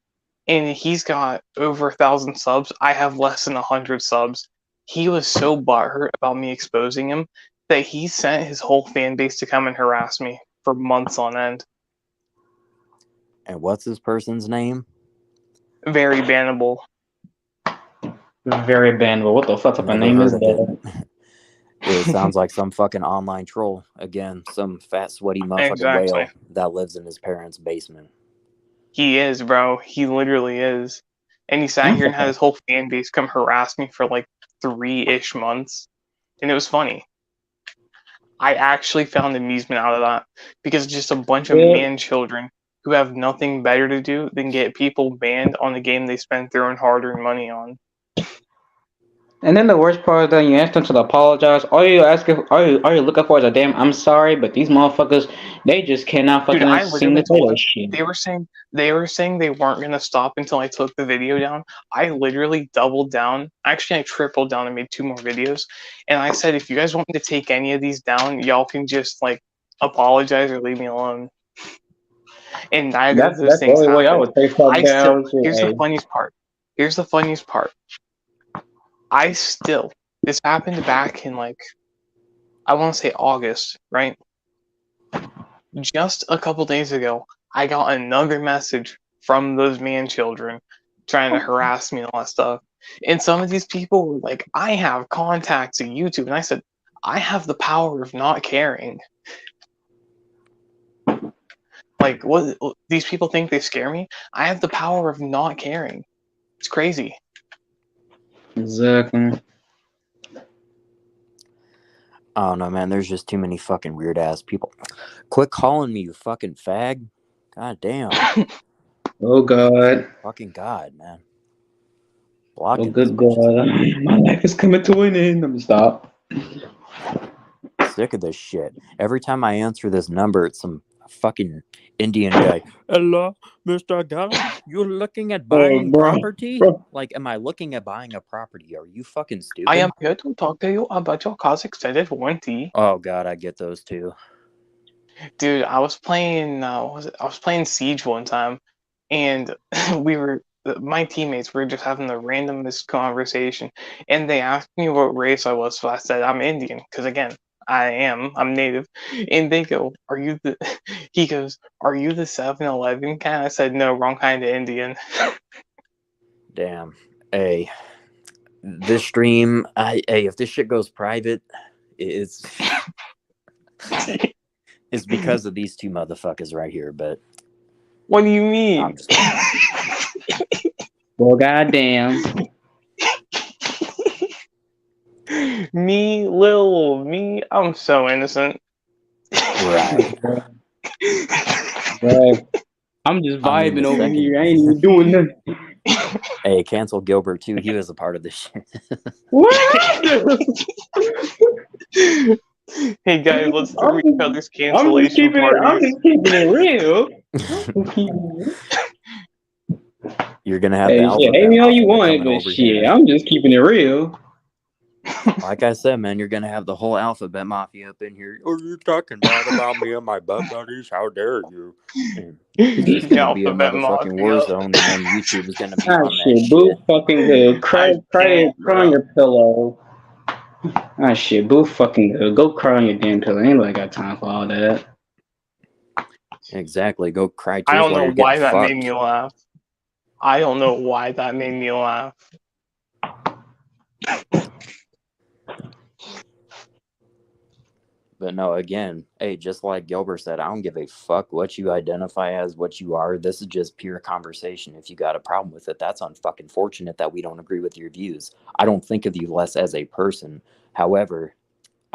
And he's got over 1,000 subs. I have less than 100 subs. He was so butthurt about me exposing him that he sent his whole fan base to come and harass me for months on end. And what's this person's name? Very bannable. very bannable. What the fuck type of Never name is heard of that? it. It sounds like some fucking online troll. Again, some fat, sweaty motherfucking Exactly. whale that lives in his parents' basement. He is, bro. He literally is. And he sat here and had his whole fan base come harass me for like 3-ish months. And it was funny. I actually found amusement out of that because it's just a bunch of Yeah. man children who have nothing better to do than get people banned on the game they spent their own hard-earned money on. And then the worst part is that you ask them to apologize. All you looking for is a damn I'm sorry, but these motherfuckers, they just cannot Dude, fucking I seem literally to say told that them, shit. they were saying they weren't gonna stop until I took the video down. I literally doubled down. Actually, I tripled down and made 2 more videos. And I said, if you guys want me to take any of these down, y'all can just like apologize or leave me alone. And neither of those That's the things only way I happened. would take fuck down. Here's the funniest part. Here's the funniest part. This happened back in like, I want to say August, right? Just a couple days ago, I got another message from those man children trying to harass me and all that stuff. And some of these people were like, I have contacts at YouTube. And I said, I have the power of not caring. Like, what? These people think they scare me? I have the power of not caring. It's crazy. Exactly. I don't know, man. There's just too many fucking weird ass people. Quit calling me, you fucking fag. God damn. Oh God. Fucking God, man. Oh Blocking good God. My life is coming to an end. I'm gonna stop. Sick of this shit. Every time I answer this number, it's some fucking Indian guy. Hello, Mr. Gala. You're looking at buying bro, property? bro. Like, am I looking at buying a property? Are you fucking stupid? I am here to talk to you about your car's extended warranty. Oh God, I get those too. Dude, I was playing. I was playing Siege one time, and my teammates were just having the randomest conversation, and they asked me what race I was. So I said I'm Indian, because again, I'm native. And they go, "Are you the?" He goes, "Are you the 7-Eleven kind?" I said, "No, wrong kind of Indian." Damn. Hey, this stream. Hey, if this shit goes private, it's it's because of these two motherfuckers right here. But What do you mean? I'm just Well, goddamn. Me, I'm so innocent. right. Bro, I'm just I mean, vibing the over second- here. I ain't even doing nothing. Hey, cancel Gilbert too. He was a part of this shit. What? Hey guys, let's throw each other's I'm cancellation just keeping parties. it real. You're gonna have Hey, the shit, alphabet hate me all you mafia want, coming but over shit, here. I'm just keeping it real. Like I said, man, you're gonna have the whole alphabet mafia up in here. Oh, you're talking bad about me and my butt buddies. How dare you? And it's The gonna be a alphabet motherfucking mafia. war zone, and then YouTube is gonna be Ah, on that shit, boo shit. fucking good. Cry can't, on your pillow. Ah, shit, boo fucking good. Go cry on your damn pillow. Anybody got time for all that? Exactly. Go cry tears I don't while know you're why getting that fucked. made me laugh. I don't know why that made me laugh. But no, again, hey, just like Gilbert said, I don't give a fuck what you identify as, what you are. This is just pure conversation. If you got a problem with it, that's unfucking fortunate that we don't agree with your views. I don't think of you less as a person. However,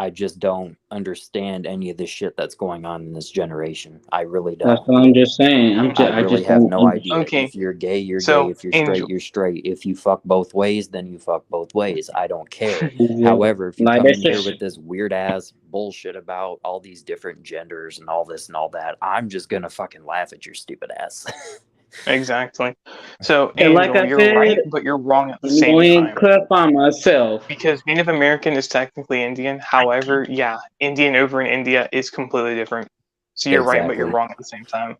I just don't understand any of the shit that's going on in this generation. I really That's don't. what I'm just saying. I really have no idea. Okay, If you're gay, you're so, gay. If you're Angel- straight, you're straight. If you fuck both ways, then you fuck both ways. I don't care. Yeah. However, if you Like come I in here said- with this weird ass bullshit about all these different genders and all this and all that, I'm just gonna fucking laugh at your stupid ass. Exactly. So, And like Angel, I you're said, right, but you're wrong at the I'm same going to time. clarify myself. Because Native American is technically Indian. However, yeah, Indian over in India is completely different. So you're right, but you're Exactly. wrong at the same time.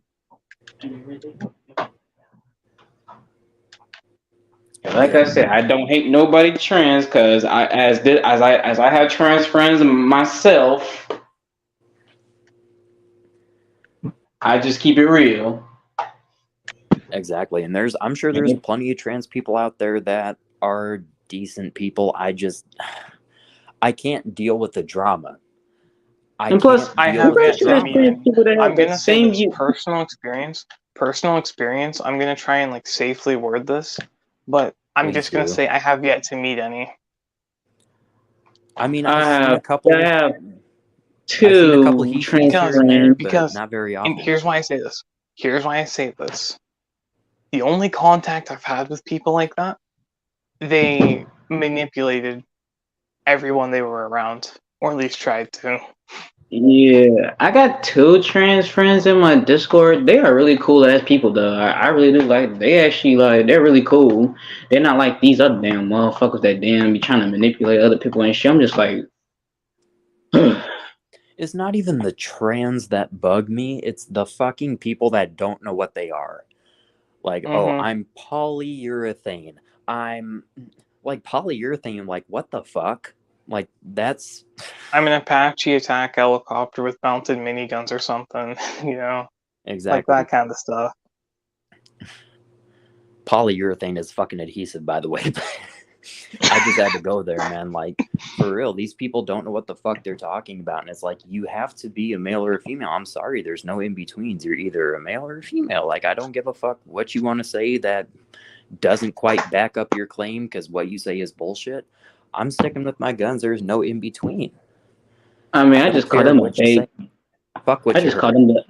Like I said, I don't hate nobody trans because as I have trans friends myself, I just keep it real. Exactly. And I'm sure there's plenty of trans people out there that are decent people. I can't deal with the drama. And plus, can't I deal have with yet the to there's meet drama. any. people that I'm have the gonna say same this view. personal experience. Personal experience. I'm gonna try and like safely word this, but I'm Please just gonna do. say I have yet to meet any. I mean, I I've seen a have, couple. I have I've seen a couple two he trans here Because and there, friends. but because not very and often. here's why I say this. Here's why I say this. The only contact I've had with people like that, they manipulated everyone they were around, or at least tried to. Yeah, I got two trans friends in my Discord. They are really cool ass people, though. I really do like. They actually like. They're really cool. They're not like these other damn motherfuckers that damn be trying to manipulate other people and shit. I'm just like, It's not even the trans that bug me. It's the fucking people that don't know what they are. Like, oh, Mm-hmm. I'm polyurethane. I'm like polyurethane. Like, what the fuck? Like, that's I'm an Apache attack helicopter with mounted miniguns or something, you know, like exactly. that kind of stuff. Polyurethane is fucking adhesive, by the way. I just had to go there, man. Like, for real, these people don't know what the fuck they're talking about. And it's like, you have to be a male or a female. I'm sorry, there's no in-betweens. You're either a male or a female. Like, I don't give a fuck what you want to say that doesn't quite back up your claim, because what you say is bullshit. I'm sticking with my guns. There's no in-between. I mean, I don't just call care them a what you they. say. Fuck what I you just heard. call them the.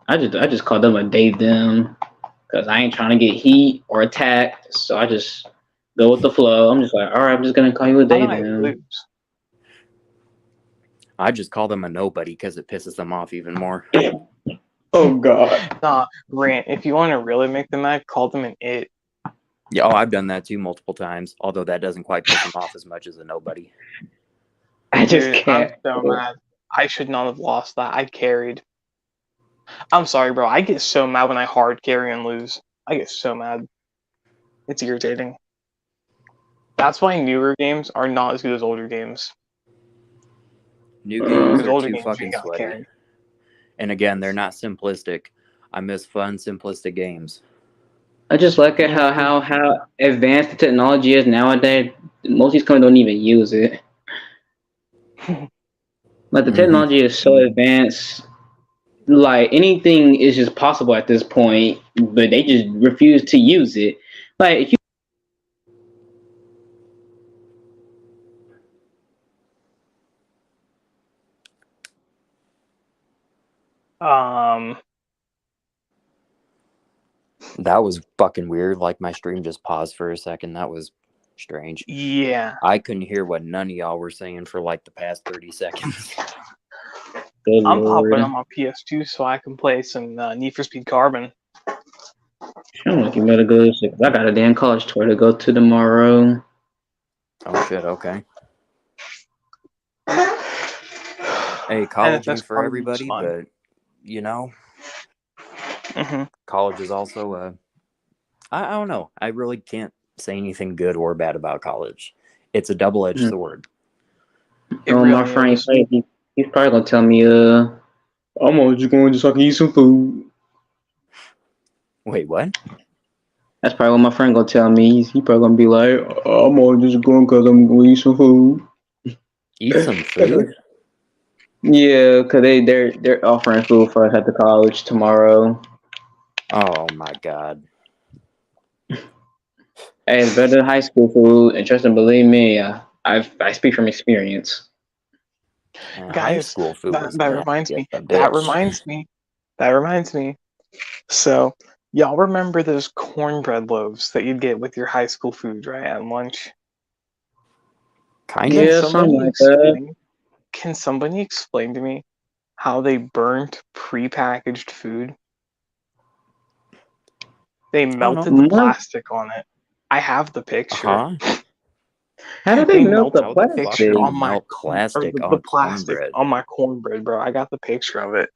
I just call them a they them, because I ain't trying to get heat or attacked. So I just go with the flow. I'm just like, all right, I'm just gonna call you a How they do I them. lose? I just call them a nobody because it pisses them off even more. Oh god. Nah, Rant, if you want to really make them mad, call them an it. Yeah, oh, I've done that too multiple times. Although that doesn't quite piss them off as much as a nobody. I just Dude, can't. I'm so mad. I should not have lost that. I carried. I'm sorry, bro. I get so mad when I hard carry and lose. I get so mad. It's irritating. That's why newer games are not as good as older games. New games Because are older too games fucking you got sweaty. carried. And again, they're not simplistic. I miss fun, simplistic games. I just like it how advanced the technology is nowadays. Most of these companies don't even use it. Like the technology is so advanced. Like anything is just possible at this point, but they just refuse to use it. Like if you That was fucking weird. Like my stream just paused for a second. That was strange. Yeah. I couldn't hear what none of y'all were saying for like the past 30 seconds. Good I'm Lord. popping on my PS2 so I can play some Need for Speed Carbon. I'm like, you better go to shit, 'cause I got a damn college tour to go to tomorrow. Oh shit, okay. Hey, And college that's ain't for Carbon's everybody, fun. but you know, Mm-hmm. college is also I don't know. I really can't say anything good or bad about college. It's a double-edged Mm. sword. It My really friend, is. he's probably gonna tell me, I'm just going so I can eat some food. Wait, what? That's probably what my friend gonna tell me. He probably gonna be like, I'm just going because I'm gonna eat some food. Eat some food? Yeah, cause they're offering food for us at the college tomorrow. Oh my god. Hey, it's better than high school food, and trust and believe me, I speak from experience. And high Guys, school food was that nasty reminds as me. a That bitch. reminds me. That reminds me. So, y'all remember those cornbread loaves that you'd get with your high school food, right, at lunch? Kind Can of. Yeah, something like that. explain? Can somebody explain to me how they burnt prepackaged food? They melted the What? plastic on it. I have the picture. Uh-huh. How did they melt the How the fuck plastic? do you on my melt plastic the on plastic cornbread? on my cornbread, bro. I got the picture of it.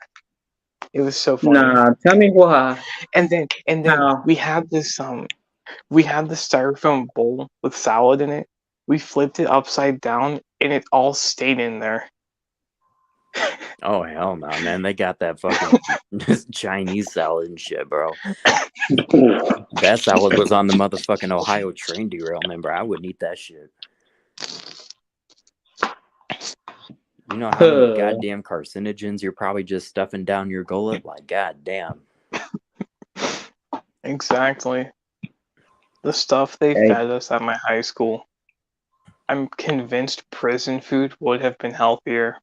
It was so funny. Nah, tell me why. And then How? we had this styrofoam bowl with salad in it. We flipped it upside down and it all stayed in there. Oh hell no, man! They got that fucking Chinese salad and shit, bro. That salad was on the motherfucking Ohio train derailment, bro. I wouldn't eat that shit. You know how many goddamn carcinogens you're probably just stuffing down your gullet? Like, goddamn. Exactly. The stuff they Hey. fed us at my high school. I'm convinced prison food would have been healthier.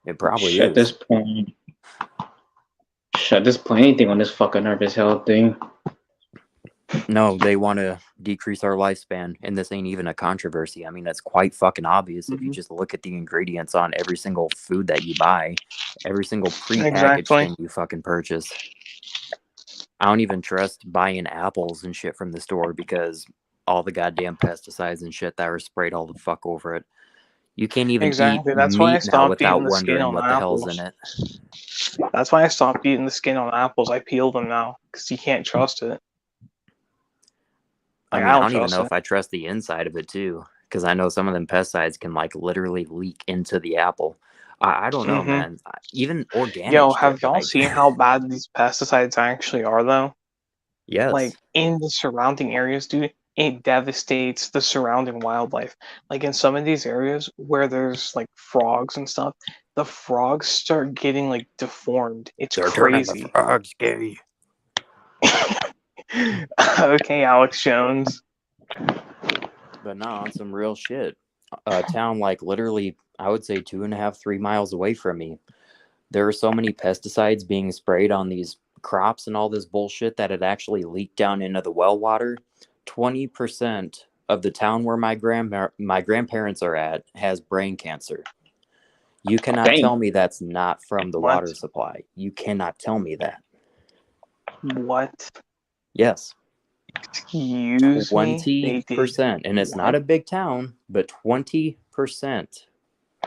It probably At this is. point, anything on this fucking earth is healthy. No, they want to decrease our lifespan, and this ain't even a controversy. I mean, it's quite fucking obvious if you Mhm. just look at the ingredients on every single food that you buy, every single prepackaged Exactly. thing you fucking purchase. I don't even trust buying apples and shit from the store because all the goddamn pesticides and shit that are sprayed all the fuck over it. You can't even Exactly. eat That's why I meat now stopped without eating the skin wondering on what the hell's apples. in it. That's why I stopped eating the skin on apples. I peel them now because you can't trust it. I Like, mean, I I don't don't even trust know it. if I trust the inside of it too, because I know some of them pesticides can like literally leak into the apple. I don't know, Mhm. man. Even organic Yo, shit, have y'all like seen how bad these pesticides actually are, though? yes, Like, in the surrounding areas, dude, it devastates the surrounding wildlife. Like, in some of these areas where there's, like, frogs and stuff, the frogs start getting, like, deformed. It's they're turning the crazy. frogs gay. Okay, Alex Jones. But no, on some real shit. A town like literally, I would say 2.5, 3 miles away from me. There are so many pesticides being sprayed on these crops and all this bullshit that it actually leaked down into the well water. 20% of the town where my grandparents are at has brain cancer. You cannot Dang. tell me that's not from the What? water supply. You cannot tell me that. What? Yes, Excuse me? They did 20%. And it's not what? a big town, but 20%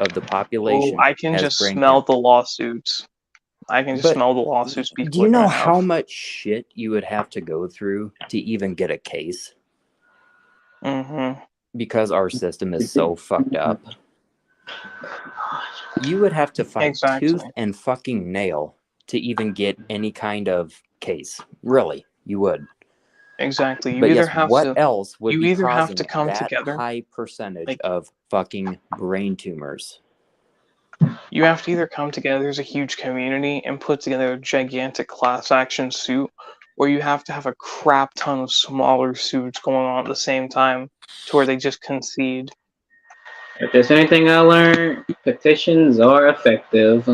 of the Oh, population I can has just brain smell cancer. the lawsuits. I can just But smell the lawsuits do people you are know gonna how have. much shit you would have to go through to even get a case? Mm-hmm. Because our system is so fucked up. You would have to fight tooth Exactly. and fucking nail to even get any kind of case. Really, you would. Exactly. But yes, what else would You be either have to causing come that together. high percentage Like, of fucking brain tumors? you have to either come together as a huge community and put together a gigantic class action suit, or you have to have a crap ton of smaller suits going on at the same time to where they just concede. If there's anything I learned, petitions are effective.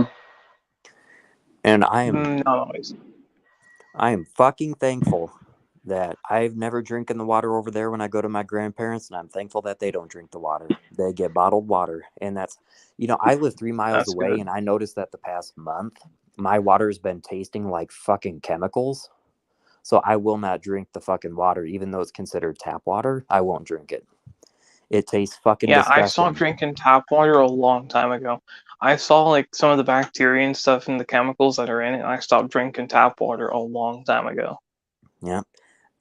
And Not always. I am fucking thankful that I've never drinking the water over there when I go to my grandparents, and I'm thankful that they don't drink the water. They get bottled water, and that's, I live 3 miles That's away, good. and I noticed that the past month my water's been tasting like fucking chemicals. So I will not drink the fucking water, even though it's considered tap water. I won't drink it. It tastes fucking Yeah, I disgusting. stopped drinking tap water a long time ago. I saw like some of the bacteria and stuff and the chemicals that are in it, and I stopped drinking tap water a long time ago. Yeah.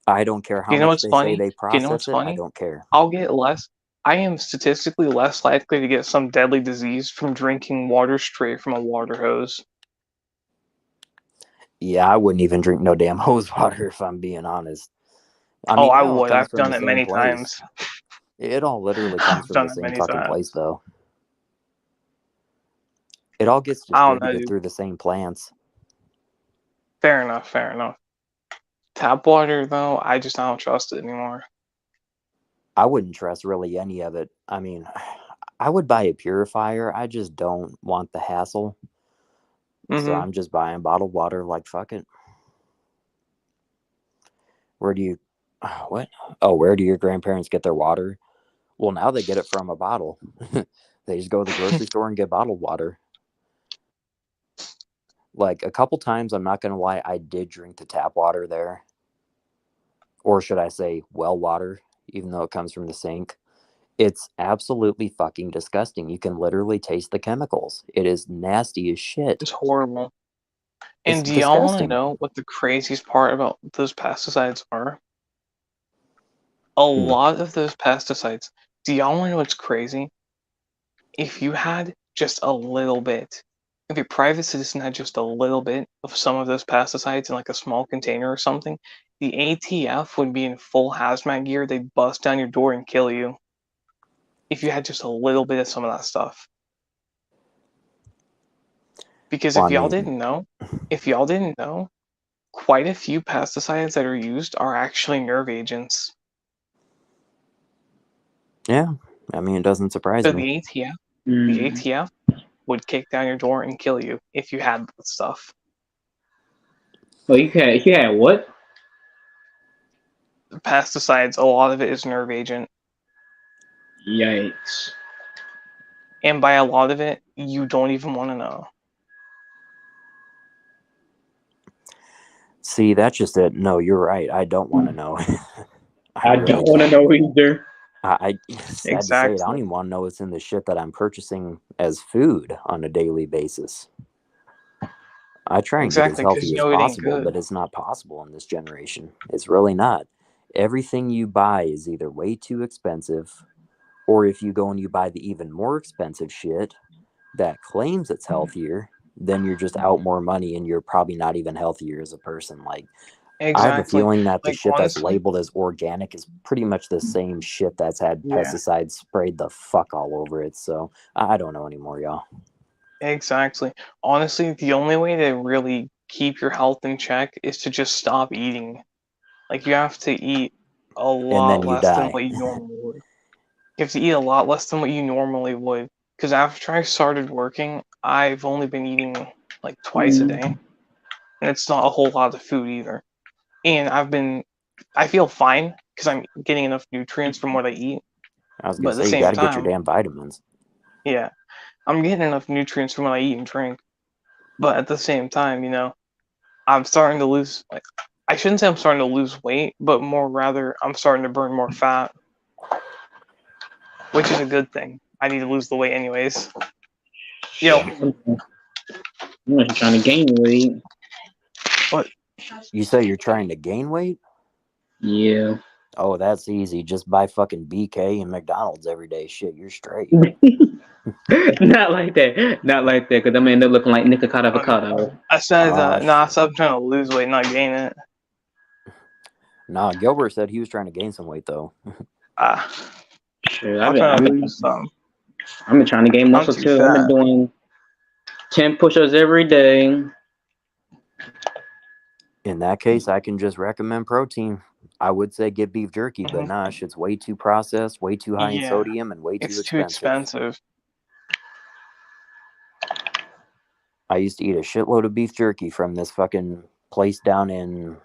I don't care how You know much what's they say funny? they You know what's process it. I funny? don't care. I'll get less. I am statistically less likely to get some deadly disease from drinking water straight from a water hose. Yeah, I wouldn't even drink no damn hose water if I'm being honest. I Oh, mean, I it all would. comes I've from done the it same many place. times. It all literally comes I've from the done it same many fucking place, times. though. It all gets I don't know, distributed dude. through the same plants. Fair enough, fair enough. Tap water, though, I don't trust it anymore. I wouldn't trust really any of it. I mean, I would buy a purifier. I just don't want the hassle. So Mm-hmm. I'm just buying bottled water like fuck it. Where do you what? Oh, where do your grandparents get their water? Well, now they get it from a bottle. They just go to the grocery store and get bottled water. Like a couple times, I'm not gonna lie, I did drink the tap water there. Or should I say well water, even though it comes from the sink. It's absolutely fucking disgusting. You can literally taste the chemicals. It is nasty as shit. It's horrible. It's And do y'all want to disgusting. know what the craziest part about those pesticides are? A lot of those pesticides. Do y'all want to know what's crazy? If you had just a little bit, if a private citizen had just a little bit of some of those pesticides in like a small container or something, the ATF would be in full hazmat gear. They'd bust down your door and kill you. if you had just a little bit of some of that stuff. Because Well, if I y'all mean, didn't know, quite a few pesticides that are used are actually nerve agents. yeah. I mean, it doesn't surprise So me. the Mm. ATF would kick down your door and kill you if you had that stuff. Well, you had what? The pesticides, a lot of it is nerve agent. Yikes. And by a lot of it, you don't even want to know. See, that's just it. No, you're right. I don't want to know. I don't want to know either. Sad to say it, I don't even want to know what's in the shit that I'm purchasing as food on a daily basis. I try and get as Exactly, 'cause healthy you as know it ain't possible, good. but it's not possible in this generation. It's really not. Everything you buy is either way too expensive, or if you go and you buy the even more expensive shit that claims it's healthier, then you're just out more money and you're probably not even healthier as a person. Like, I have a Exactly. feeling that the Like, shit that's honestly, labeled as organic is pretty much the same shit that's had Yeah. pesticides sprayed the fuck all over it. So I don't know anymore, y'all. Exactly. Honestly, the only way to really keep your health in check is to just stop eating. Like, you have to eat a lot then you less than die. what you normally would. You have to eat a lot less than what you normally would. Because after I started working, I've only been eating like twice a day. And it's not a whole lot of food either. And I feel fine because I'm getting enough nutrients from what I eat. I was But gonna at the say you same gotta get your time, damn vitamins. yeah, I'm getting enough nutrients from what I eat and drink. But at the same time, you know, I'm starting to lose. Like, I shouldn't say I'm starting to lose weight, but more rather, I'm starting to burn more fat, which is a good thing. I need to lose the weight anyways. Yo, I'm actually trying to gain weight. You say you're trying to gain weight? Yeah. Oh, that's easy. Just buy fucking BK and McDonald's every day. Shit, you're straight. Not like that. Not like that, because I'm gonna end up looking like Nikocado Avocado. I said, Ah, I said I'm trying to lose weight, not gain it. Nah, Gilbert said he was trying to gain some weight though. Shit, I'm trying to lose some. I've been trying to gain muscle too too. I've been fat. doing 10 push-ups every day. In that case, I can just recommend protein. I would say get beef jerky, but nah, shit's way too processed, way too high in Yeah, sodium, and way too it's too expensive. I used to eat a shitload of beef jerky from this fucking place down in,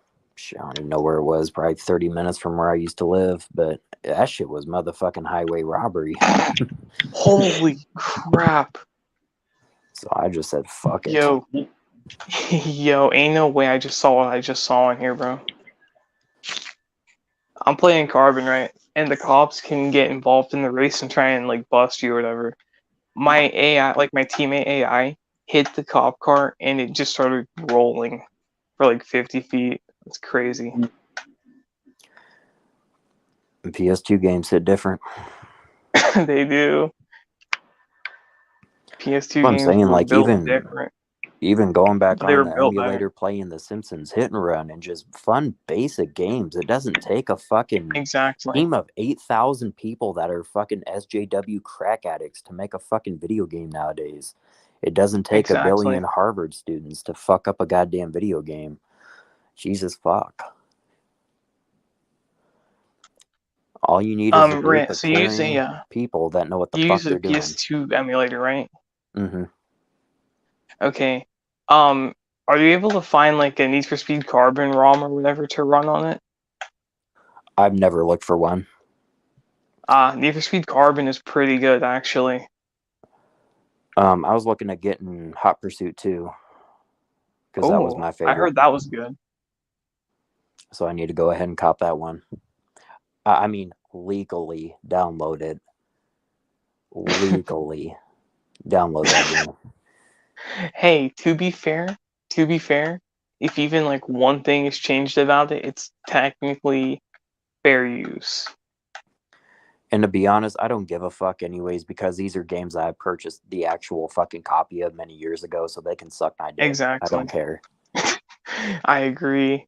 I don't even know where it was, probably 30 minutes from where I used to live, but that shit was motherfucking highway robbery. Holy crap. So I just said, fuck it. Yo, ain't no way I just saw what I just saw in here, bro. I'm playing Carbon, right? And the cops can get involved in the race and try and like bust you or whatever. My AI, like my teammate AI, hit the cop car and it just started rolling for like 50 feet. It's crazy. And PS2 games hit different. They do. PS2 What I'm games saying, were like built different. even going back They on were the built better. emulator, playing The Simpsons Hit and Run, and just fun basic games. It doesn't take a fucking Exactly. team of 8,000 people that are fucking SJW crack addicts to make a fucking video game nowadays. It doesn't take a billion Harvard students to fuck up a goddamn video game. Jesus fuck. All you need is a group of caring people that know what the fuck they're doing. You use a PS2 emulator, right? Mm-hmm. Okay. Are you able to find like a Need for Speed Carbon ROM or whatever to run on it? I've never looked for one. Need for Speed Carbon is pretty good, actually. I was looking at getting Hot Pursuit 2 because that was my favorite. I heard that was good. So I need to go ahead and cop that one. I mean, legally download it. Legally download that game. Hey, to be fair, if even like one thing is changed about it, it's technically fair use. And to be honest, I don't give a fuck anyways, because these are games I purchased the actual fucking copy of many years ago, so they can suck my dick. Exactly. I don't care. I agree.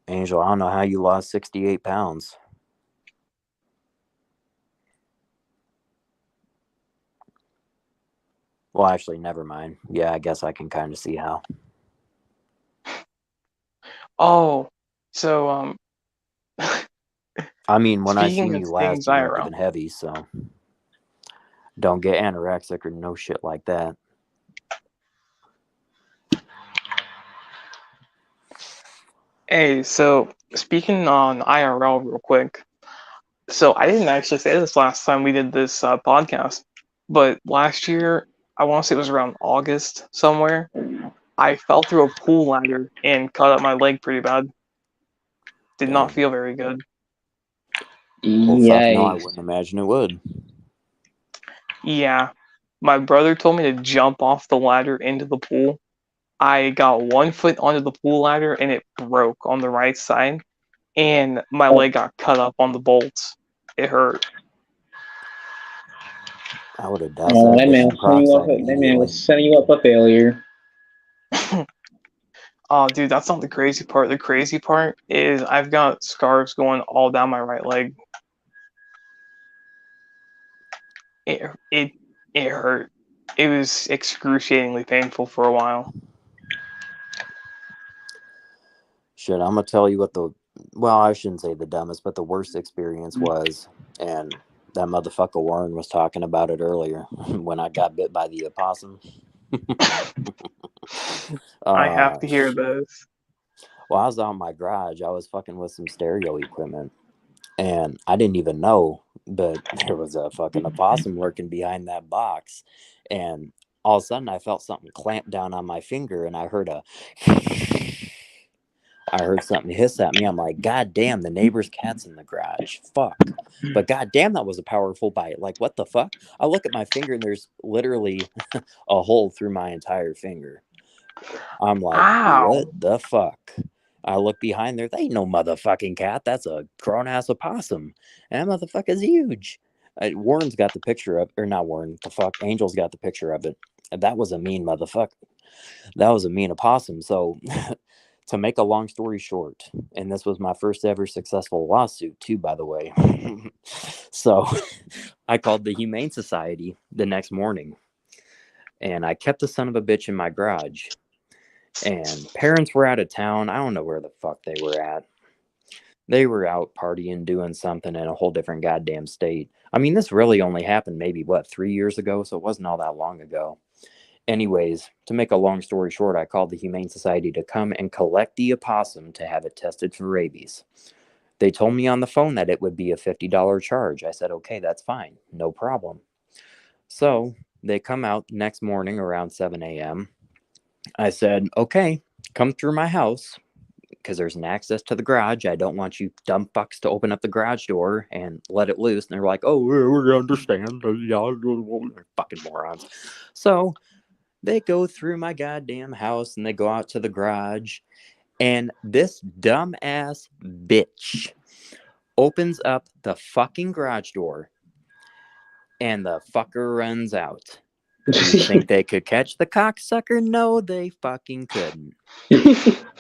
Angel, I don't know how you lost 68 pounds. Well, actually, never mind. Yeah, I guess I can kind of see how. Oh, so I mean, when I speaking seen of you things last, you weren't IRL, even heavy, so don't get anorexic or no shit like that. hey, so speaking on IRL real quick. So I didn't actually say this last time we did this podcast, but last year, I want to say it was around August somewhere, I fell through a pool ladder and cut up my leg pretty bad. Did not Damn. feel very good. Well, fuck no, I Yikes. wouldn't imagine it would. Yeah, my brother told me to jump off the ladder into the pool. I got 1 foot onto the pool ladder and it broke on the right side, and my leg got cut up on the bolts. It hurt. I would have Oh, dissected that and peroxide man immediately. was setting you up for failure. Oh, dude, that's not the crazy part. The crazy part is I've got scars going all down my right leg. It hurt. It was excruciatingly painful for a while. Shit, I'm gonna tell you what well, I shouldn't say the dumbest, but the worst experience was, and that motherfucker Warren was talking about it earlier when I got bit by the opossum. I have to hear this. Well, I was out in my garage. I was fucking with some stereo equipment, and I didn't even know, but there was a fucking opossum lurking behind that box, and all of a sudden I felt something clamp down on my finger, and I heard something hiss at me. I'm like, God damn, the neighbor's cat's in the garage. Fuck. But God damn, that was a powerful bite. Like, what the fuck? I look at my finger and there's literally a hole through my entire finger. I'm like, Ow. what the fuck? I look behind there. They ain't no motherfucking cat. That's a grown ass opossum. And that motherfucker's huge. Warren's got the picture of, or not Warren, the fuck, Angel's got the picture of it. And that was a mean motherfucker. That was a mean opossum. So, to make a long story short, and this was my first ever successful lawsuit too, by the way. So, I called the Humane Society the next morning, and I kept the son of a bitch in my garage. And parents were out of town. I don't know where the fuck they were at. They were out partying, doing something in a whole different goddamn state. I mean, this really only happened maybe, 3 years ago? So it wasn't all that long ago. Anyways, to make a long story short, I called the Humane Society to come and collect the opossum to have it tested for rabies. They told me on the phone that it would be a $50 charge. I said, okay, that's fine. No problem. So they come out next morning around 7 a.m. I said, okay, come through my house because there's an access to the garage. I don't want you dumb fucks to open up the garage door and let it loose. And they're like, oh, we understand. Fucking morons. So they go through my goddamn house and they go out to the garage. And this dumbass bitch opens up the fucking garage door and the fucker runs out. You think they could catch the cocksucker? No, they fucking couldn't.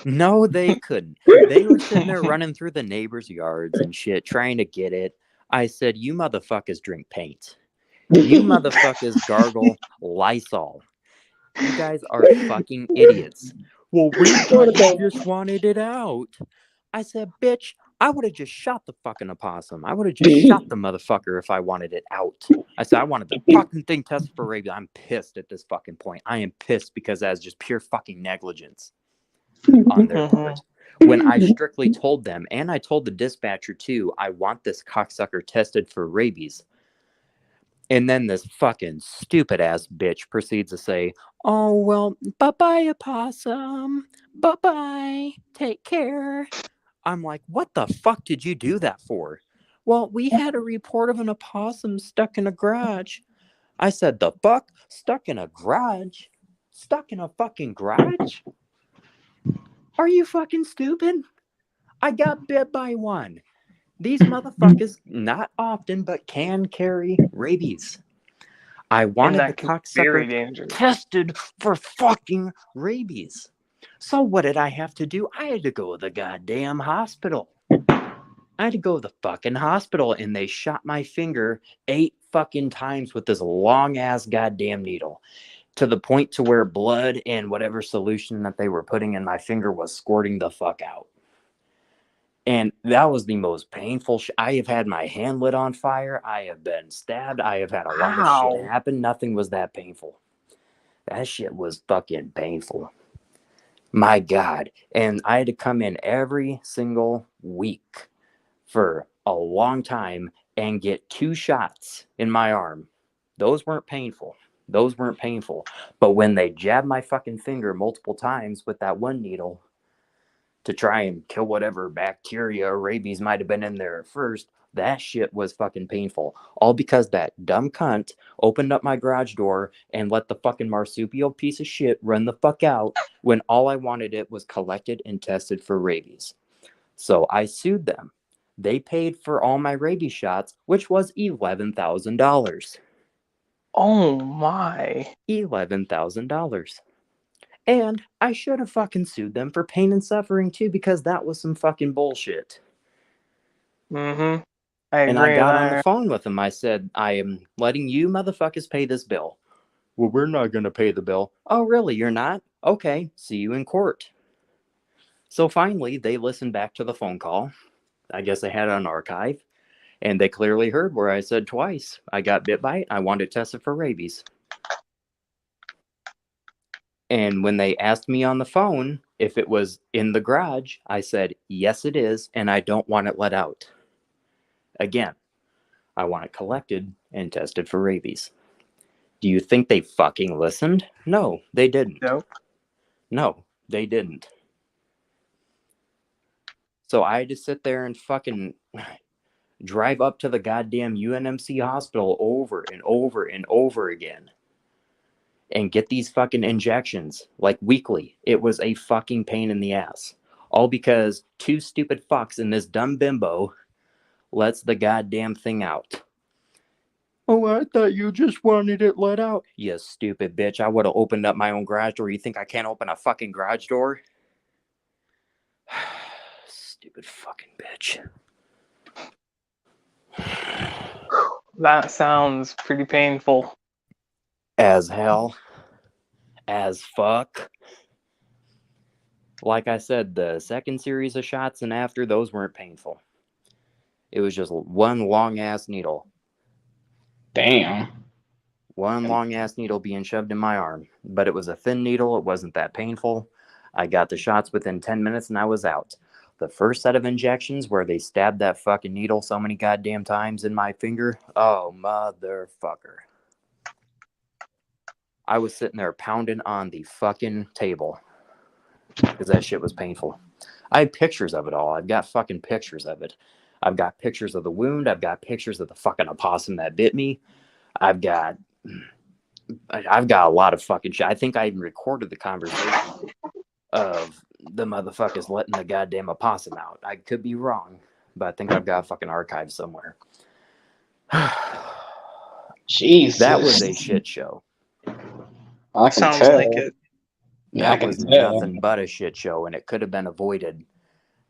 No, they couldn't. They were sitting there running through the neighbors' yards and shit, trying to get it. I said, you motherfuckers drink paint. You motherfuckers gargle Lysol. You guys are fucking idiots. Well, we thought you just wanted it out. I said, bitch, I would have just shot the fucking opossum. I would have just shot the motherfucker if I wanted it out. I said, I wanted the fucking thing tested for rabies. I'm pissed at this fucking point. I am pissed because that's just pure fucking negligence on their part. When I strictly told them, and I told the dispatcher too, I want this cocksucker tested for rabies. And then this fucking stupid ass bitch proceeds to say, oh, well, bye-bye, opossum. Bye-bye. Take care. I'm like, what the fuck did you do that for? Well, we had a report of an opossum stuck in a garage. I said, the fuck? Stuck in a garage? Stuck in a fucking garage? Are you fucking stupid? I got bit by one. These motherfuckers, not often, but can carry rabies. I wanted the cocksucker tested for fucking rabies. So what did I have to do? I had to go to the goddamn hospital. I had to go to the fucking hospital, and they shot my finger 8 fucking times with this long ass goddamn needle. to the point to where blood and whatever solution that they were putting in my finger was squirting the fuck out. And that was the most painful I have had my hand lit on fire. I have been stabbed. I have had a lot of shit Ow. happen. Nothing was that painful. That shit was fucking painful. My God. And I had to come in every single week for a long time and get 2 shots in my arm. Those weren't painful. But when they jabbed my fucking finger multiple times with that one needle to try and kill whatever bacteria or rabies might have been in there at first, that shit was fucking painful. All because that dumb cunt opened up my garage door and let the fucking marsupial piece of shit run the fuck out when all I wanted it was collected and tested for rabies. So I sued them. They paid for all my rabies shots, which was $11,000. Oh my. $11,000. And I should have fucking sued them for pain and suffering too, because that was some fucking bullshit. Mm-hmm. I And agree I got on there. the phone with them. I said, I am letting you motherfuckers pay this bill. Well, we're not going to pay the bill. Oh, really? You're not? Okay. See you in court. So finally, they listened back to the phone call. I guess they had it on archive. And they clearly heard where I said twice, I got bit by it. I wanted tested for rabies. And when they asked me on the phone if it was in the garage, I said, yes, it is. And I don't want it let out. Again, I want it collected and tested for rabies. Do you think they fucking listened? No, they didn't. Nope. No, they didn't. So I had to sit there and fucking drive up to the goddamn UNMC hospital over and over and over again and get these fucking injections like weekly. It was a fucking pain in the ass. All because 2 stupid fucks in this dumb bimbo lets the goddamn thing out. Oh, I thought you just wanted it let out. You stupid bitch. I would have opened up my own garage door. You think I can't open a fucking garage door? Stupid fucking bitch. That sounds pretty painful. As hell. As fuck. Like I said, the second series of shots and after, those weren't painful. It was just one long-ass needle. Damn. One long-ass needle being shoved in my arm. But it was a thin needle. It wasn't that painful. I got the shots within 10 minutes and I was out. The first set of injections where they stabbed that fucking needle so many goddamn times in my finger. Oh, motherfucker. I was sitting there pounding on the fucking table. Because that shit was painful. I have pictures of it all. I've got fucking pictures of it. I've got pictures of the wound. I've got pictures of the fucking opossum that bit me. I've got a lot of fucking shit. I think I even recorded the conversation of the motherfuckers letting the goddamn opossum out. I could be wrong, but I think I've got a fucking archive somewhere. Jesus. That was a shit show. I can Sounds tell. like it. Yeah, I That can was tell. nothing but a shit show, and it could have been avoided.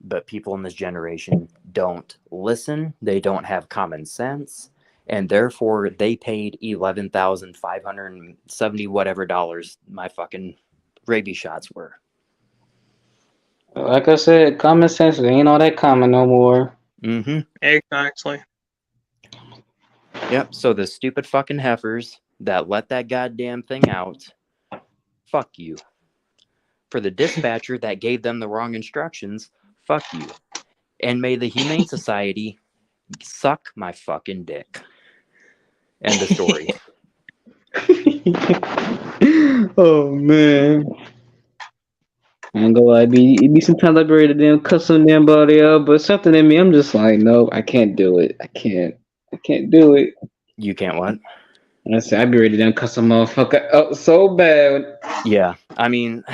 But people in this generation don't listen. They don't have common sense. And therefore, they paid $11,570 whatever dollars my fucking rabies shots were. Like I said, common sense ain't all that common no more. Mm-hmm. Exactly. Yep. So the stupid fucking heifers that let that goddamn thing out, fuck you. For the dispatcher that gave them the wrong instructions, fuck you. And may the Humane Society suck my fucking dick. End of story. Oh man. I ain't gonna lie, it be sometimes I be ready to damn cut some damn body up, but something in me, I'm just like, no, I can't do it. I can't do it. You can't what? And I say I be ready to damn cut some motherfucker up so bad. Yeah. I mean,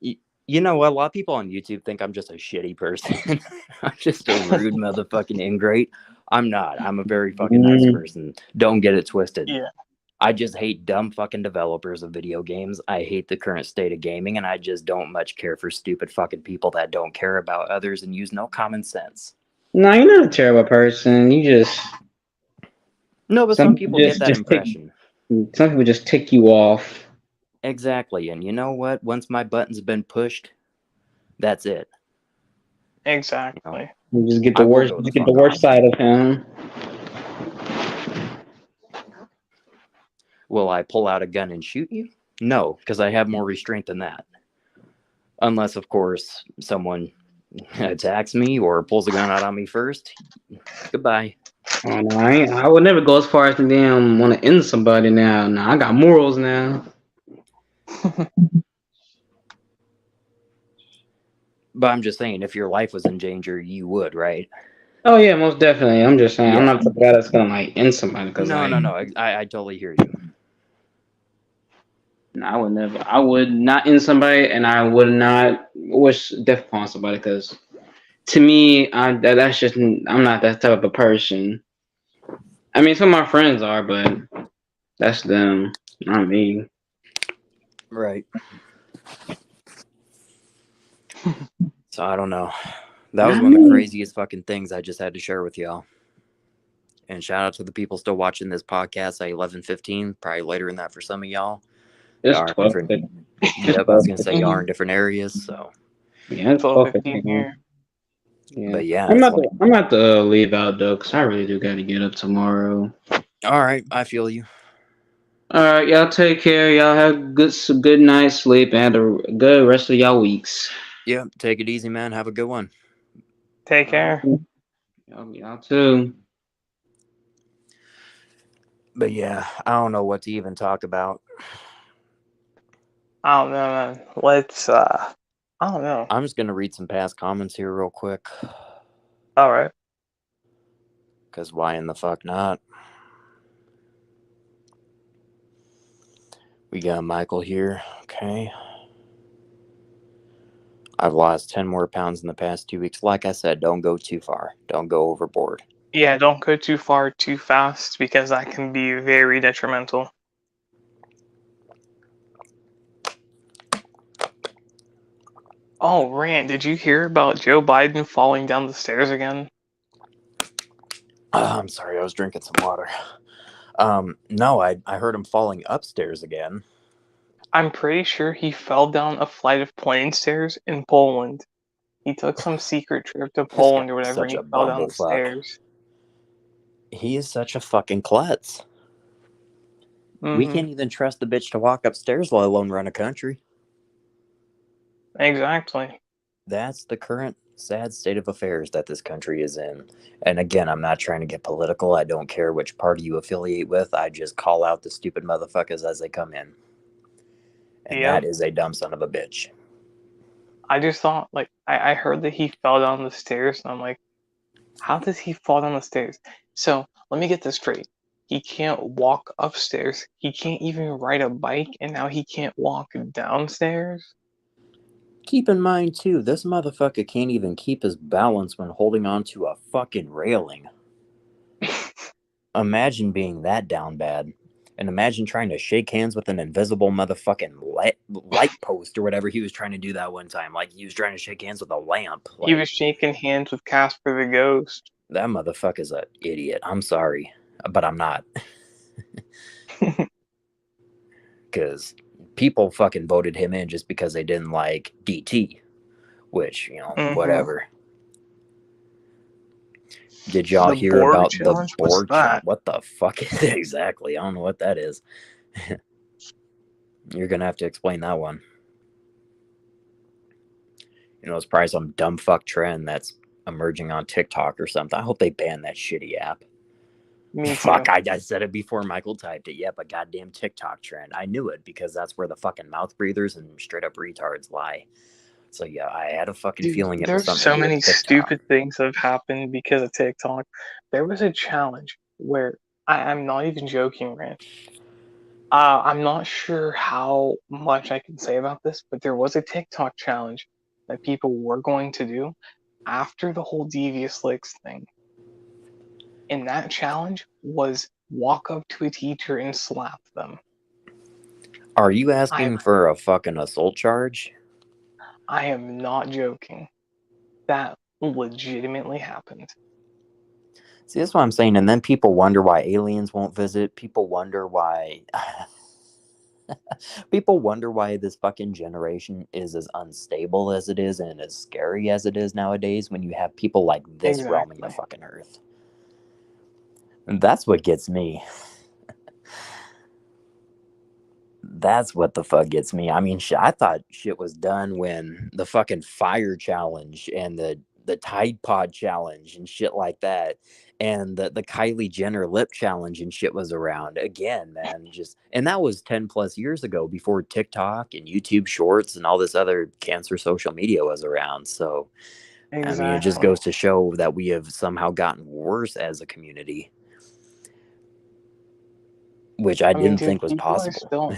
you know what? A lot of people on YouTube think I'm just a shitty person. I'm just a rude motherfucking ingrate. I'm not. I'm a very fucking nice person. Don't get it twisted. Yeah. I just hate dumb fucking developers of video games. I hate the current state of gaming, and I just don't much care for stupid fucking people that don't care about others and use no common sense. No, you're not a terrible person. You just No, but some people get that impression. Some people just tick you off. Exactly. And you know what? Once my button's been pushed, that's it. Exactly. You just get I the will worst. go the You get the fuck worst off. side of him. Will I pull out a gun and shoot you? No, because I have more restraint than that. Unless, of course, someone attacks me or pulls a gun out on me first. Goodbye. Oh, no, I would never go as far as to damn want to end somebody now. Nah, I got morals now. But I'm just saying, if your life was in danger, you would, right? Oh yeah, most definitely. I'm just saying, I'm Yeah. not the guy that's gonna like end somebody because No. I totally hear you. I would never. I would not end somebody, and I would not wish death upon somebody because to me, that's just I'm not that type of a person. I mean, some of my friends are, but that's them, not me. Right. So I don't know. That was one of the craziest fucking things I just had to share with y'all. And shout out to the people still watching this podcast at 11:15. Probably later than that for some of y'all. It's Y'all are 12. different. Yep, I was gonna say y'all are in different areas. So, Yeah, it's 12:15 here. Yeah. but yeah, I'm it's about to, I'm about to leave out though, cause I really do got to get up tomorrow. all right. I feel you. All right, y'all take care. Y'all have good night sleep and a good rest of y'all weeks. Yep. Take it easy, man. Have a good one. Take care. Y'all too. But yeah, I don't know what to even talk about. I don't know, man. Let's I don't know. I'm just gonna read some past comments here real quick. All right. Cause why in the fuck not? We got Michael here. Okay. I've lost 10 more pounds in the past 2 weeks. Like I said, don't go too far. Don't go overboard. Yeah, don't go too far too fast because that can be very detrimental. Oh, Rand, did you hear about Joe Biden falling down the stairs again? I'm sorry, I was drinking some water. No, I heard him falling upstairs again. I'm pretty sure he fell down a flight of plane stairs in Poland. He took some secret trip to Poland or whatever and Such he a fell down the bumblefuck. stairs. He is such a fucking klutz. We Mm-hmm. can't even trust the bitch to walk upstairs, let alone run a country. Exactly. That's the current sad state of affairs that this country is in. And again, I'm not trying to get political. I don't care which party you affiliate with. I just call out the stupid motherfuckers as they come in. And Yep. that is a dumb son of a bitch. I just thought, like, I heard that he fell down the stairs, and I'm like, how does he fall down the stairs? So, let me get this straight. He can't walk upstairs. He can't even ride a bike, and now he can't walk downstairs? Keep in mind, too, this motherfucker can't even keep his balance when holding onto a fucking railing. Imagine being that down bad. And imagine trying to shake hands with an invisible motherfucking light post or whatever he was trying to do that one time. Like he was trying to shake hands with a lamp. Like, He was shaking hands with Casper the Ghost. that motherfucker's an idiot. I'm sorry, but I'm not. Because people fucking voted him in just because they didn't like DT. Which, whatever. Did y'all The hear Borg about challenge? the What's Borg? that? What the fuck is it exactly? I don't know what that is. You're gonna have to explain that one. It's probably some dumb fuck trend that's emerging on TikTok or something. I hope they ban that shitty app. Me too. Fuck, I said it before Michael typed it. Yep, a goddamn TikTok trend. I knew it because that's where the fucking mouth breathers and straight up retards lie. So yeah, I had a fucking Dude, feeling it was there's something so to do with many TikTok. stupid things that have happened because of TikTok. There was a challenge where I'm not even joking, Rand. I'm not sure how much I can say about this, but there was a TikTok challenge that people were going to do after the whole Devious Licks thing. And that challenge was walk up to a teacher and slap them. Are you asking for a fucking assault charge? I am not joking. That legitimately happened. See, that's what I'm saying. And then people wonder why aliens won't visit. People wonder why. People wonder why this fucking generation is as unstable as it is and as scary as it is nowadays when you have people like this roaming the Exactly. fucking earth. And that's what gets me. That's what the fuck gets me. I mean, I thought shit was done when the fucking fire challenge and the Tide Pod challenge and shit like that, and the Kylie Jenner lip challenge and shit was around again, man. And that was 10 plus years ago before TikTok and YouTube Shorts and all this other cancer social media was around. So, I mean, it just Exactly. goes to show that we have somehow gotten worse as a community, which I I mean, didn't dude, think was possible.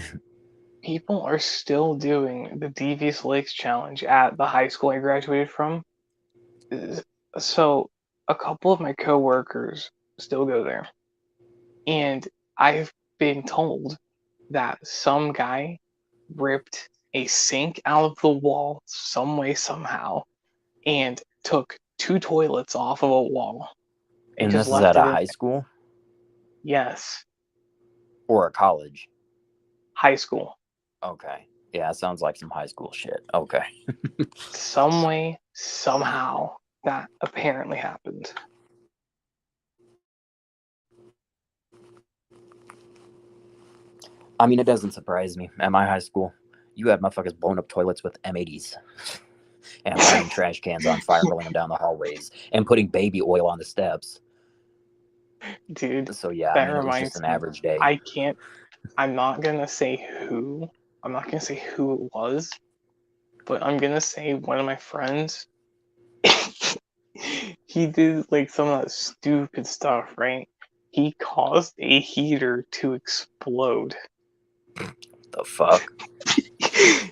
people are still doing the Devious Lakes challenge at the high school I graduated from. So a couple of my coworkers still go there, and I've been told that some guy ripped a sink out of the wall some way somehow and took 2 toilets off of a wall and And just this is left at it a in. high school Yes, or a college? high school. Okay. Yeah, it sounds like some high school shit. Okay. Some way, somehow, that apparently happened. I mean, it doesn't surprise me. At my high school, you had motherfuckers blowing up toilets with M80s and lighting trash cans on fire, rolling them down the hallways, and putting baby oil on the steps. Dude, So yeah, I that mean, it was just reminds an me. average day. I'm not gonna say who. I'm not gonna say who it was, but I'm gonna say one of my friends. He did like some of that stupid stuff, right? He caused a heater to explode. The fuck?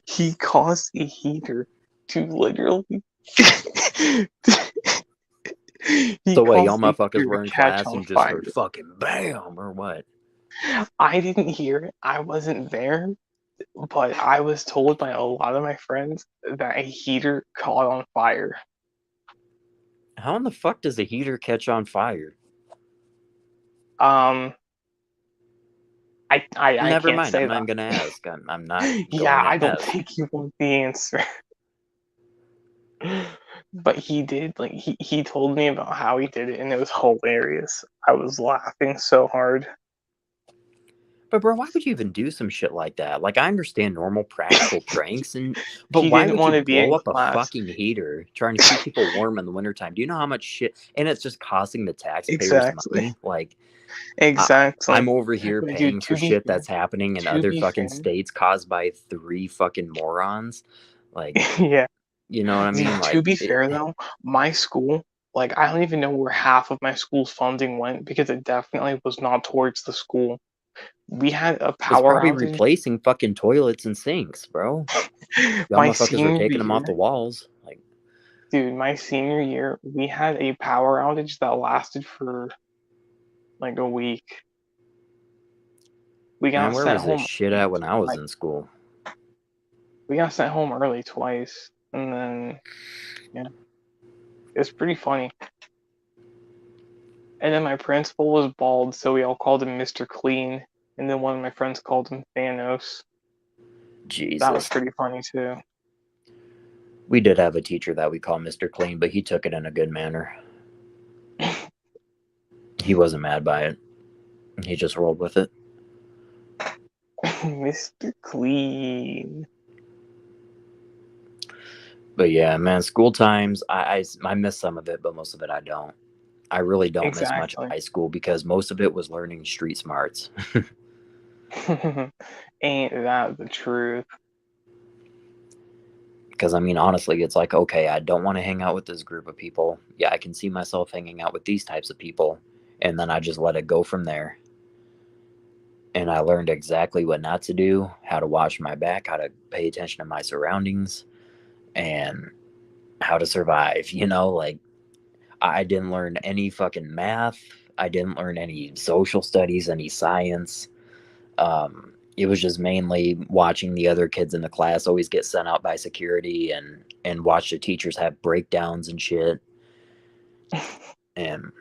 He caused a heater to literally. So wait, y'all caused a motherfuckers heater were to in catch class on and just fire. heard fucking bam or what? I didn't hear it. I wasn't there, but I was told by a lot of my friends that a heater caught on fire. How in the fuck does a heater catch on fire? I Never can't mind. say I'm not that. even gonna ask. I'm not Yeah, going to I don't ask. think you want the answer. But he did, like he told me about how he did it, and it was hilarious. I was laughing so hard. But bro, why would you even do some shit like that? Like, I understand normal practical pranks, but He why didn't would want you to be blow in up a class. fucking heater trying to keep people warm in the wintertime? Do you know how much shit? And it's just costing the taxpayers Exactly. money. Like, Exactly. I'm over here But paying dude, for shit that's happening in to other be fucking fair, states caused by 3 fucking morons. Like, yeah. you know what I mean? Dude, Like, to be fair though, my school, like I don't even know where half of my school's funding went because it definitely was not towards the school. We had a it's power probably outage. replacing fucking toilets and sinks, bro. Y'all My motherfuckers are senior taking them off year, the walls. Like, dude, my senior year, we had a power outage that lasted for like a week. We man, got where sent was this home. shit at when I was Like, in school? we got sent home early twice, and then yeah, it's pretty funny. And then my principal was bald, so we all called him Mr. Clean. And then one of my friends called him Thanos. Jesus. That was pretty funny too. We did have a teacher that we call Mr. Clean, but he took it in a good manner. He wasn't mad by it. He just rolled with it. Mr. Clean. But yeah, man, school times, I miss some of it, but most of it I don't. I really don't miss much of Exactly. high school because most of it was learning street smarts. Ain't that the truth? Because, I mean, honestly, it's like, okay, I don't want to hang out with this group of people. Yeah, I can see myself hanging out with these types of people. And then I just let it go from there. And I learned exactly what not to do, how to watch my back, how to pay attention to my surroundings, and how to survive. You know, like, I didn't learn any fucking math. I didn't learn any social studies, any science. It was just mainly watching the other kids in the class always get sent out by security and watch the teachers have breakdowns and shit. And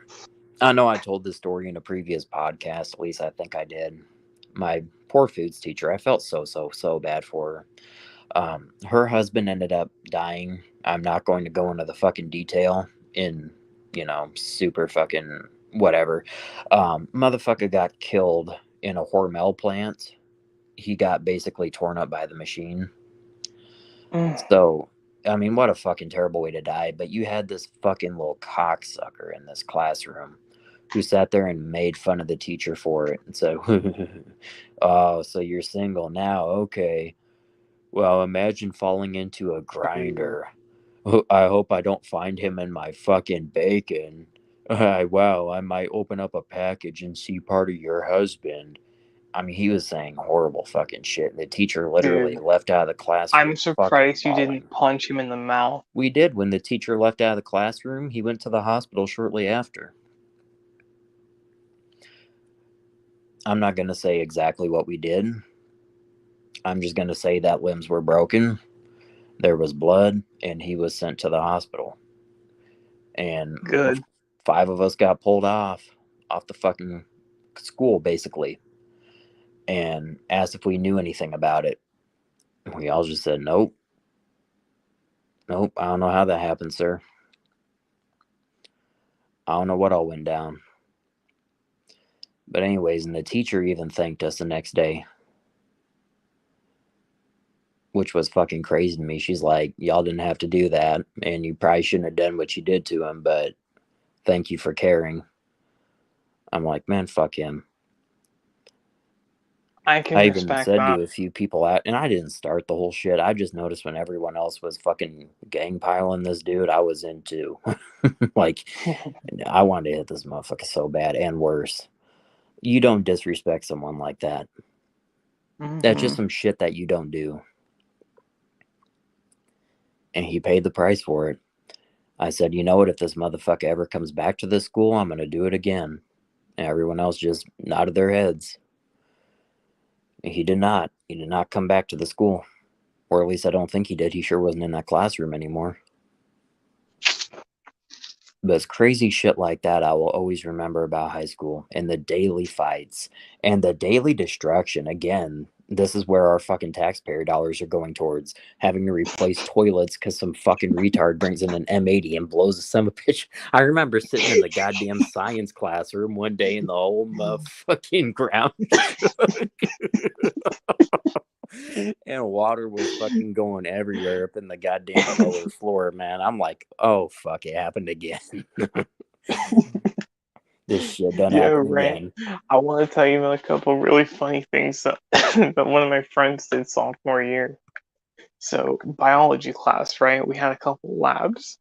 I know I told this story in a previous podcast. At least I think I did. My poor foods teacher. I felt so bad for her. Her husband ended up dying. I'm not going to go into the fucking detail in, super fucking whatever. Motherfucker got killed in a Hormel plant. He got basically torn up by the machine. Mm. So, I mean, what a fucking terrible way to die. But you had this fucking little cocksucker in this classroom who sat there and made fun of the teacher for it and said, "Oh, so you're single now? Okay. Well, imagine falling into a grinder. I hope I don't find him in my fucking bacon. Wow, I might open up a package and see part of your husband." I mean, he was saying horrible fucking shit. The teacher literally Dude, left out of the classroom. I'm fucking surprised you bawling. didn't punch him in the mouth. We did. When the teacher left out of the classroom, he went to the hospital shortly after. I'm not going to say exactly what we did. I'm just going to say that limbs were broken. There was blood, and he was sent to the hospital. And Good. 5 of us got pulled off the fucking school, basically, and asked if we knew anything about it. We all just said, nope. Nope, I don't know how that happened, sir. I don't know what all went down. But anyways, and the teacher even thanked us the next day, which was fucking crazy to me. She's like, y'all didn't have to do that, and you probably shouldn't have done what you did to him, but thank you for caring. I'm like, man, fuck him. I can I even respect said that. to a few people out, and I didn't start the whole shit. I just noticed when everyone else was fucking gang piling this dude, I was into. Like, I wanted to hit this motherfucker so bad, and worse. You don't disrespect someone like that. That's just some shit that you don't do. And he paid the price for it. I said, you know what? If this motherfucker ever comes back to this school, I'm going to do it again. And everyone else just nodded their heads. He did not. He did not come back to the school. Or at least I don't think he did. He sure wasn't in that classroom anymore. But it's crazy shit like that I will always remember about high school, and the daily fights and the daily destruction. Again, this is where our fucking taxpayer dollars are going towards, having to replace toilets because some fucking retard brings in an M80 and blows a son of a bitch. I remember sitting in the goddamn science classroom one day and the whole fucking ground shook. And water was fucking going everywhere up in the goddamn lower floor, man. I'm like, oh, fuck, it happened again. This shit done happened again. I want to tell you about a couple really funny things that, that one of my friends did sophomore year. So, biology class, right? We had a couple labs.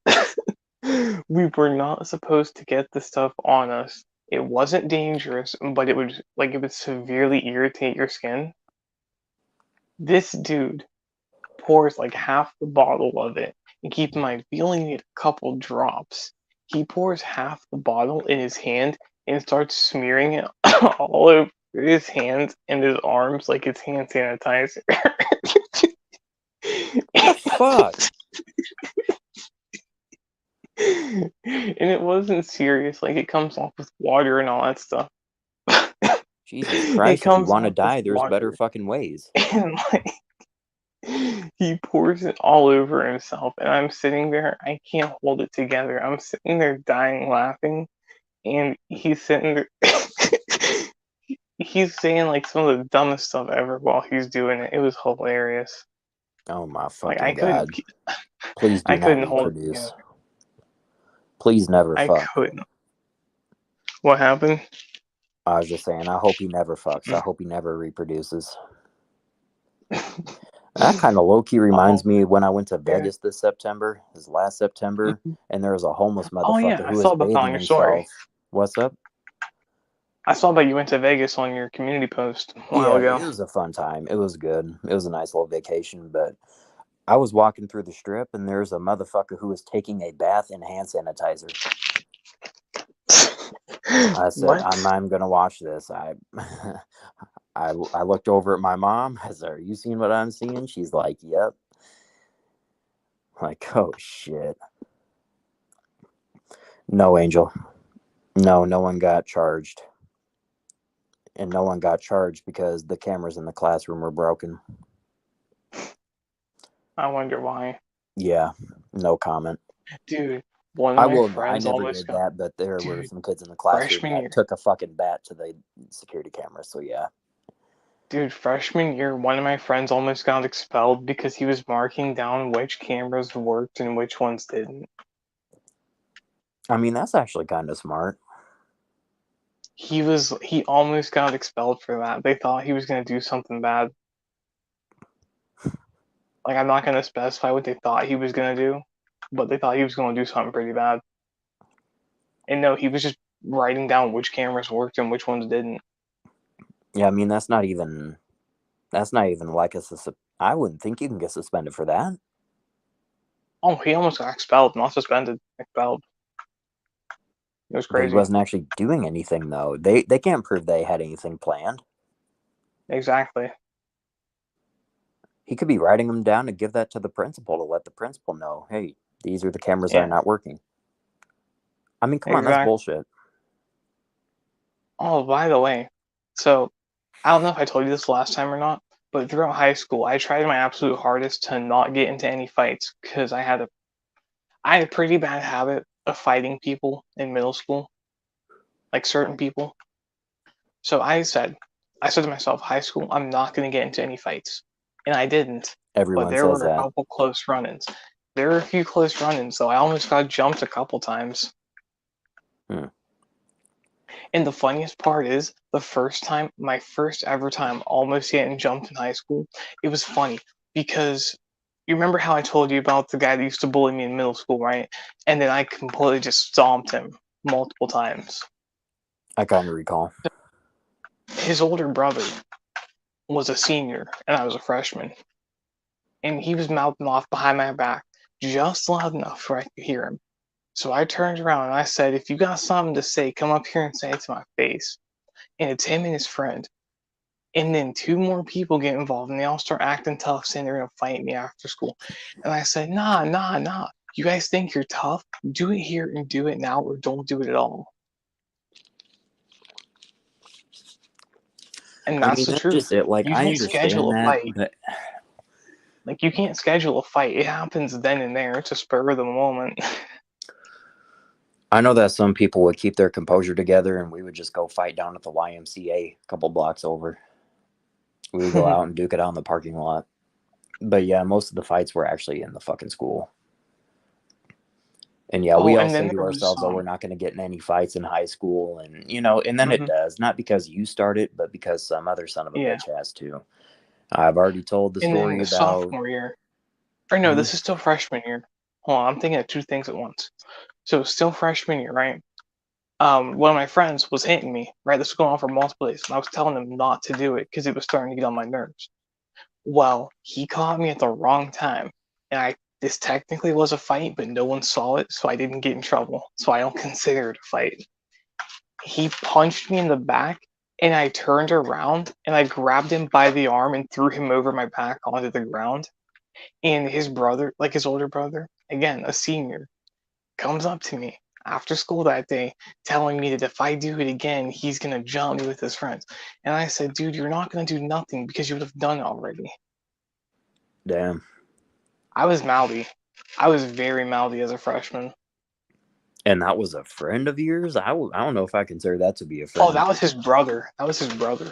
We were not supposed to get this stuff on us. It wasn't dangerous, but it would severely irritate your skin. This dude pours like half the bottle of it, and keep in mind, we only need a couple drops. He pours half the bottle in his hand and starts smearing it all over his hands and his arms like it's hand sanitizer. What the fuck? And it wasn't serious. Like, it comes off with water and all that stuff. Jesus Christ, if you want to die, there's better fucking ways. And like, he pours it all over himself, and I'm sitting there. I can't hold it together. I'm sitting there dying laughing, and he's sitting there. He's saying like some of the dumbest stuff ever while he's doing it. It was hilarious. Oh my fucking Like, god! Please do I couldn't not hold it reproduce. together. Please never I fuck. couldn't. What happened? I was just saying, I hope he never fucks. I hope he never reproduces. That kind of low-key reminds me when I went to Vegas this last September, and there was a homeless motherfucker I who saw was about that on bathing your himself. story. What's up? I saw that you went to Vegas on your community post a while ago. It was a fun time. It was good. It was a nice little vacation, but I was walking through the strip, and there's a motherfucker who was taking a bath in hand sanitizer. I said, What? I'm not even going to watch this. I looked over at my mom. I said, are you seeing what I'm seeing? She's like, yep. I'm like, oh, shit. No, Angel. No, no one got charged. And no one got charged because the cameras in the classroom were broken. I wonder why. Yeah, no comment. Dude, one I of my will admit, I friends never almost did got that, but there were dude, some kids in the classroom freshman that year. took a fucking bat to the security camera. So yeah, Dude, freshman year, one of my friends almost got expelled because he was marking down which cameras worked and which ones didn't. I mean that's actually kind of smart. He almost got expelled for that. They thought he was gonna do something bad. Like, I'm not gonna specify what they thought he was gonna do, but they thought he was gonna do something pretty bad. And no, he was just writing down which cameras worked and which ones didn't. Yeah, I mean that's not even like I wouldn't think you can get suspended for that. Oh, he almost got expelled, not suspended, expelled. It was But he crazy. wasn't actually doing anything though. They can't prove they had anything planned. Exactly. He could be writing them down to give that to the principal to let the principal know, hey, these are the cameras that Yeah. are not working. I mean, come on, that's Exactly. bullshit. Oh, by the way, so I don't know if I told you this last time or not, but throughout high school, I tried my absolute hardest to not get into any fights because I had a pretty bad habit of fighting people in middle school, like certain people. So I said to myself, high school, I'm not going to get into any fights, and I didn't. But Everyone there says were a that. couple close run-ins. There were a few close run-ins, though. I almost got jumped a couple times. And the funniest part is my first ever time almost getting jumped in high school, it was funny because you remember how I told you about the guy that used to bully me in middle school, right? And then I completely just stomped him multiple times. I kind of recall. His older brother was a senior and I was a freshman. And he was mouthing off behind my back just loud enough where I could hear him. So I turned around and I said, if you got something to say, come up here and say it to my face. And it's him and his friend. And then two more people get involved and they all start acting tough, saying they're gonna fight me after school. And I said, nah. You guys think you're tough? Do it here and do it now, or don't do it at all. And I that's mean, the that's truth. just it. Like, You I can't schedule understand a that, fight. but Like, you can't schedule a fight. It happens then and there. It's a spur of the moment. I know that some people would keep their composure together and we would just go fight down at the YMCA a couple blocks over. We would go out and duke it out in the parking lot. But yeah, most of the fights were actually in the fucking school. And yeah, we Oh, all and then say to there was ourselves, oh, we're not going to get in any fights in high school. And, and then it does. Not because you started, but because some other son of a bitch has to. I've already told the and then story the about. sophomore year. Or no, this is still freshman year. Hold on, I'm thinking of two things at once. So still freshman year, right? One of my friends was hitting me, right? This was going on for multiple days, and I was telling him not to do it because it was starting to get on my nerves. Well, he caught me at the wrong time, and this technically was a fight, but no one saw it, so I didn't get in trouble. So I don't consider it a fight. He punched me in the back, and I turned around and I grabbed him by the arm and threw him over my back onto the ground. And his brother, like his older brother, again, a senior, comes up to me after school that day telling me that if I do it again, he's going to jump me with his friends. And I said, dude, you're not going to do nothing because you would have done it already. Damn. I was mouthy. I was very mouthy as a freshman. And that was a friend of yours? I don't know if I consider that to be a friend. Oh, that was his brother. That was his brother.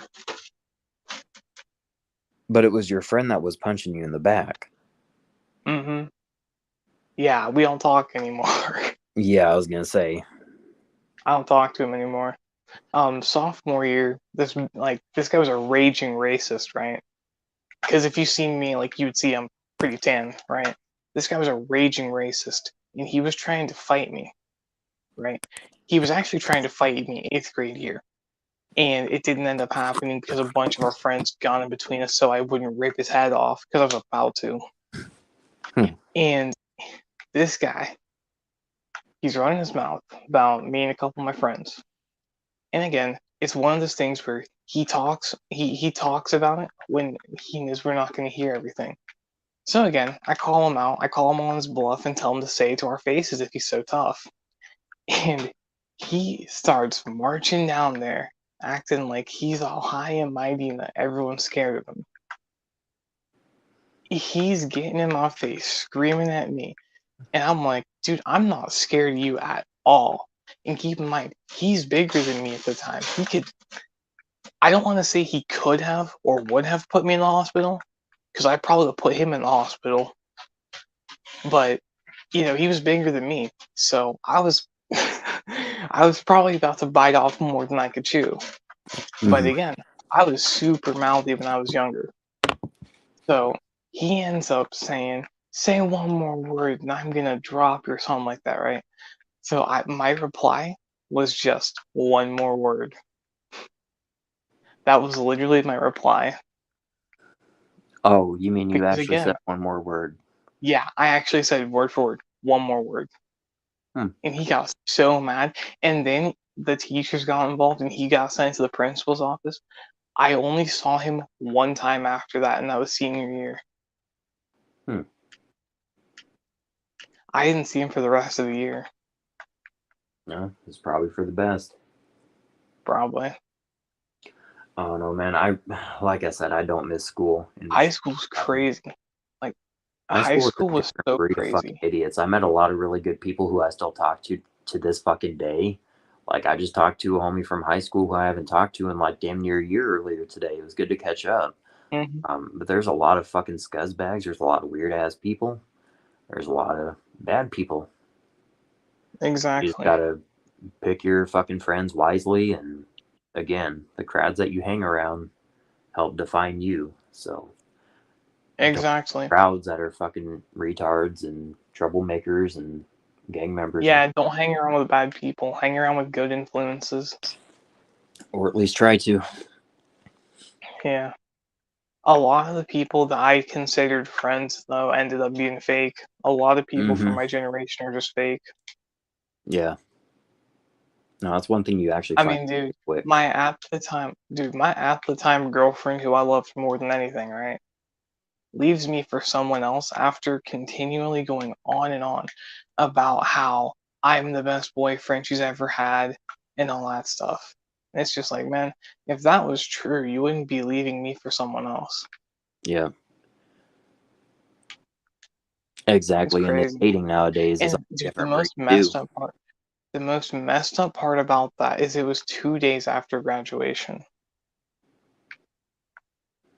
But it was your friend that was punching you in the back. Mm-hmm. Yeah, we don't talk anymore. Yeah, I was going to say. I don't talk to him anymore. Sophomore year, this guy was a raging racist, right? Because if you see me, like, you would see I'm pretty tan, right? This guy was a raging racist, and he was trying to fight me, right? He was actually trying to fight me 8th grade year, and it didn't end up happening because a bunch of our friends got in between us so I wouldn't rip his head off because I was about to. And this guy, he's running his mouth about me and a couple of my friends. And again, it's one of those things where he talks about it when he knows we're not going to hear everything. So again, I call him out. I call him on his bluff and tell him to say it to our faces if he's so tough. And He starts marching down there, acting like he's all high and mighty and that everyone's scared of him. He's getting in my face, screaming at me. And I'm like, dude, I'm not scared of you at all. And keep in mind, he's bigger than me at the time. I don't want to say he could have or would have put me in the hospital, because I probably would put him in the hospital. But, he was bigger than me. So I was I was probably about to bite off more than I could chew. But Mhm. again, I was super mouthy when I was younger. So he ends up saying, say one more word and I'm gonna drop you or something like that, right? So my reply was just one more word. That was literally my reply. Oh, you mean you Because actually again, said one more word? yeah, I actually said word for word, one more word. Hmm. And he got so mad. And then the teachers got involved and he got sent to the principal's office. I only saw him one time after that, and that was senior year. Hmm. I didn't see him for the rest of the year, No, it's probably for the best. probably. Oh no, man. Like I said, I don't miss school. And High school's crazy. Like, high high school was school a was different so breed of fucking crazy. idiots. I met a lot of really good people who I still talk to this fucking day. Like I just talked to a homie from high school who I haven't talked to in like damn near a year earlier today. It was good to catch up. Hmm. But there's a lot of fucking scuzzbags. There's a lot of weird ass people. There's a lot of bad people. You just Exactly. gotta pick your fucking friends wisely. And again, the crowds that you hang around help define you. So don't Exactly. crowds that are fucking retards and troublemakers and gang members, Yeah, don't hang around with bad people. Hang around with good influences. or at least try to. Yeah. A lot of the people that I considered friends, though, ended up being fake. A lot of people from Mhm. my generation are just fake. Yeah. No, that's one thing you actually I find mean, dude, quick. my at the time girlfriend, who I loved more than anything, right, leaves me for someone else after continually going on and on about how I'm the best boyfriend she's ever had and all that stuff. And it's just like, man, if that was true, you wouldn't be leaving me for someone else. Yeah. It's Exactly. And the crazy. dating nowadays is a And dude, different breed too. the most messed up part about that is it was 2 days after graduation.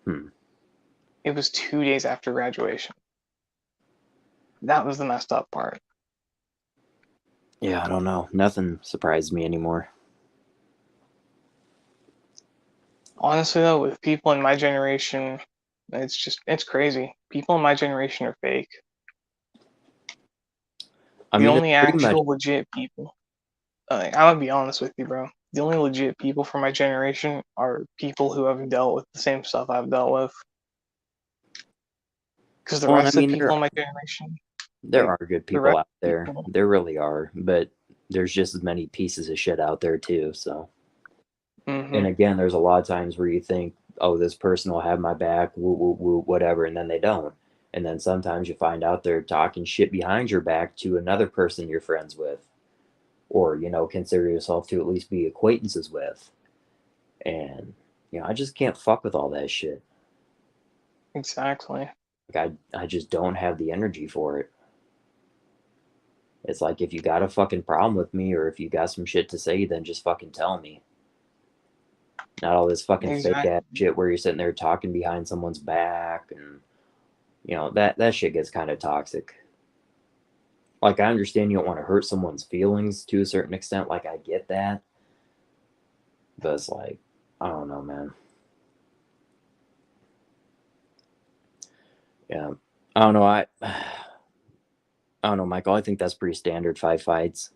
Hmm. It was 2 days after graduation. That was the messed up part. Yeah, I don't know. Nothing surprised me anymore. Honestly, though, with people in my generation, it's crazy. People in my generation are fake. I The mean, only it's pretty much. actual legit people, I'm gonna be honest with you, bro. The only legit people from my generation are people who have dealt with the same stuff I've dealt with. Because the Well, and I rest of mean, the people in my generation, there are good the people rest out of the there. people, There really are, but there's just as many pieces of shit out there too. So, hmm and again, there's a lot of times where you think, oh, this person will have my back, woo, woo, woo, whatever, and then they don't. And then sometimes you find out they're talking shit behind your back to another person you're friends with, or consider yourself to at least be acquaintances with. And I just can't fuck with all that shit. exactly. Like I just don't have the energy for it. It's like if you got a fucking problem with me or if you got some shit to say, then just fucking tell me. Not all this fucking fake ass Exactly. shit where you're sitting there talking behind someone's back and that shit gets kind of toxic. Like I understand you don't want to hurt someone's feelings to a certain extent, like I get that. But it's like, I don't know, man. Yeah. I don't know, I don't know, Michael. I think that's pretty standard 5 fights.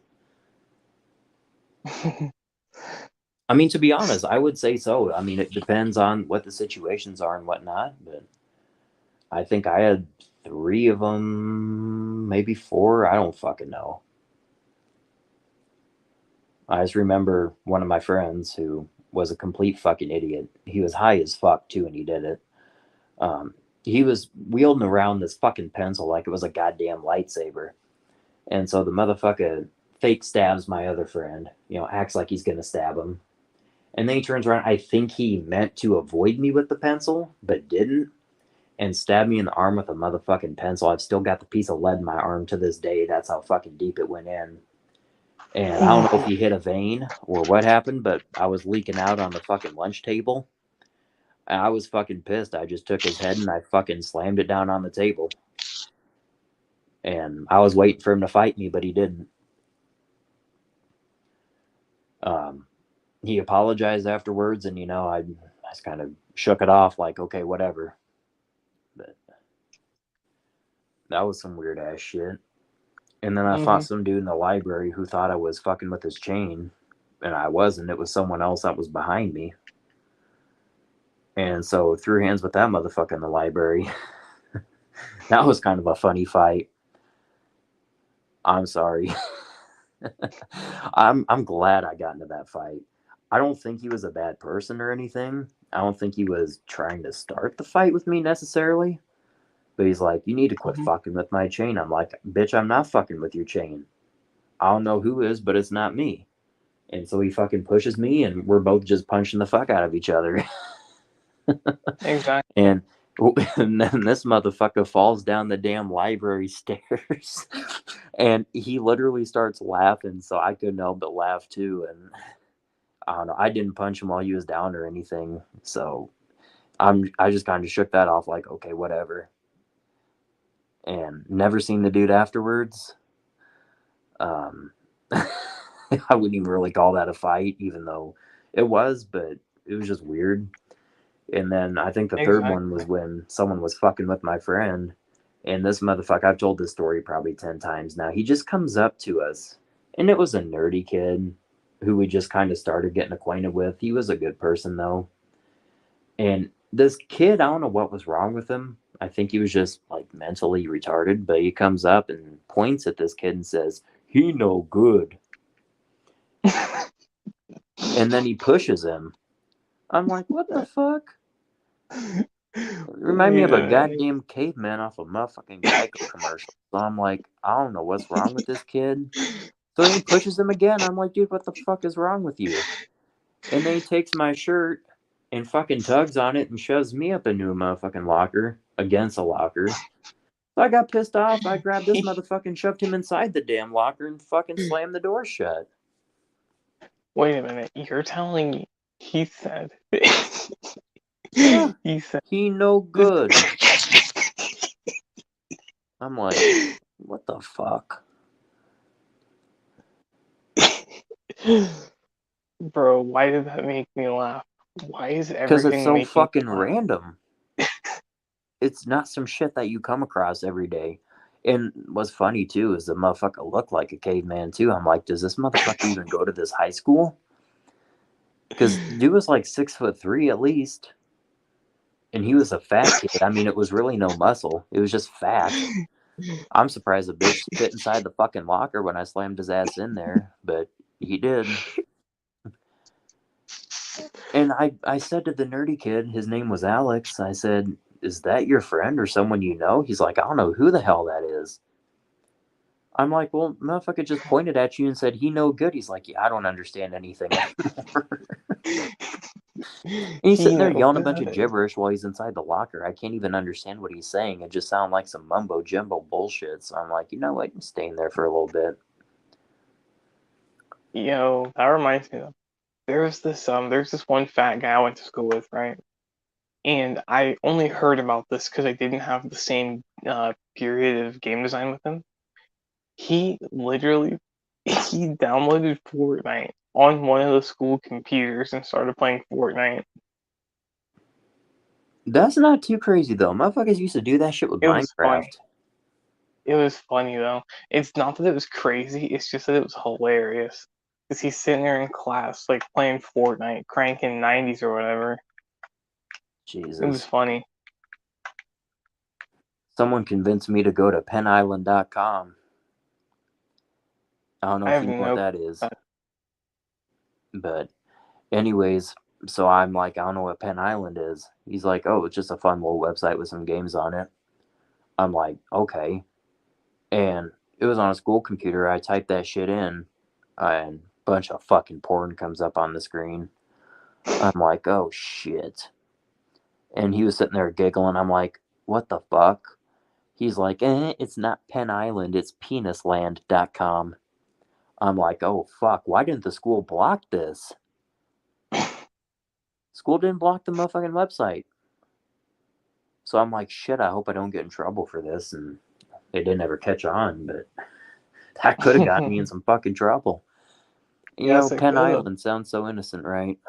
I mean, to be honest, I would say so. I mean, it depends on what the situations are and whatnot, but I think I had 3 of them, maybe 4. I don't fucking know. I just remember one of my friends who was a complete fucking idiot. He was high as fuck too, and he did it. Um, he was wielding around this fucking pencil like it was a goddamn lightsaber, and so the motherfucker fake stabs my other friend. Acts like he's gonna stab him, and then he turns around. I think he meant to avoid me with the pencil, but didn't, and stabbed me in the arm with a motherfucking pencil. I've still got the piece of lead in my arm to this day. That's how fucking deep it went in. And I don't know if he hit a vein or what happened, but I was leaking out on the fucking lunch table. And I was fucking pissed. I just took his head and I fucking slammed it down on the table. And I was waiting for him to fight me, but he didn't. He apologized afterwards, and I just kind of shook it off, like, okay, whatever. But that was some weird ass shit. And then I fought some dude in the library who thought I was fucking with his chain, and I wasn't. It was someone else that was behind me. And so threw hands with that motherfucker in the library. That was kind of a funny fight. I'm sorry. I'm glad I got into that fight. I don't think he was a bad person or anything. I don't think he was trying to start the fight with me necessarily. But he's like, you need to quit fucking with my chain. I'm like, bitch, I'm not fucking with your chain. I don't know who is, but it's not me. And so he fucking pushes me, and we're both just punching the fuck out of each other. Exactly. And then this motherfucker falls down the damn library stairs. And he literally starts laughing, so I couldn't help but laugh too. And I don't know, I didn't punch him while he was down or anything. So I just kind of shook that off, like, okay, whatever. And never seen the dude afterwards. I wouldn't even really call that a fight, even though it was, but it was just weird. And then I think the third one was when someone was fucking with my friend. And this motherfucker, I've told this story probably 10 times now. He just comes up to us, and it was a nerdy kid who we just kind of started getting acquainted with. He was a good person, though. And this kid, I don't know what was wrong with him. I think he was just like mentally retarded, but he comes up and points at this kid and says, "He no good." And then he pushes him. I'm like, what the fuck? Remind me of a goddamn caveman off a motherfucking Geico commercial. So I'm like, I don't know what's wrong with this kid. So he pushes him again. I'm like, dude, what the fuck is wrong with you? And then he takes my shirt and fucking tugs on it and shoves me up into a motherfucking locker, against a locker. So I got pissed off. I grabbed this motherfucker and shoved him inside the damn locker and fucking slammed the door shut. Wait a minute. You're telling me he said... Yeah. He said... He no good. I'm like, what the fuck? Bro, why did that make me laugh? Why is everything Because it's so making fucking me laugh? random. It's not some shit that you come across every day. And what's funny, too, is the motherfucker looked like a caveman, too. I'm like, does this motherfucker even go to this high school? Because dude was like 6'3" at least. And he was a fat kid. I mean, it was really no muscle. It was just fat. I'm surprised the bitch fit inside the fucking locker when I slammed his ass in there. But he did. And I said to the nerdy kid, his name was Alex, I said, is that your friend or someone you know? He's like, I don't know who the hell that is. I'm like, well, motherfucker just pointed at you and said, he no good. He's like, yeah, I don't understand anything anymore. And he's sitting there yelling a bunch of gibberish while he's inside the locker. I can't even understand what he's saying. It just sounds like some mumbo jumbo bullshit. So I'm like, you know what? I'm staying there for a little bit. Yo, that reminds me of... There's this one fat guy I went to school with, right? And I only heard about this because I didn't have the same period of game design with him. He downloaded Fortnite on one of the school computers and started playing Fortnite. That's not too crazy, though. Motherfuckers used to do that shit with Minecraft. It was funny, though. It's not that it was crazy, it's just that it was hilarious. Because he's sitting there in class, like, playing Fortnite, cranking 90s or whatever. Jesus. It was funny. Someone convinced me to go to PennIsland.com. I don't know if you know what that is. But anyways, so I'm like, I don't know what Penn Island is. He's like, oh, it's just a fun little website with some games on it. I'm like, okay. And It was on a school computer. I typed that shit in, and a bunch of fucking porn comes up on the screen. I'm like, oh shit. And he was sitting there giggling. I'm like, what the fuck? He's like, it's not Penn Island, it's penisland.com. I'm like, oh fuck, why didn't the school block this? School didn't block the motherfucking website. So I'm like, shit, I hope I don't get in trouble for this. And they didn't ever catch on, but that could have gotten me in some fucking trouble. You Yes, know, it Penn could've. Island sounds so innocent, right?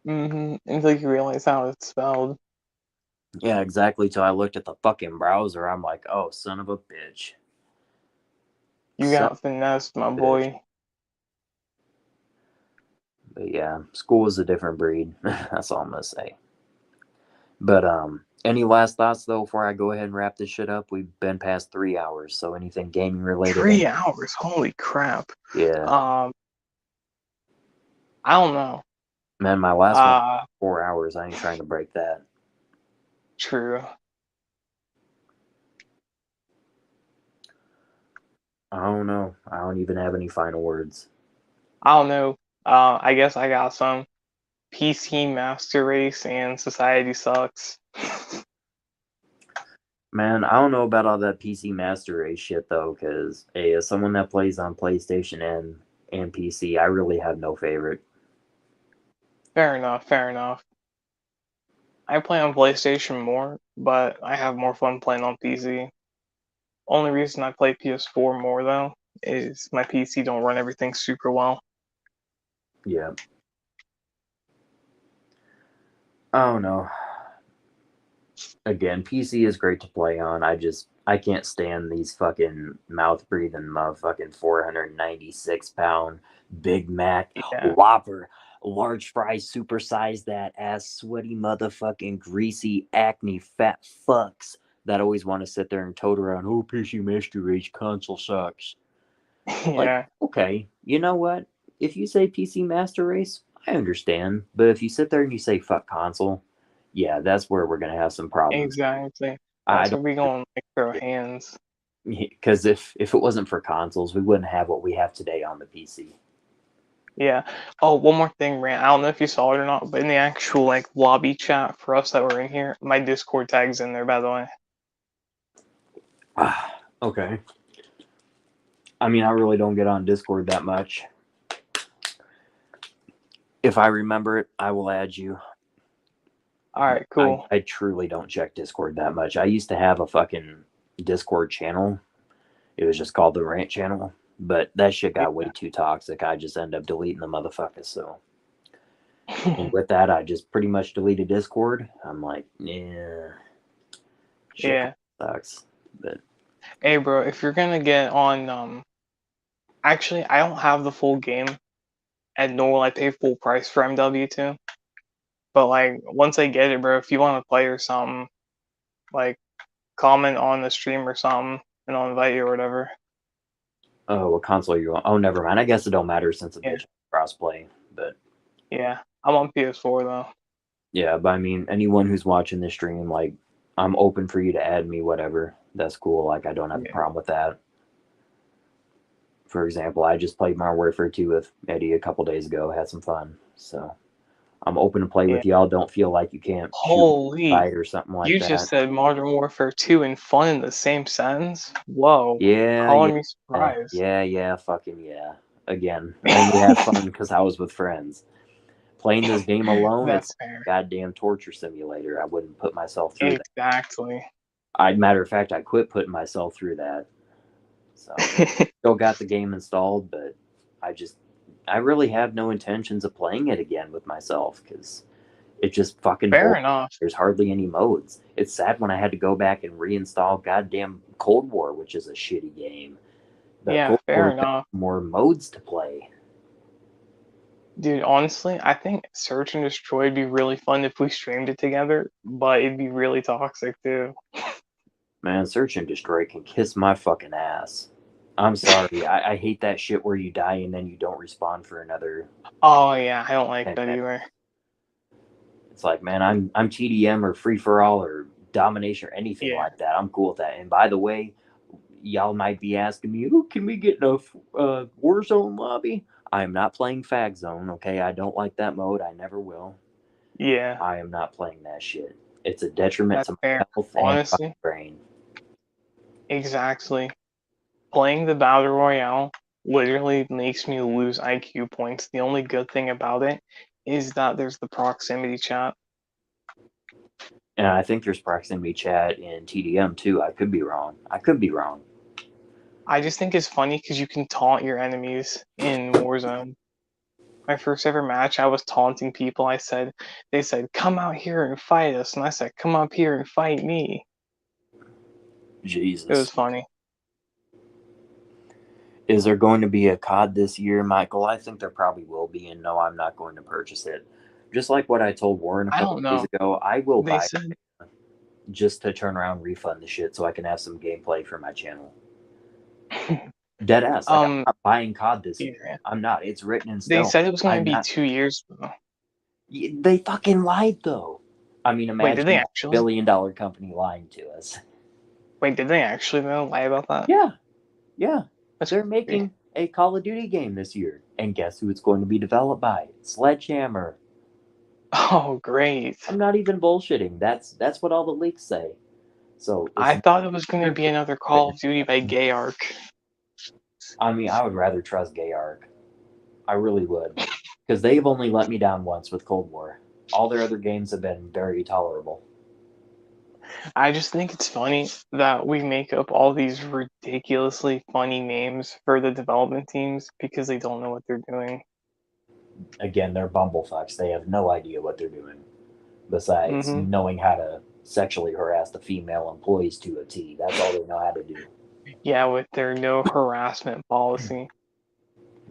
Until you realize how it's spelled. Yeah, exactly. Till I looked at the fucking browser, I'm like, oh, son of a bitch. You got finessed, my boy. But yeah, school is a different breed. That's all I'm gonna say. But any last thoughts though before I go ahead and wrap this shit up? We've been past 3 hours, so anything gaming related? 3 hours, holy crap. Yeah. I don't know. Man, my last one 4 hours. I ain't trying to break that. True. I don't know. I don't even have any final words. I don't know. I guess I got some. PC Master Race and Society Sucks. Man, I don't know about all that PC Master Race shit though, because as someone that plays on PlayStation and PC, I really have no favorite. Fair enough. I play on PlayStation more, but I have more fun playing on PC. Only reason I play PS4 more though is my PC don't run everything super well. Yeah. I don't know. Again, PC is great to play on. I can't stand these fucking mouth breathing motherfucking 496-pound Big Mac Yeah. Whopper large fries supersize that ass sweaty motherfucking greasy acne fat fucks that always want to sit there and tote around, oh, PC Master Race console sucks. Yeah. Like, okay, you know what? If you say PC Master Race, I understand. But if you sit there and you say fuck console, yeah, that's where we're gonna have some problems. Exactly. I That's where don't, we going like throw hands. because if it wasn't for consoles, we wouldn't have what we have today on the PC. Yeah. Oh, one more thing, Rand. I don't know if you saw it or not, but in the actual like lobby chat for us that were in here, my Discord tag's in there, by the way. Okay. I mean, I really don't get on Discord that much. If I remember it, I will add you. All right, cool. I truly don't check Discord that much. I used to have a fucking Discord channel. It was just called the Rant Channel, but that shit got way too toxic. I just ended up deleting the motherfucker. So, and with that, I just pretty much deleted Discord. I'm like, yeah, shit Yeah. sucks. But Hey, bro, if you're gonna get on, actually, I don't have the full game, and nor will I pay full price for MW2. But like, once I get it, bro, if you want to play or something, like, comment on the stream or something, and I'll invite you or whatever. oh, what console you on? Oh, never mind. I guess it don't matter since it's Yeah. crossplay. But Yeah, I'm on PS4 though. yeah, but I mean, anyone who's watching this stream, like, I'm open for you to add me, whatever. That's cool. Like, I don't have a problem with that. For example, I just played Modern Warfare 2 with Eddie a couple days ago. Had some fun. So I'm open to play with y'all. Don't feel like you can't Holy, shoot fight or something like you that. just said Modern Warfare 2 and fun in the same sentence? Whoa. Yeah. Calling me surprised. Yeah. Fucking yeah. Again, I only had fun because I was with friends. Playing this game alone, That's it's fair. a goddamn torture simulator. I wouldn't put myself through that. Exactly. Matter of fact, I quit putting myself through that. So still got the game installed, but I really have no intentions of playing it again with myself because it just fucking Fair bored. enough. There's hardly any modes. It's sad when I had to go back and reinstall goddamn Cold War, which is a shitty game. But Yeah, Cold fair War enough. more modes to play. Dude, honestly, I think Search and Destroy would be really fun if we streamed it together, but it'd be really toxic too. Man, Search and Destroy can kiss my fucking ass. I'm sorry. I hate that shit where you die and then you don't respawn for another. Oh yeah, I don't like that minutes. either. It's like, man, I'm TDM or free for all or domination or anything like that. I'm cool with that. And by the way, y'all might be asking me, "Oh, can we get in a Warzone lobby?" I am not playing Fag Zone. Okay, I don't like that mode. I never will. Yeah, I am not playing that shit. It's a detriment that's to my fair. health and Honestly, my brain. exactly. Playing the Battle Royale literally makes me lose IQ points. The only good thing about it is that there's the proximity chat. And I think there's proximity chat in TDM too. I could be wrong. I just think it's funny because you can taunt your enemies in Warzone. My first ever match, I was taunting people. They said, come out here and fight us. And I said, come up here and fight me. Jesus. It was funny. Is there going to be a COD this year, Michael? I think there probably will be, and no, I'm not going to purchase it. Just like what I told Warren a I couple don't days know. ago, I will They buy said, it just to turn around and refund the shit so I can have some gameplay for my channel. Dead ass. Like, I'm not buying COD this year. yeah. I'm not. It's written in They stone. said it was going to I'm be not- 2 years though. They fucking lied, though. I mean, Wait, imagine did they a actually? billion-dollar company lying to us. Wait, did they actually though lie about that? Yeah. That's They're crazy. making a Call of Duty game this year. And guess who it's going to be developed by? Sledgehammer. Oh, great. I'm not even bullshitting. That's what all the leaks say. So I thought it was going to be another Call of Duty by Gayark. I mean, I would rather trust Gayark. I really would. Because they've only let me down once with Cold War. All their other games have been very tolerable. I just think it's funny that we make up all these ridiculously funny names for the development teams because they don't know what they're doing. Again, they're bumblefucks. They have no idea what they're doing. Besides knowing how to sexually harass the female employees to a T. That's all they know how to do. Yeah, with their no harassment policy.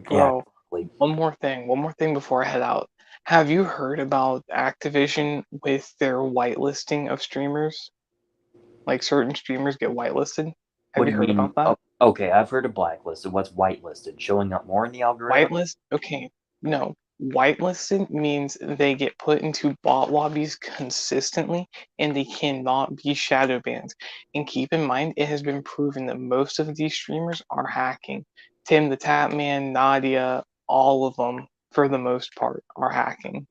Bro, Yeah. one more thing before I head out. Have you heard about Activision with their whitelisting of streamers? Like certain streamers get whitelisted? Have you heard about that? Oh, okay, I've heard of blacklisted. What's whitelisted? Showing up more in the algorithm? Whitelist? Okay, no. Whitelisted means they get put into bot lobbies consistently and they cannot be shadow banned. And keep in mind, it has been proven that most of these streamers are hacking. Tim the Tapman, Nadia, all of them, for the most part, are hacking.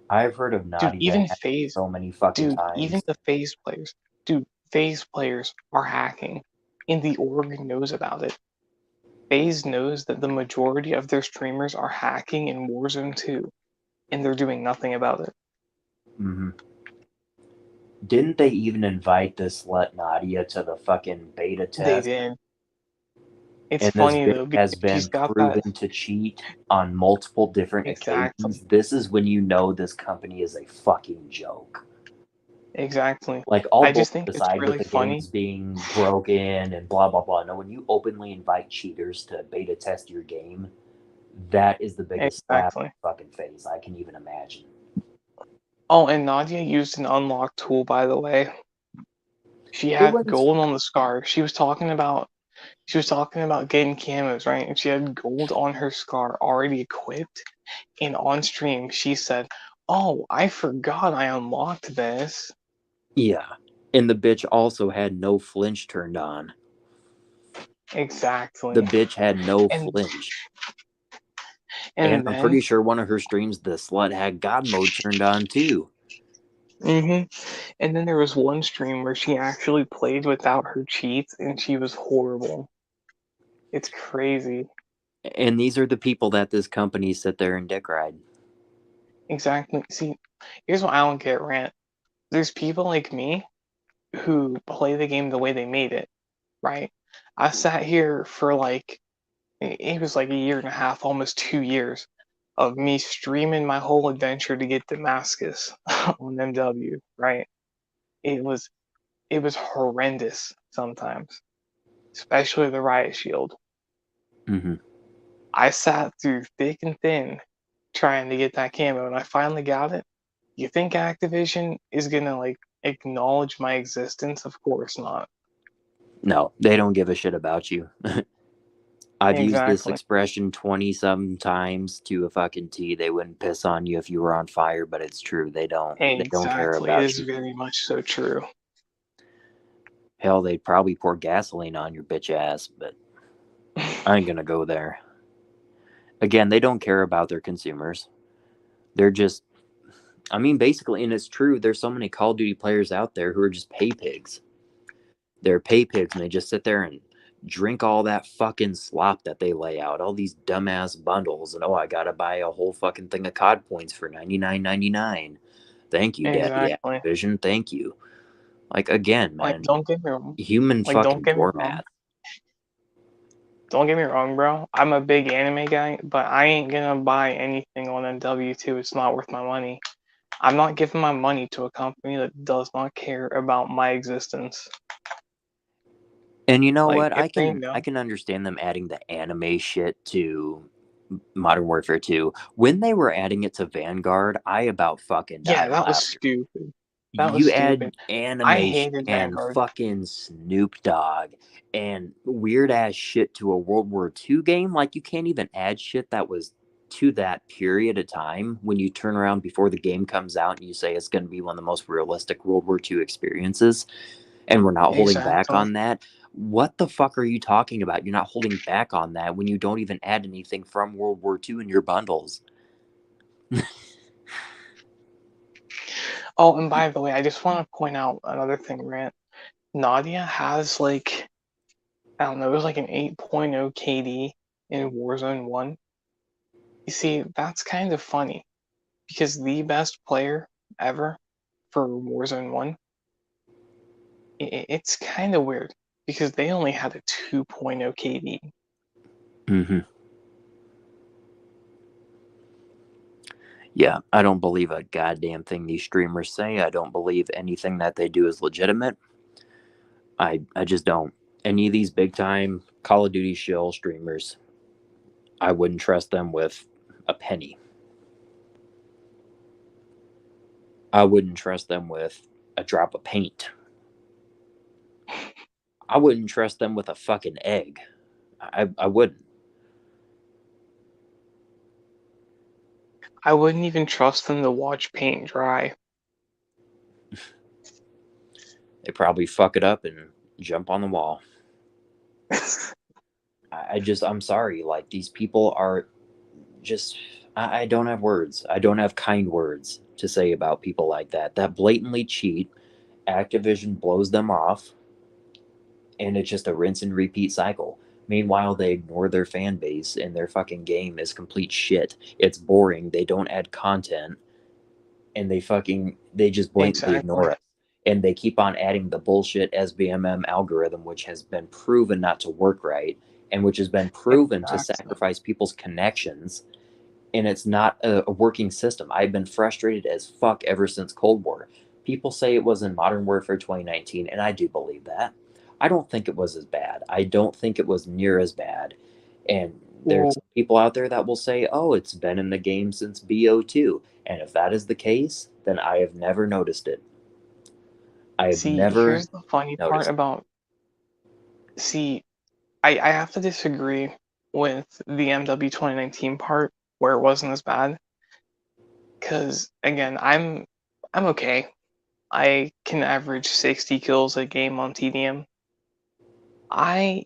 I've heard of Nadia. Dude, even FaZe. So many fucking times. Even the FaZe players. Dude, FaZe players are hacking. And the org knows about it. FaZe knows that the majority of their streamers are hacking in Warzone 2, and they're doing nothing about it. Mm-hmm. Didn't they even invite this slut Nadia to the fucking beta test? They did. It's and funny this though has because she's been got proven that. to cheat on multiple different occasions. This is when you know this company is a fucking joke. Exactly. Like all I just think it's aside really with the funny. games being broken and blah blah blah. No, when you openly invite cheaters to beta test your game, that is the biggest slap in the fucking face I can even imagine. Oh, and Nadia used an unlock tool, by the way. She had gold on the scar. She was talking about getting camos, right? And she had gold on her scar already equipped. And on stream, she said, "Oh, I forgot I unlocked this." Yeah, and the bitch also had no flinch turned on. Exactly. The bitch had no flinch. And I'm pretty sure one of her streams, the slut had God mode turned on too. And then there was one stream where she actually played without her cheats, and she was horrible. It's crazy. And these are the people that this company sit there and dick ride. Exactly. See, here's what I don't get, Rant. There's people like me who play the game the way they made it, right? I sat here for it was like a year and a half, almost 2 years, of me streaming my whole adventure to get Damascus on MW, right? It was horrendous sometimes, especially the Riot Shield. Mm-hmm. I sat through thick and thin trying to get that camo, and I finally got it. You think Activision is gonna acknowledge my existence? Of course not. No, they don't give a shit about you. I've used this expression 20-some times to a fucking T. They wouldn't piss on you if you were on fire, but it's true. They don't. They don't care about you. It is very much so true. Hell, they'd probably pour gasoline on your bitch ass, but I ain't gonna go there. Again, they don't care about their consumers. They're just, I mean, basically, and it's true, there's so many Call of Duty players out there who are just pay pigs. They're pay pigs, and they just sit there and drink all that fucking slop that they lay out, all these dumbass bundles, and I gotta buy a whole fucking thing of COD points for $99.99. Thank you, Daddy Exactly. Activision. Thank you. Like, again, Like, man, don't get me wrong. human Like, don't fucking get me wrong. doormat. Don't get me wrong, bro. I'm a big anime guy, but I ain't gonna buy anything on MW2. It's not worth my money. I'm not giving my money to a company that does not care about my existence. And you know Like, what? if they I know, can understand them adding the anime shit to Modern Warfare 2. When they were adding it to Vanguard, I about fucking yeah, died that was laughing. stupid. That was You stupid. add I animation hated and Vanguard. fucking Snoop Dogg and weird ass shit to a World War II game. Like, you can't even add shit that was to that period of time when you turn around before the game comes out and you say it's going to be one of the most realistic World War II experiences, and we're not holding back Exactly. on that. What the fuck are you talking about? You're not holding back on that when you don't even add anything from World War II in your bundles. Oh, and by the way, I just want to point out another thing, Rant. Nadia has like, I don't know, it was like an 8.0 KD in Warzone 1. You see, that's kind of funny because the best player ever for Warzone 1, it's kind of weird because they only had a 2.0 KD. Mm-hmm. Yeah, I don't believe a goddamn thing these streamers say. I don't believe anything that they do is legitimate. I just don't. Any of these big time Call of Duty shill streamers, I wouldn't trust them with a penny. I wouldn't trust them with a drop of paint. I wouldn't trust them with a fucking egg. I wouldn't. I wouldn't even trust them to watch paint dry. They probably fuck it up and jump on the wall. I'm sorry. Like, these people are just, I don't have words. I don't have kind words to say about people like that blatantly cheat. Activision blows them off, and it's just a rinse and repeat cycle. Meanwhile, they ignore their fan base, and their fucking game is complete shit. It's boring. They don't add content, and they just blatantly ignore Exactly. it. And they keep on adding the bullshit SBMM algorithm, which has been proven not to work right, and which has been proven to Exactly. sacrifice people's connections. And it's not a working system. I've been frustrated as fuck ever since Cold War. People say it was in Modern Warfare 2019, and I do believe that. I don't think it was as bad. I don't think it was near as bad. And there's Well, people out there that will say, oh, it's been in the game since BO2. And if that is the case, then I have never noticed it. I have see, never here's the funny part noticed it. about. See, I have to disagree with the MW 2019 part where it wasn't as bad. Because again, I'm okay. I can average 60 kills a game on TDM. I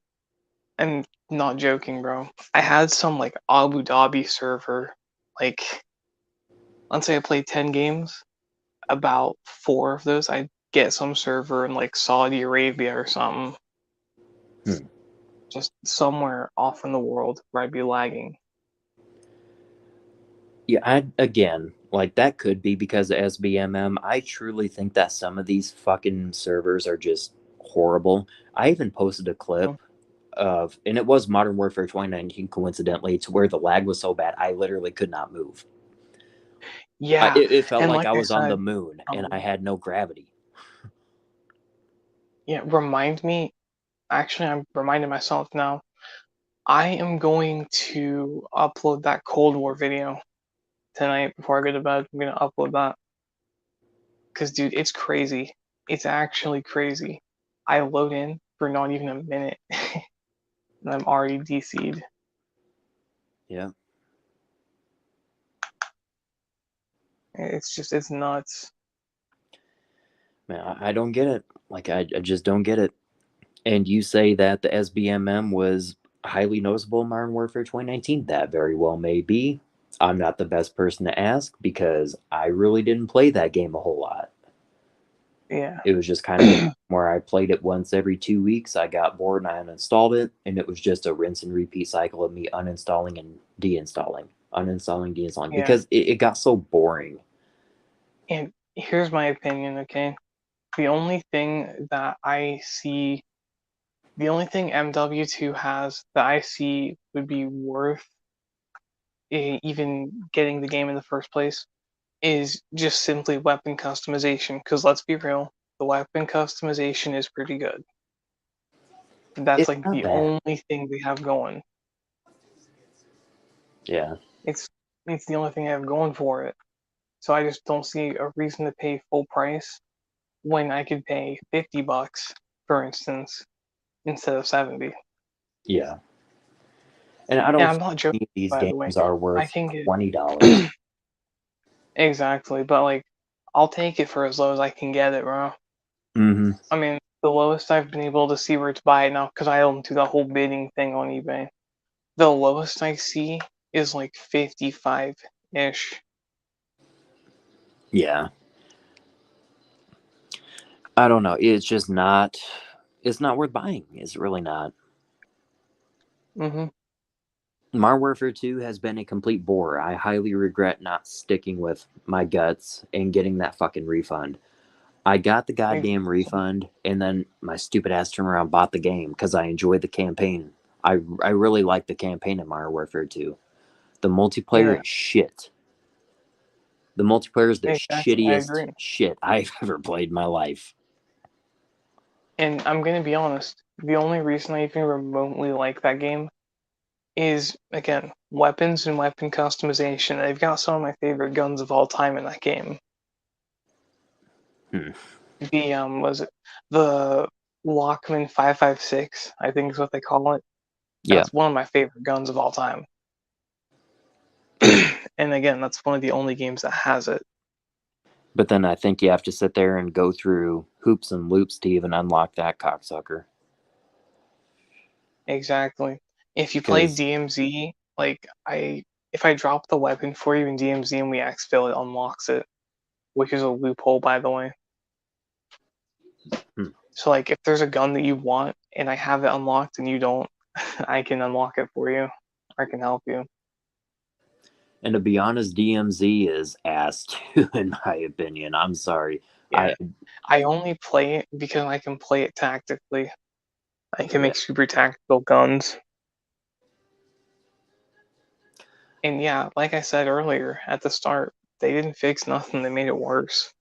am not joking, bro. I had some like Abu Dhabi server, like let's say I played 10 games, about 4 of those I'd get some server in like Saudi Arabia or something. Hmm. Just somewhere off in the world where I'd be lagging. Yeah, again, like, that could be because of SBMM. I truly think that some of these fucking servers are just horrible. I even posted a clip of, and it was Modern Warfare 2019, coincidentally, to where the lag was so bad I literally could not move. Yeah, It felt and like like I I was on the said, moon and I had no gravity. yeah, remind me. Actually, I'm reminding myself now. I am going to upload that Cold War video tonight before I go to bed. I'm gonna upload that because, dude, it's crazy. It's actually crazy. I load in for not even a minute, and I'm already DC'd. Yeah. It's nuts. Man, I don't get it. Like, I just don't get it. And you say that the SBMM was highly noticeable in Modern Warfare 2019. That very well may be. I'm not the best person to ask because I really didn't play that game a whole lot. Yeah. It was just kind of where I played it once every 2 weeks. I got bored and I uninstalled it, and it was just a rinse and repeat cycle of me uninstalling and deinstalling, uninstalling, deinstalling, Yeah. because it got so boring. And here's my opinion, okay? The only thing that I see, the only thing MW2 has that I see would be worth even getting the game in the first place is just simply weapon customization. Because let's be real, the weapon customization is pretty good. That's It's like not the bad. only thing they have going. Yeah. It's the only thing I have going for it. So I just don't see a reason to pay full price when I could pay $50, for instance, instead of 70. Yeah. And I And don't I'm not think joking, any of these by the way. games are I worth can get $20. exactly, but like I'll take it for as low as I can get it, bro. Mm-hmm. I mean, the lowest I've been able to see where to buy it now, because I don't do the whole bidding thing on eBay. The lowest I see is like 55-ish. Yeah. I don't know. It's just not. It's not worth buying. It's really not. Mm-hmm. Modern Warfare 2 has been a complete bore. I highly regret not sticking with my guts and getting that fucking refund. I got the goddamn refund, and then my stupid ass turned around and bought the game because I enjoyed the campaign. I really like the campaign in Modern Warfare 2. The multiplayer Yeah. is shit. The multiplayer is the Exactly, I shittiest agree. shit I've ever played in my life. And I'm gonna be honest, the only reason I even remotely like that game is, again, weapons and weapon customization. They've got some of my favorite guns of all time in that game. Hmm. The was it the Lockman 5.56, I think is what they call it. Yeah. That's one of my favorite guns of all time. And again, that's one of the only games that has it. But then I think you have to sit there and go through hoops and loops to even unlock that cocksucker. Exactly. If you play DMZ, like if I drop the weapon for you in DMZ and we exfil, it unlocks it, which is a loophole, by the way. Hmm. So like if there's a gun that you want and I have it unlocked and you don't, I can unlock it for you. I can help you. And to be honest, DMZ is ass too, in my opinion. I'm sorry. Yeah. I only play it because I can play it tactically. I can make super tactical guns. And yeah, like I said earlier at the start, they didn't fix nothing. They made it worse.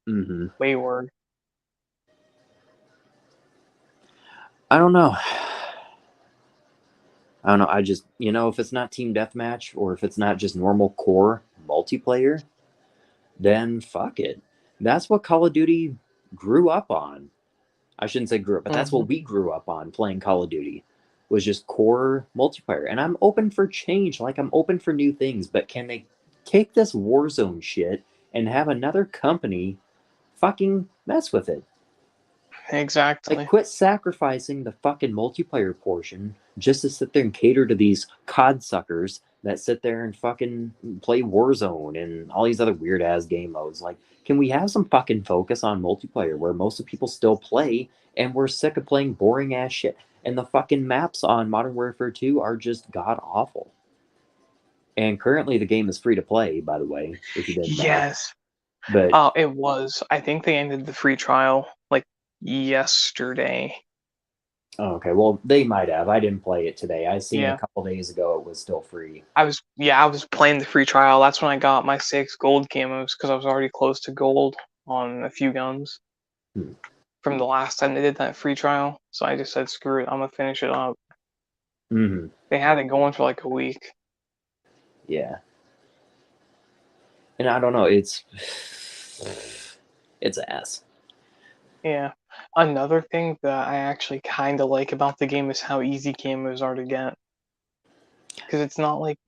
Mm-hmm. Way worse. I don't know. I just, if it's not team deathmatch or if it's not just normal core multiplayer, then fuck it. That's what Call of Duty grew up on. I shouldn't say grew up, but that's what we grew up on playing Call of Duty, was just core multiplayer. And I'm open for change. Like, I'm open for new things, but can they take this Warzone shit and have another company fucking mess with it? Exactly. Like, quit sacrificing the fucking multiplayer portion just to sit there and cater to these COD suckers that sit there and fucking play Warzone and all these other weird ass game modes. Like, can we have some fucking focus on multiplayer where most of people still play and we're sick of playing boring ass shit? And the fucking maps on Modern Warfare 2 are just god awful. And currently the game is free to play, by the way, if you didn't know. Yes. But it was. I think they ended the free trial like yesterday. oh, okay, well, they might have. I didn't play it today. I seen Yeah. a couple days ago it was still free. I was playing the free trial. That's when I got my 6 gold camos because I was already close to gold on a few guns from the last time they did that free trial. So I just said, screw it, I'm gonna finish it up. Mm-hmm. They had it going for like a week. Yeah. And I don't know, it's ass. Yeah. Another thing that I actually kind of like about the game is how easy camos are to get. Because it's not like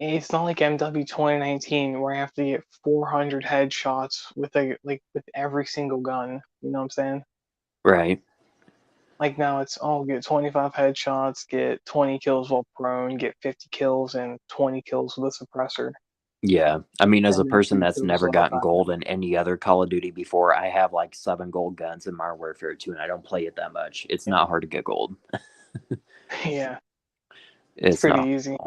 MW 2019 where I have to get 400 headshots with with every single gun. You know what I'm saying? Right. Like now it's get 25 headshots, get 20 kills while prone, get 50 kills and 20 kills with a suppressor. Yeah, I mean, as a And then person 2 that's kills never without gotten that. gold in any other Call of Duty before, I have like 7 gold guns in Modern Warfare 2, and I don't play it that much. It's not hard to get gold. Yeah, It's pretty not. easy.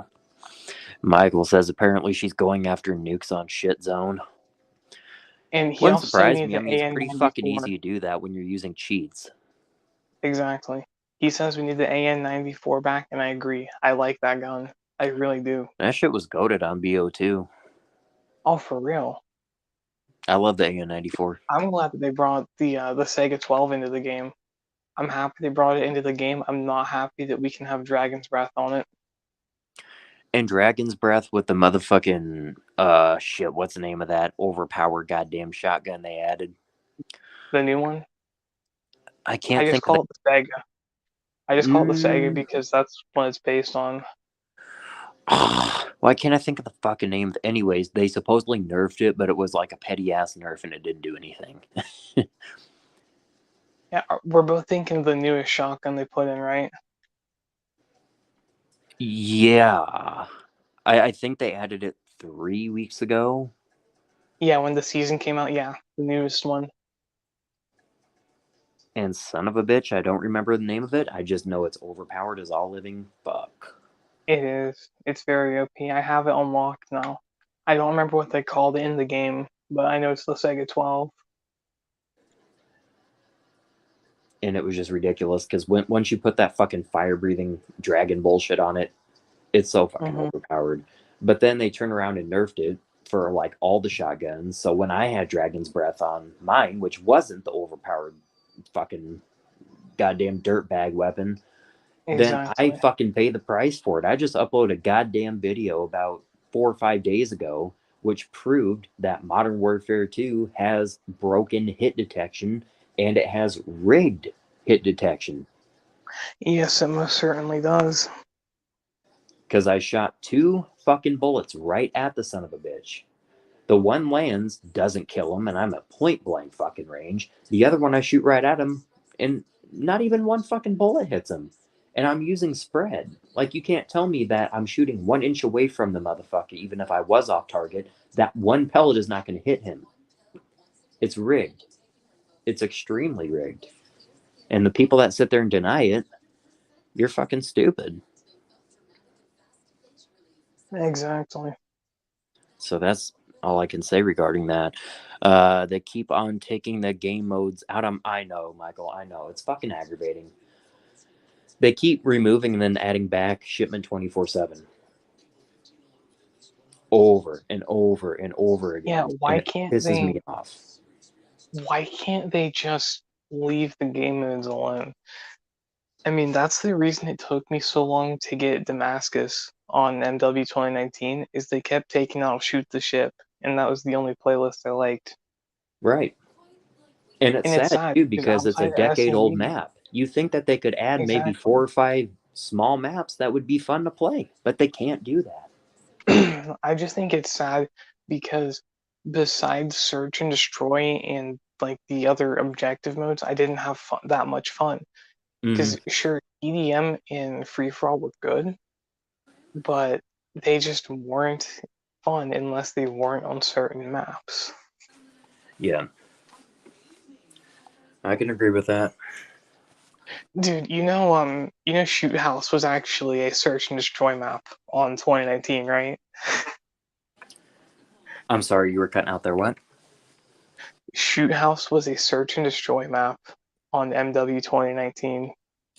Michael says apparently she's going after nukes on shit zone. And he Wouldn't also said we surprise need me. I the mean, it's pretty fucking AN94. easy to do that when you're using cheats. Exactly. He says we need the AN94 back, and I agree. I like that gun. I really do. That shit was goated on BO2. Oh, for real. I love the AN94. I'm glad that they brought the Sega 12 into the game. I'm happy they brought it into the game. I'm not happy that we can have Dragon's Breath on it. And Dragon's Breath with the motherfucking shit, what's the name of that overpowered goddamn shotgun they added? The new one. I can't I just think call of it the Sega. I just call it the Sega Mm. because that's what it's based on. Why can't I think of the fucking name? Anyways, they supposedly nerfed it, but it was like a petty ass nerf and it didn't do anything. Yeah, we're both thinking of the newest shotgun they put in, right? Yeah. I think they added it 3 weeks ago. Yeah, when the season came out, yeah, the newest one. And son of a bitch, I don't remember the name of it. I just know it's overpowered as all living fuck. It is. It's very OP. I have it unlocked now. I don't remember what they called it in the game, but I know it's the Sega 12. And it was just ridiculous because once you put that fucking fire breathing dragon bullshit on it, it's so fucking overpowered. But then they turned around and nerfed it for like all the shotguns. So when I had Dragon's Breath on mine, which wasn't the overpowered fucking goddamn dirtbag weapon, then I Exactly. fucking pay the price for it. I just uploaded a goddamn video about 4 or 5 days ago, which proved that Modern Warfare 2 has broken hit detection and it has rigged hit detection. Yes, it most certainly does. Because I shot 2 fucking bullets right at the son of a bitch. The one lands, doesn't kill him, and I'm at point blank fucking range. The other one I shoot right at him, and not even one fucking bullet hits him. And I'm using spread. Like, you can't tell me that I'm shooting 1 inch away from the motherfucker, even if I was off target. That one pellet is not going to hit him. It's rigged. It's extremely rigged. And the people that sit there and deny it, you're fucking stupid. Exactly. So that's all I can say regarding that. They keep on taking the game modes out. I know, Michael. I know. It's fucking aggravating. They keep removing and then adding back shipment 24/7. Over and over and over again. Yeah, why and it can't pisses me off. Why can't they just leave the game modes alone? I mean, that's the reason it took me so long to get Damascus on MW 2019, is they kept taking out Shoot the Ship, and that was the only playlist I liked. Right. And it's And it's sad, sad too, because because it's a outside of decade-old SME, map. You think that they could add maybe exactly. 4 or 5 small maps that would be fun to play, but they can't do that. I just think it's sad because besides Search and Destroy and like the other objective modes, I didn't have that much fun. Because sure, EDM and Free For All were good, but they just weren't fun unless they weren't on certain maps. Yeah. I can agree with that. Dude, Shoot House was actually a Search and Destroy map on 2019, right? I'm sorry, you were cutting out there. What? Shoot House was a Search and Destroy map on MW 2019.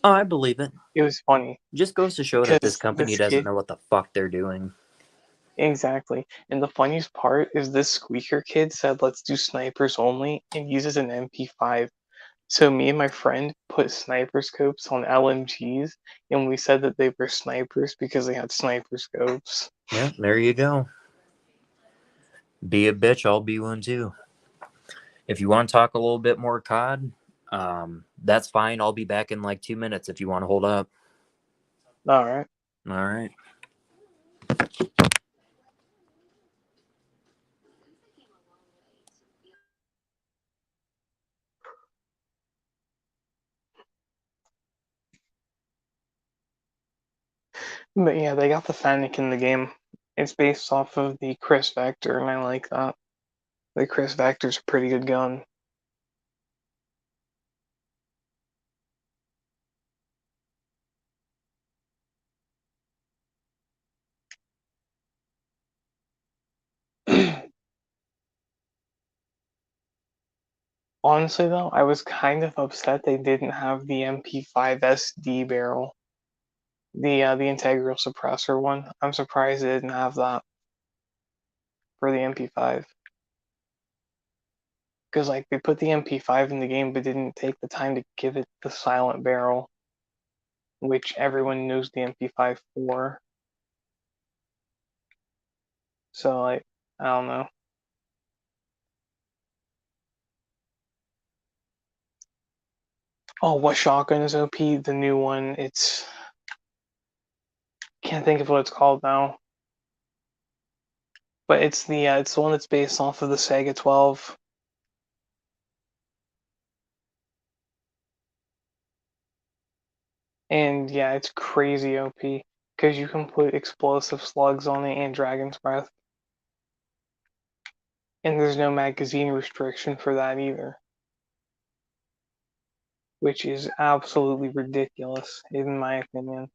Oh, I believe it. It was funny. Just goes to show that this company doesn't know what the fuck they're doing. Exactly. And the funniest part is this Squeaker kid said, let's do snipers only, and uses an MP5. So me and my friend put sniper scopes on LMGs, and we said that they were snipers because they had sniper scopes. Yeah, there you go. Be a bitch, I'll be one too. If you want to talk a little bit more COD, that's fine. I'll be back in like 2 minutes if you want to hold up. All right. All right. But yeah, they got the Fennec in the game. It's based off of the Chris Vector, and I like that. The Chris Vector's a pretty good gun. Honestly, though, I was kind of upset they didn't have the MP5 SD barrel, the integral suppressor one. I'm surprised they didn't have that for the MP5. Because like they put the MP5 in the game, but didn't take the time to give it the silent barrel, which everyone knows the MP5 for. So like, I don't know. Oh, what shotgun is OP? The new one. It's can't think of what it's called now. But it's the one that's based off of the Sega 12. And yeah, it's crazy OP because you can put explosive slugs on it and Dragon's Breath. And there's no magazine restriction for that either. Which is absolutely ridiculous, in my opinion.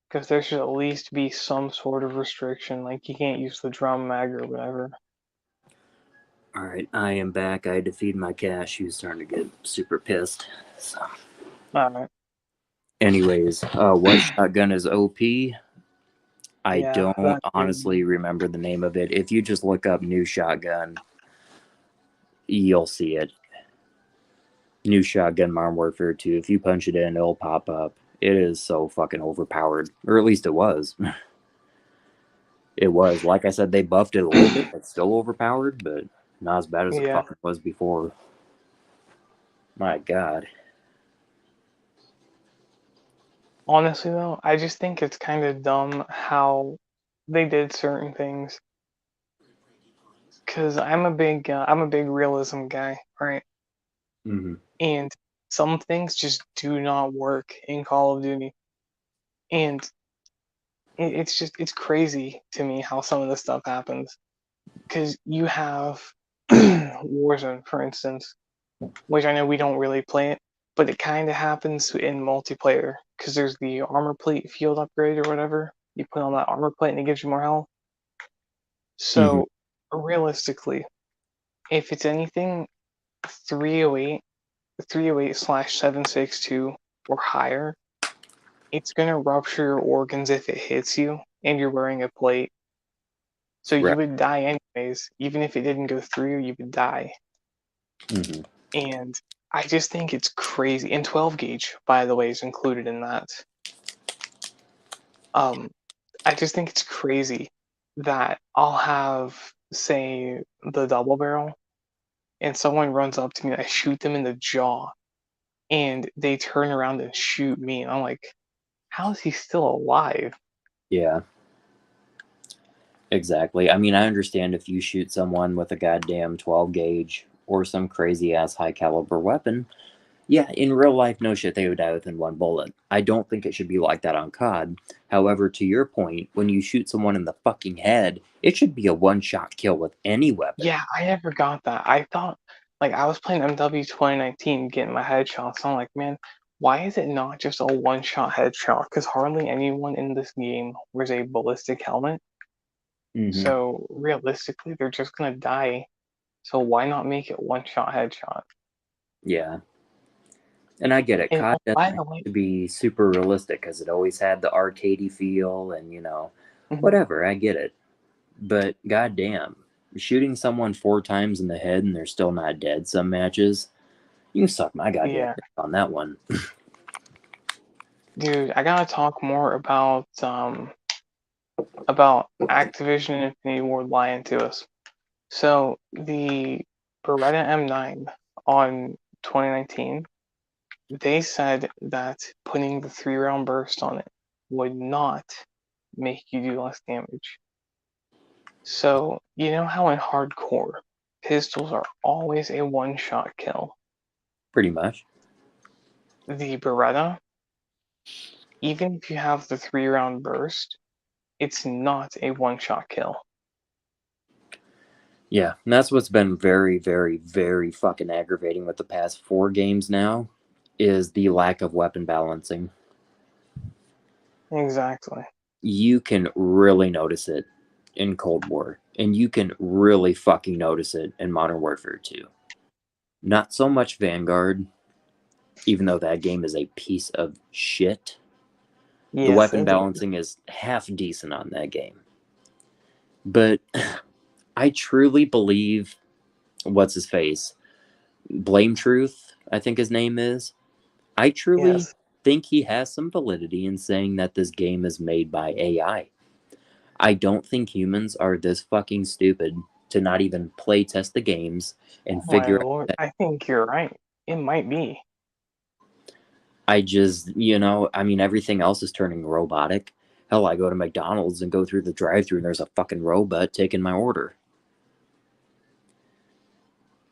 Because there should at least be some sort of restriction, like you can't use the drum mag or whatever. Alright, I am back. I had to feed my cat. She was starting to get super pissed. So. Alright. Anyways, what shotgun is OP? I Yeah, don't that's honestly remember the name of it. If you just look up new shotgun, you'll see it. New shotgun Modern Warfare 2. If you punch it in, it'll pop up. It is so fucking overpowered. Or at least it was. It was. Like I said, they buffed it a little bit. It's still overpowered, but not as bad as it Yeah. fucking was before. My God. Honestly, though, I just think it's kind of dumb how they did certain things. Cause I'm a big realism guy, right? Mm-hmm. And some things just do not work in Call of Duty, and it's crazy to me how some of this stuff happens. Cause you have Warzone, for instance, which I know we don't really play it, but it kind of happens in multiplayer. Cause there's the armor plate field upgrade or whatever. You put on that armor plate and it gives you more health. So realistically, if it's anything 308, 308/762 or higher, it's gonna rupture your organs if it hits you and you're wearing a plate. So you Right. would die anyways, even if it didn't go through, you would die. Mm-hmm. And I just think it's crazy. And 12 gauge, by the way, is included in that. I just think it's crazy that I'll have, say, the double barrel, and someone runs up to me and I shoot them in the jaw, and they turn around and shoot me, and I'm like, how is he still alive? Yeah. Exactly. I mean, I understand if you shoot someone with a goddamn 12 gauge or some crazy ass high caliber weapon. Yeah, in real life, no shit, they would die within one bullet. I don't think it should be like that on COD. However, to your point, when you shoot someone in the fucking head, it should be a one-shot kill with any weapon. Yeah, I never got that. I thought, like, I was playing MW 2019, getting my headshots, and I'm like, man, why is it not just a one-shot headshot? Because hardly anyone in this game wears a ballistic helmet. Mhm. So realistically, they're just gonna die. So why not make it one-shot headshot? Yeah. And I get it. And COD oh, by doesn't the have way, to be super realistic because it always had the arcadey feel and, you know, Mhm. whatever. I get it. But goddamn, shooting someone 4 times in the head and they're still not dead some matches, you can suck my goddamn Yeah. dick on that one. Dude, I gotta talk more about Activision and Infinity Ward lying to us. So the Beretta M9 on 2019, they said that putting the 3-round burst on it would not make you do less damage. So you know how in hardcore, pistols are always a one-shot kill. Pretty much. The Beretta even if you have the 3-round burst, it's not a one-shot kill. Yeah, and that's what's been very, very, very fucking aggravating with the past 4 games now, is the lack of weapon balancing. Exactly. You can really notice it in Cold War, and you can really fucking notice it in Modern Warfare 2. Not so much Vanguard, even though that game is a piece of shit. The Yes, weapon it is. balancing is half decent on that game. But I truly believe, what's his face? Blame Truth, I think his name is. I truly Yes. think he has some validity in saying that this game is made by AI. I don't think humans are this fucking stupid to not even play test the games and Oh my figure out lord, that. I think you're right. It might be. I just, I mean, everything else is turning robotic. Hell, I go to McDonald's and go through the drive-thru and there's a fucking robot taking my order.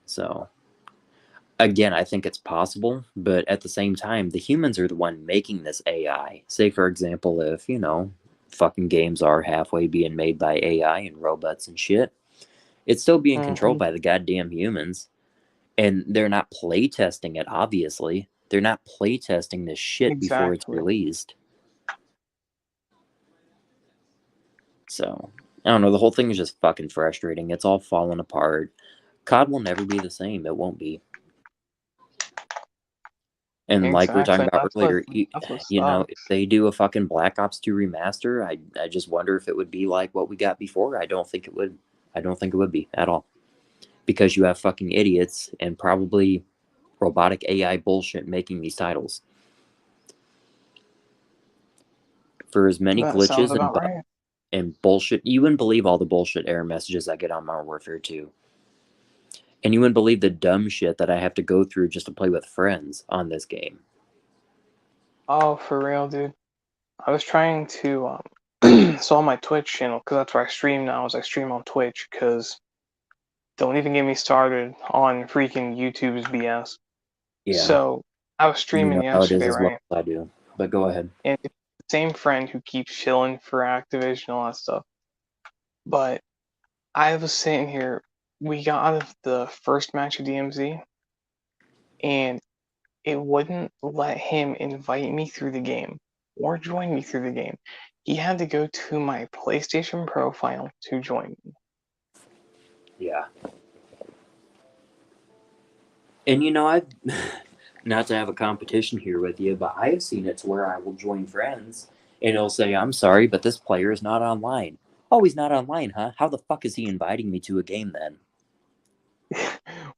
So, again, I think it's possible, but at the same time, the humans are the one making this AI. Say, for example, if, fucking games are halfway being made by AI and robots and shit, it's still being controlled by the goddamn humans. And they're not playtesting it, obviously. They're not playtesting this shit before it's Exactly. released. So, I don't know. The whole thing is just fucking frustrating. It's all falling apart. COD will never be the same. It won't be. And like we were talking Exactly. about earlier, That's what if sucks. they do a fucking Black Ops 2 remaster, I just wonder if it would be like what we got before. I don't think it would. I don't think it would be at all. Because you have fucking idiots and probably robotic AI bullshit making these titles. For as many That sounds glitches and about bugs right. and bullshit, you wouldn't believe all the bullshit error messages I get on Modern Warfare 2. And you wouldn't believe the dumb shit that I have to go through just to play with friends on this game. Oh, for real, dude. I was trying to so on my Twitch channel, because that's where I stream now, is I stream on Twitch, because don't even get me started on freaking YouTube's BS. Yeah, So I was you streaming know how it is yesterday, as well right? as I do. But go ahead. And it's the same friend who keeps chilling for Activision and all that stuff. But I was sitting here, we got out of the first match of DMZ, and it wouldn't let him invite me through the game or join me through the game. He had to go to my PlayStation profile to join me. Yeah. And I've not to have a competition here with you, but I have seen it to where I will join friends and it'll say, I'm sorry, but this player is not online. Oh, he's not online, huh? How the fuck is he inviting me to a game then?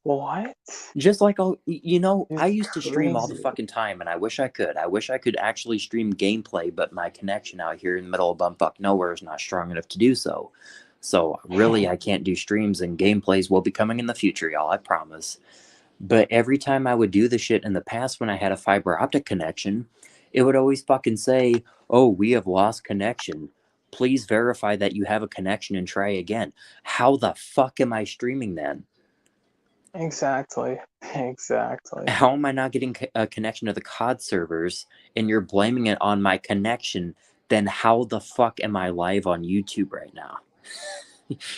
What? Just like, I It's used to stream all the crazy. fucking time, and I wish I could. I wish I could actually stream gameplay, but my connection out here in the middle of bumfuck nowhere is not strong enough to do so. So, really, I can't do streams, and gameplays will be coming in the future, y'all, I promise. But every time I would do the shit in the past when I had a fiber optic connection, it would always fucking say, oh, we have lost connection. Please verify that you have a connection and try again. How the fuck am I streaming then? Exactly. Exactly. How am I not getting a connection to the COD servers and you're blaming it on my connection? Then how the fuck am I live on YouTube right now?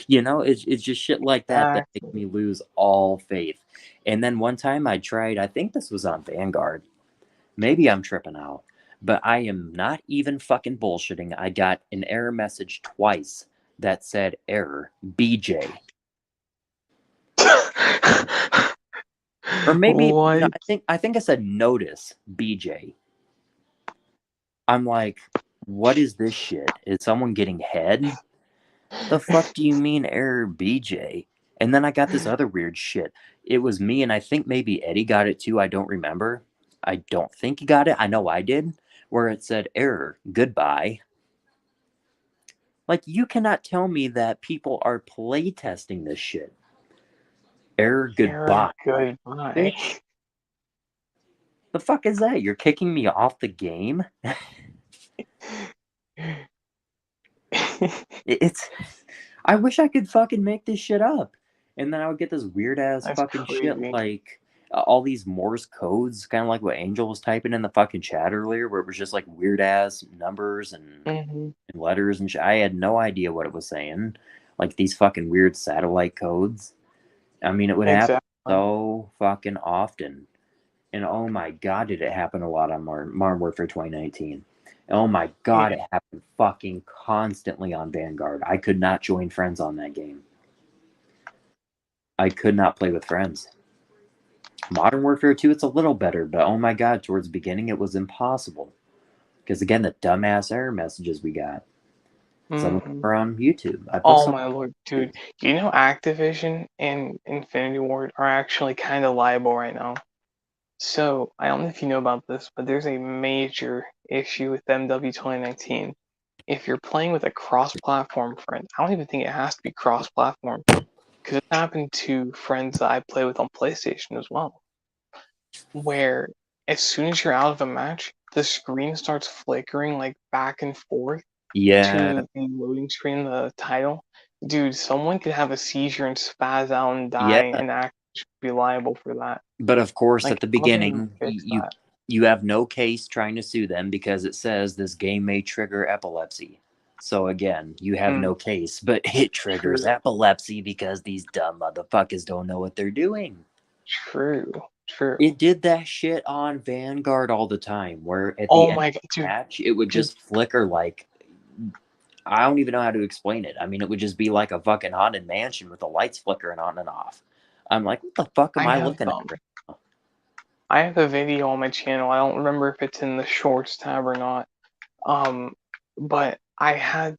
It's just shit like that makes Exactly. me lose all faith. And then one time I tried, I think this was on Vanguard. Maybe I'm tripping out, but I am not even fucking bullshitting. I got an error message twice that said error BJ. Or maybe What? I think I said notice BJ. I'm like, what is this shit? Is someone getting head? The fuck do you mean error BJ? And then I got this other weird shit. It was me, and I think maybe Eddie got it too. I don't remember. I don't think he got it. I know I did. Where it said error, goodbye. Like, you cannot tell me that people are playtesting this shit. Error, goodbye. Goodbye. Bitch. The fuck is that? You're kicking me off the game? It's. I wish I could fucking make this shit up. And then I would get this weird ass That's fucking shit crazy. like, all these Morse codes, kind of like what Angel was typing in the fucking chat earlier, where it was just like weird ass numbers and letters and shit. I had no idea what it was saying. Like these fucking weird satellite codes. I mean, it would happen Exactly. so fucking often. And oh my god, did it happen a lot on Modern Warfare 2019. Oh my god, it happened fucking constantly on Vanguard. I could not join friends on that game. I could not play with friends. Modern Warfare 2, it's a little better, but oh my god, towards the beginning it was impossible. Because again, the dumbass error messages we got. Some of them are on YouTube. I put Oh some- my lord, dude. You know Activision and Infinity Ward are actually kind of liable right now. So, I don't know if you know about this, but there's a major issue with MW 2019. If you're playing with a cross-platform friend, I don't even think it has to be cross-platform. Because it happened to friends that I play with on PlayStation as well. Where as soon as you're out of a match, the screen starts flickering like back and forth Yeah, to the loading screen, the title. Dude, someone could have a seizure and spaz out and die, yeah. and actually should be liable for that. But of course, Like, at the how do they beginning, fix you that? you have no case trying to sue them because it says this game may trigger epilepsy. So again, you have no case, but it triggers True. epilepsy because these dumb motherfuckers don't know what they're doing. True. It did that shit on Vanguard all the time, where at the Oh end my of god, the dude. match, it would just flicker like I don't even know how to explain it. I mean, it would just be like a fucking haunted mansion with the lights flickering on and off. I'm like, what the fuck am I looking at? Right now? I have a video on my channel. I don't remember if it's in the shorts tab or not. But I had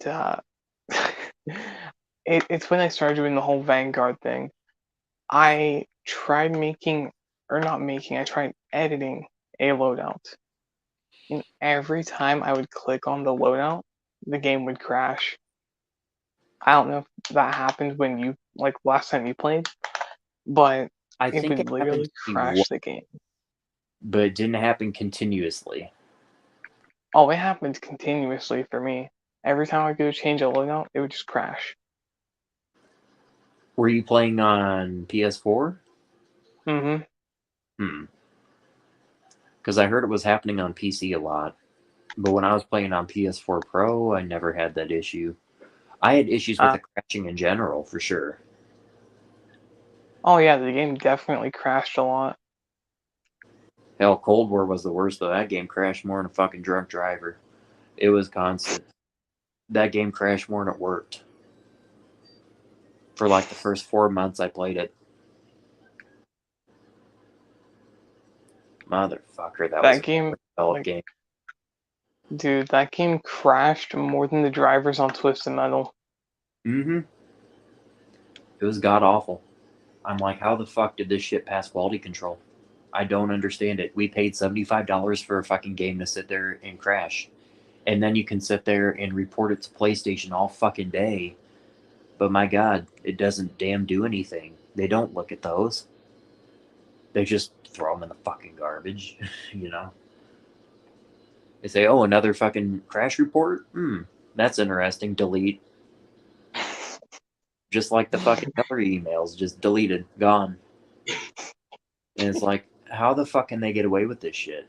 it's when I started doing the whole Vanguard thing. I tried I tried editing a loadout. And every time I would click on the loadout, the game would crash. I don't know if that happened when you like last time you played, but I it think would it literally happened to me crash once, the game. but it didn't happen continuously. Oh, it happened continuously for me. Every time I go to change a loadout, it would just crash. Were you playing on PS4? Mm-hmm. Because I heard it was happening on PC a lot. But when I was playing on PS4 Pro, I never had that issue. I had issues with the crashing in general, for sure. Oh yeah, the game definitely crashed a lot. Hell, Cold War was the worst, though. That game crashed more than a fucking drunk driver. It was constant. That game crashed more than it worked. For like the first 4 months I played it. Motherfucker, that was a game, developed game. Dude, that game crashed more than the drivers on Twisted Metal. Mm-hmm. It was god awful. I'm like, how the fuck did this shit pass quality control? I don't understand it. We paid $75 for a fucking game to sit there and crash. And then you can sit there and report it to PlayStation all fucking day. But my god, it doesn't damn do anything. They don't look at those. They just throw them in the fucking garbage, you know? They say, oh, another fucking crash report? That's interesting. Delete. Just like the fucking other emails, just deleted, gone. And it's like, how the fuck can they get away with this shit?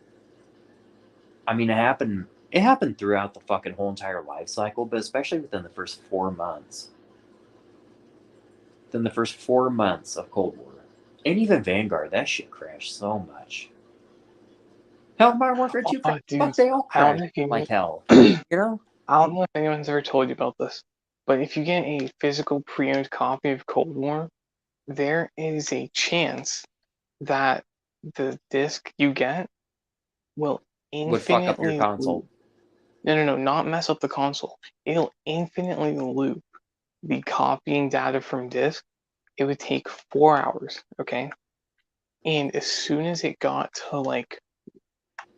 I mean, it happened throughout the fucking whole entire life cycle, but especially within the first 4 months. Within the first 4 months of Cold War. And even Vanguard, that shit crashed so much. Hell, Modern Warfare 2, fuck, they all crashed like hell. You know? I don't know if anyone's ever told you about this, but if you get a physical pre-owned copy of Cold War, there is a chance that the disc you get will infinitely would fuck up your console. Loop. No, not mess up the console. It'll infinitely loop the copying data from disk. It would take 4 hours, okay? And as soon as it got to like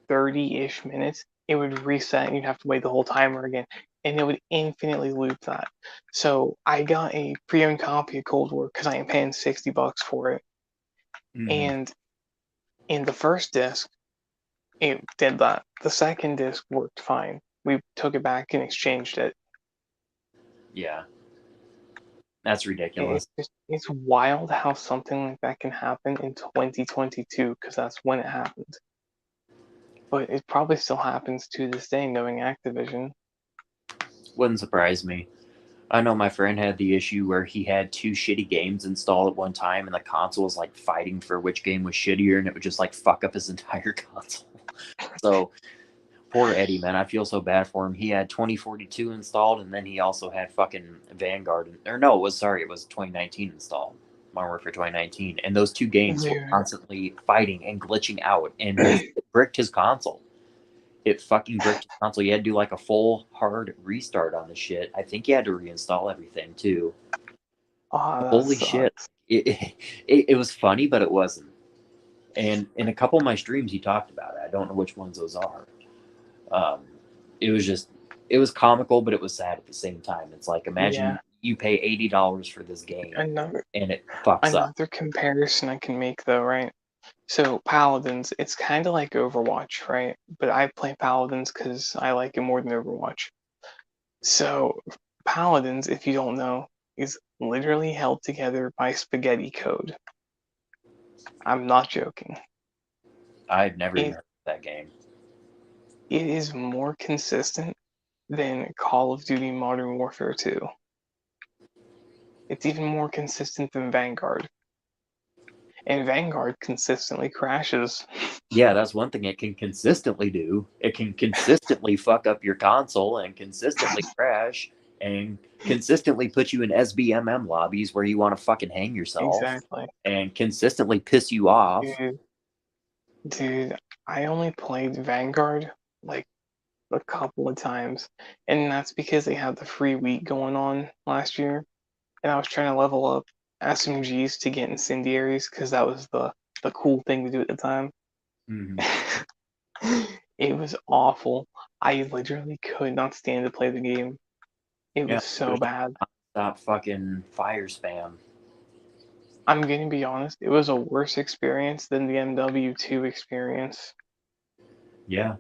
30-ish minutes, it would reset and you'd have to wait the whole timer again. And it would infinitely loop that. So I got a pre-owned copy of Cold War because I am paying $60 for it. And in the first disc, it did that. The second disc worked fine. We took it back and exchanged it. Yeah. That's ridiculous. It's wild how something like that can happen in 2022 because that's when it happened. But it probably still happens to this day, knowing Activision. Wouldn't surprise me. I know my friend had the issue where he had 2 shitty games installed at one time, and the console was like fighting for which game was shittier, and it would just like fuck up his entire console. So poor Eddie, man, I feel so bad for him. He had 2042 installed, and then he also had fucking Vanguard. Or no, it was 2019 installed. Modern Warfare 2019, and those 2 games were Dude. constantly fighting and glitching out, and it bricked his console. It fucking bricked his console. You had to do like a full hard restart on the shit. I think you had to reinstall everything too. Oh, that Holy sucks. shit! It was funny, but it wasn't. And in a couple of my streams, he talked about it. I don't know which ones those are. It was comical, but it was sad at the same time. It's like, imagine you pay $80 for this game Another and it fucks up. another comparison I can make though, right? So Paladins, it's kind of like Overwatch, right? But I play Paladins because I like it more than Overwatch. So Paladins, if you don't know, is literally held together by spaghetti code. I'm not joking. I've never even It, heard of that game. it is more consistent than Call of Duty Modern Warfare 2. It's even more consistent than Vanguard. And Vanguard consistently crashes. Yeah, that's one thing it can consistently do. It can consistently fuck up your console and consistently crash and consistently put you in SBMM lobbies where you want to fucking hang yourself Exactly. and consistently piss you off. Dude, I only played Vanguard like a couple of times, and that's because they had the free week going on last year, and I was trying to level up SMGs to get incendiaries because that was the cool thing to do at the time. Mhm. It was awful. I literally could not stand to play the game. It Yeah, was so there's bad. Stop fucking fire spam. I'm gonna be honest, it was a worse experience than the MW2 experience. Yeah.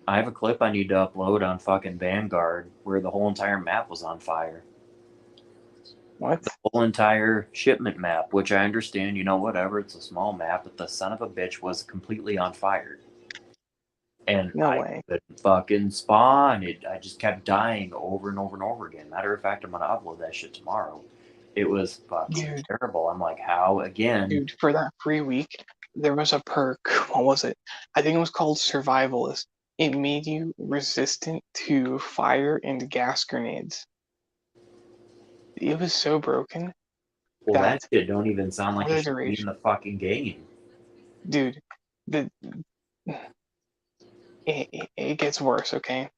I have a clip I need to upload on fucking Vanguard where the whole entire map was on fire. What? The whole entire shipment map, which I understand, whatever, it's a small map, but the son of a bitch was completely on fire. And No I way. couldn't fucking spawn. I just kept dying over and over and over again. Matter of fact, I'm gonna upload that shit tomorrow. It was fucking Dude. terrible. I'm like, how again? Dude, for that free week, there was a perk. What was it? I think it was called Survivalist. It made you resistant to fire and gas grenades. It was so broken. Well, that that shit don't even sound like for it the should be in duration, the fucking game. dude, it gets worse. Okay,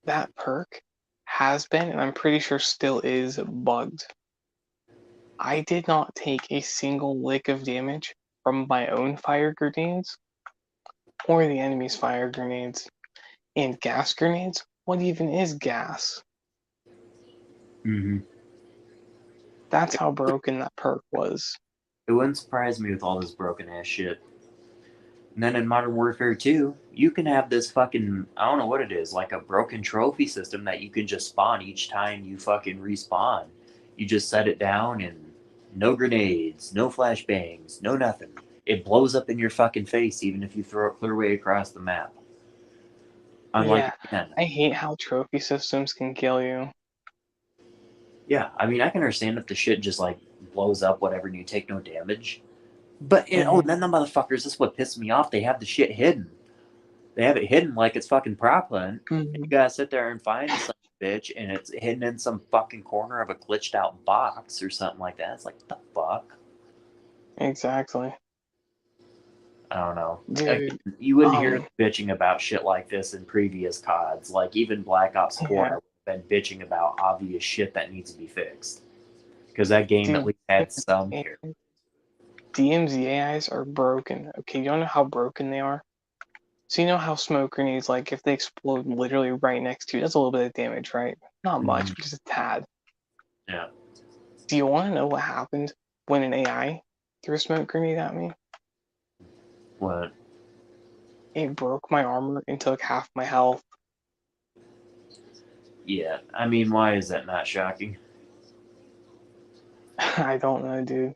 that perk has been, and I'm pretty sure still is, bugged. I did not take a single lick of damage from my own fire grenades or the enemy's fire grenades. And gas grenades? What even is gas? Mm-hmm. That's how broken that perk was. It wouldn't surprise me with all this broken ass shit. And then in Modern Warfare 2, you can have this fucking, I don't know what it is, like a broken trophy system that you can just spawn each time you fucking respawn. You just set it down and no grenades, no flashbangs, no nothing. It blows up in your fucking face even if you throw it clear way across the map. I'm like, man. I hate how trophy systems can kill you. Yeah, I mean, I can understand if the shit just like blows up whatever and you take no damage. But then the motherfuckers, this is what pissed me off. They have the shit hidden. They have it hidden like it's fucking prop hunt. Mhm. You gotta sit there and find some bitch, and it's hidden in some fucking corner of a glitched out box or something like that. It's like, what the fuck? Exactly. I don't know. Dude, Again, you wouldn't hear bitching about shit like this in previous CODs. Like even Black Ops 4, I would have been bitching about obvious shit that needs to be fixed. Because that game at least had some care. DMZ AIs are broken. Okay, you don't know how broken they are? So you know how smoke grenades, like if they explode literally right next to you, that's a little bit of damage, right? Not much, but just a tad. Yeah. Do you want to know what happened when an AI threw a smoke grenade at me? What? It broke my armor and took half my health. Yeah, I mean, why is that not shocking? I don't know, dude.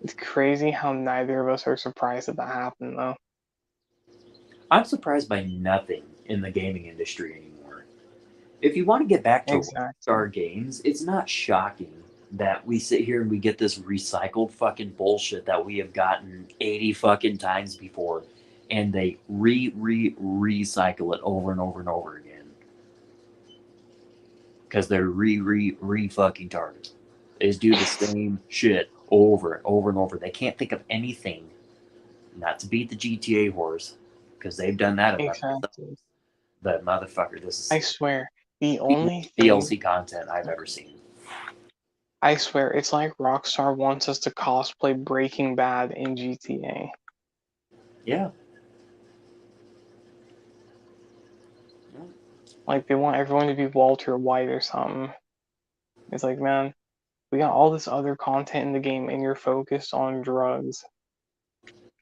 It's crazy how neither of us are surprised that happened, though. I'm surprised by nothing in the gaming industry anymore. If you want to get back to Exactly. Rockstar Games, it's not shocking that we sit here and we get this recycled fucking bullshit that we have gotten 80 fucking times before, and they recycle it over and over and over again. Because they're re fucking targeted. They just do the same shit over and over and over. They can't think of anything not to beat the GTA horse, because they've done that enough. Exactly. But motherfucker, this I is swear, the the only thing, DLC content I've ever seen. I swear, it's like Rockstar wants us to cosplay Breaking Bad in GTA. Yeah. Like, they want everyone to be Walter White or something. It's like, man, we got all this other content in the game and you're focused on drugs.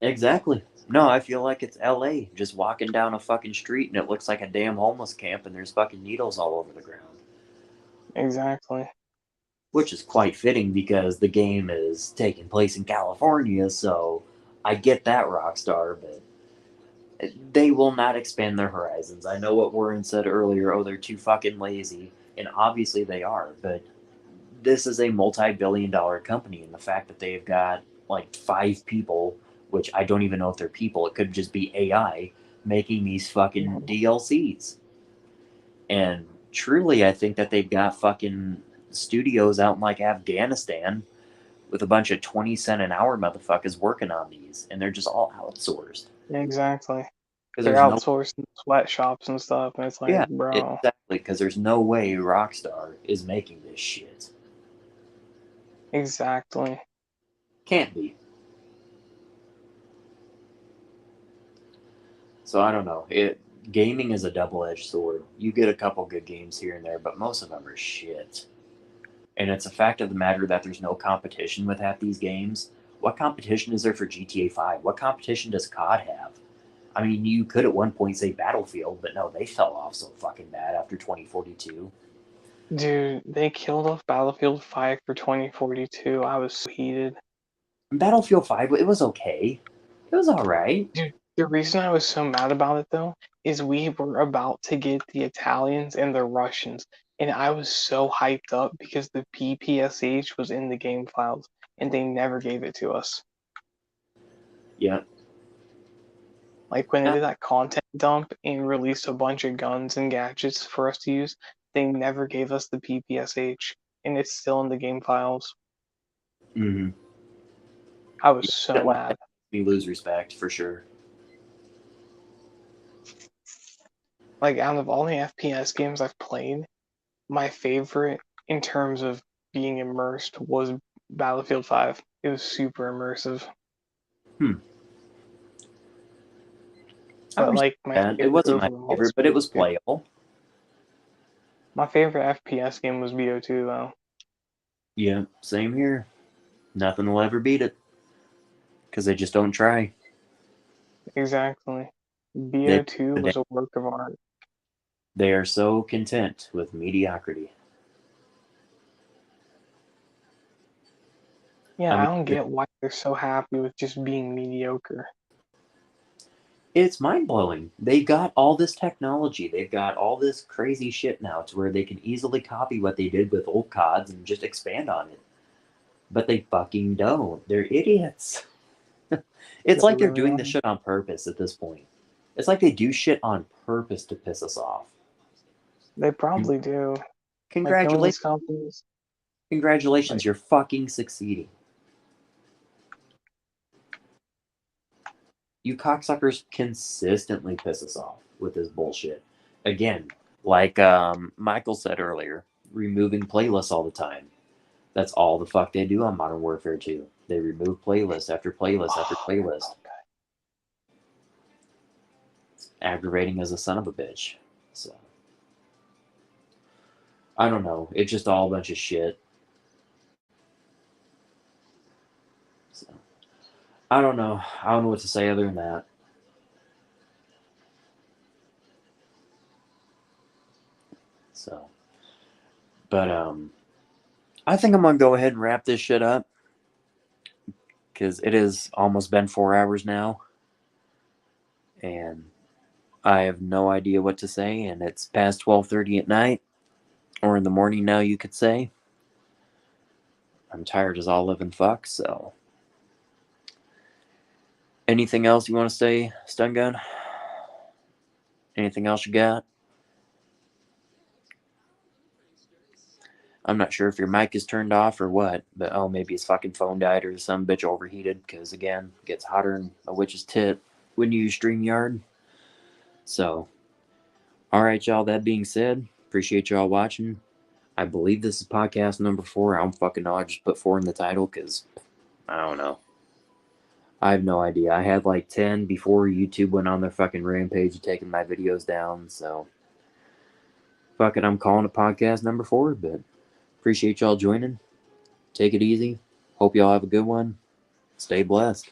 Exactly. No, I feel like it's LA, just walking down a fucking street and it looks like a damn homeless camp and there's fucking needles all over the ground. Exactly. Which is quite fitting because the game is taking place in California, so I get that, Rockstar, but they will not expand their horizons. I know what Warren said earlier, oh, they're too fucking lazy, and obviously they are, but this is a multi-billion-dollar company, and the fact that they've got like 5 people, which I don't even know if they're people, it could just be AI, making these fucking DLCs. And truly, I think that they've got fucking studios out in like Afghanistan with a bunch of 20 cent an hour motherfuckers working on these, and they're just all outsourced. Exactly. Because They're there's no, outsourcing sweatshops and stuff, and it's like, yeah, bro. exactly. Because there's no way Rockstar is making this shit. Exactly. Can't be. So I don't know. Gaming is a double-edged sword. You get a couple good games here and there, but most of them are shit. And it's a fact of the matter that there's no competition with half these games. What competition is there for GTA 5? What competition does COD have? I mean, you could at one point say Battlefield, but no, they fell off so fucking bad after 2042. Dude, they killed off Battlefield 5 for 2042. I was so heated. And Battlefield 5, it was okay. It was alright. Dude, the reason I was so mad about it though is we were about to get the Italians and the Russians, and I was so hyped up because the PPSH was in the game files, and they never gave it to us. Yeah. Like when they did that content dump and released a bunch of guns and gadgets for us to use, they never gave us the PPSH, and it's still in the game files. Mm-hmm. I was so mad. You lose respect, for sure. Like out of all the FPS games I've played, my favorite in terms of being immersed was Battlefield 5. It was super immersive. But like my And it favorite wasn't my overall favorite, but it was was- playable. My favorite FPS game was BO2 though. Yeah, same here. Nothing will ever beat it. Because they just don't try. Exactly. BO2 was a work of art. They are so content with mediocrity. Yeah, I I mean, don't get why they're so happy with just being mediocre. it's mind-blowing. They've got all this technology. They've got all this crazy shit now to where they can easily copy what they did with old CODs and just expand on it. But they fucking don't. They're idiots. It's like they're doing this shit on purpose at this point. It's like they do shit on purpose to piss us off. They probably do. Congratulations. Like, companies. Congratulations, you're fucking succeeding. You cocksuckers consistently piss us off with this bullshit. Again, like Michael said earlier, removing playlists all the time. That's all the fuck they do on Modern Warfare 2. They remove playlist after playlist after playlist. It's aggravating as a son of a bitch. So I don't know. It's just all a bunch of shit. So I don't know. I don't know what to say other than that. So, but I think I'm gonna go ahead and wrap this shit up because it has almost been 4 hours now, and I have no idea what to say, and it's past 12:30 at night, or in the morning now, you could say. I'm tired as all living fuck. So, anything else you want to say, Stun Gun? Anything else you got? I'm not sure if your mic is turned off or what, but oh, maybe his fucking phone died or some bitch overheated, because again, it gets hotter than a witch's tit when you use StreamYard. So, alright, y'all, that being said, appreciate y'all watching. I believe this is podcast number 4. I don't fucking know. I just put 4 in the title because I don't know. I have no idea. I had like 10 before YouTube went on their fucking rampage of taking my videos down. So, fuck it. I'm calling it podcast number 4, but appreciate y'all joining. Take it easy. Hope y'all have a good one. Stay blessed.